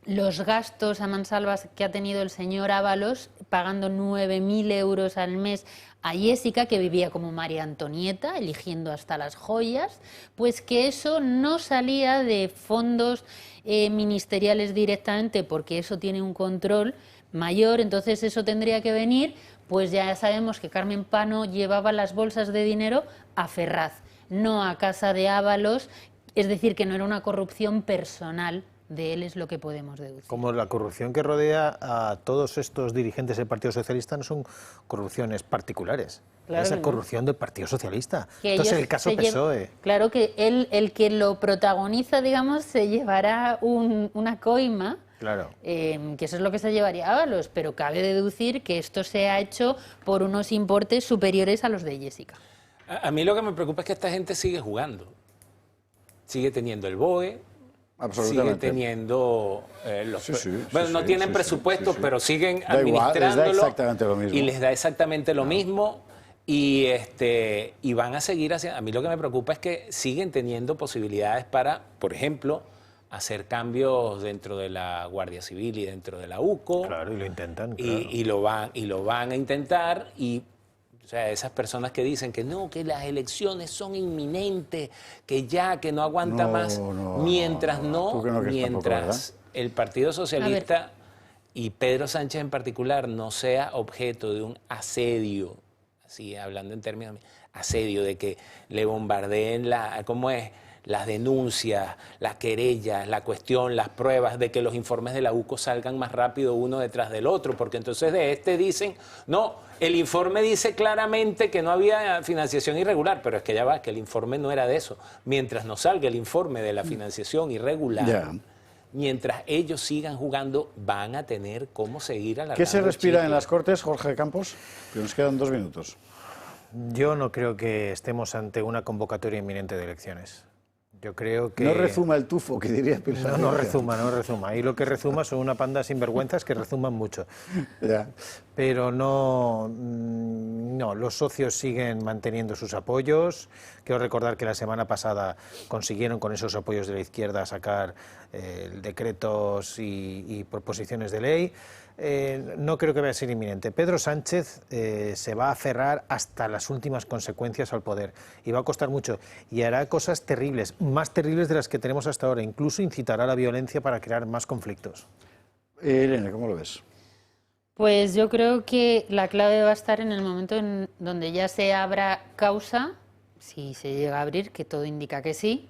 los gastos a mansalvas que ha tenido el señor Ábalos, pagando 9.000 euros al mes a Jessica, que vivía como María Antonieta, eligiendo hasta las joyas, pues que eso no salía de fondos ministeriales directamente, porque eso tiene un control mayor, entonces eso tendría que venir, pues ya sabemos que Carmen Pano llevaba las bolsas de dinero a Ferraz, no a casa de Ábalos, es decir, que no era una corrupción personal de él, es lo que podemos deducir. Como la corrupción que rodea a todos estos dirigentes del Partido Socialista no son corrupciones particulares, Claro es que la no. corrupción del Partido Socialista. Que Esto es ellos el caso se PSOE. Claro que el que lo protagoniza, digamos, se llevará una coima, Claro. que eso es lo que se llevaría Ábalos, pero cabe deducir que esto se ha hecho por unos importes superiores a los de Jessica. A mí lo que me preocupa es que esta gente sigue jugando. Sigue teniendo el BOE, sigue teniendo los... bueno, no tienen presupuestos, pero siguen Da igual, les da administrándolo exactamente lo mismo. y les da exactamente lo mismo. Y van a seguir haciendo... A mí lo que me preocupa es que siguen teniendo posibilidades para, por ejemplo, hacer cambios dentro de la Guardia Civil y dentro de la UCO. Claro, y lo intentan. Y lo van a intentar. Y, o sea, esas personas que dicen que no, que las elecciones son inminentes, que no aguanta más, mientras el Partido Socialista y Pedro Sánchez en particular no sea objeto de un asedio, así hablando en términos asedio, de que le bombardeen las denuncias, las querellas, la cuestión, las pruebas, de que los informes de la UCO salgan más rápido uno detrás del otro, porque entonces de dicen, no, el informe dice claramente que no había financiación irregular, pero es que ya va, que el informe no era de eso. Mientras no salga el informe de la financiación irregular, mientras ellos sigan jugando, van a tener cómo seguir alargando. ¿Qué se respira en las Cortes, Jorge Campos? Que nos quedan 2 minutos. Yo no creo que estemos ante una convocatoria inminente de elecciones. Yo creo que... No rezuma el tufo, que diría Pilar. No rezuma. Ahí lo que rezuma son una panda sinvergüenzas que rezuman mucho. Ya. Pero no, los socios siguen manteniendo sus apoyos. Quiero recordar que la semana pasada consiguieron con esos apoyos de la izquierda sacar decretos y proposiciones de ley. No creo que vaya a ser inminente. Pedro Sánchez se va a aferrar hasta las últimas consecuencias al poder y va a costar mucho y hará cosas terribles, más terribles de las que tenemos hasta ahora, incluso incitará a la violencia para crear más conflictos. Irene, ¿cómo lo ves? Pues yo creo que la clave va a estar en el momento en donde ya se abra causa, si se llega a abrir, que todo indica que sí,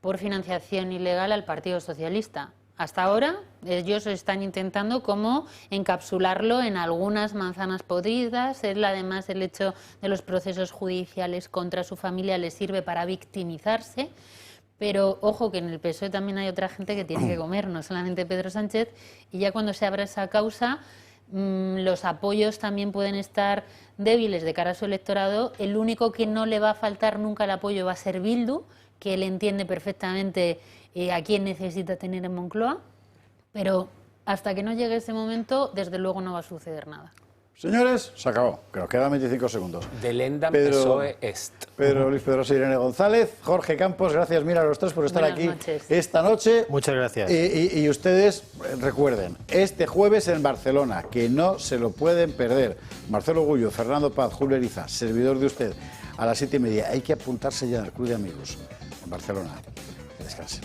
por financiación ilegal al Partido Socialista. Hasta ahora ellos están intentando como encapsularlo en algunas manzanas podridas. Además, el hecho de los procesos judiciales contra su familia les sirve para victimizarse. Pero ojo que en el PSOE también hay otra gente que tiene que comer, no solamente Pedro Sánchez. Y ya cuando se abra esa causa, los apoyos también pueden estar débiles de cara a su electorado. El único que no le va a faltar nunca el apoyo va a ser Bildu, que él entiende perfectamente a quién necesita tener en Moncloa, pero hasta que no llegue ese momento, desde luego no va a suceder nada. Señores, se acabó, que nos quedan 25 segundos. Delenda PSOE Est. Pedro Luis Pedrosa, Irene González, Jorge Campos, gracias mira a los tres por estar aquí esta noche. Muchas gracias. Y ustedes recuerden, este jueves en Barcelona, que no se lo pueden perder. Marcelo Gullo, Fernando Paz, Julio Eriza, servidor de usted, a las 7:30. Hay que apuntarse ya al Club de Amigos en Barcelona. Que descansen.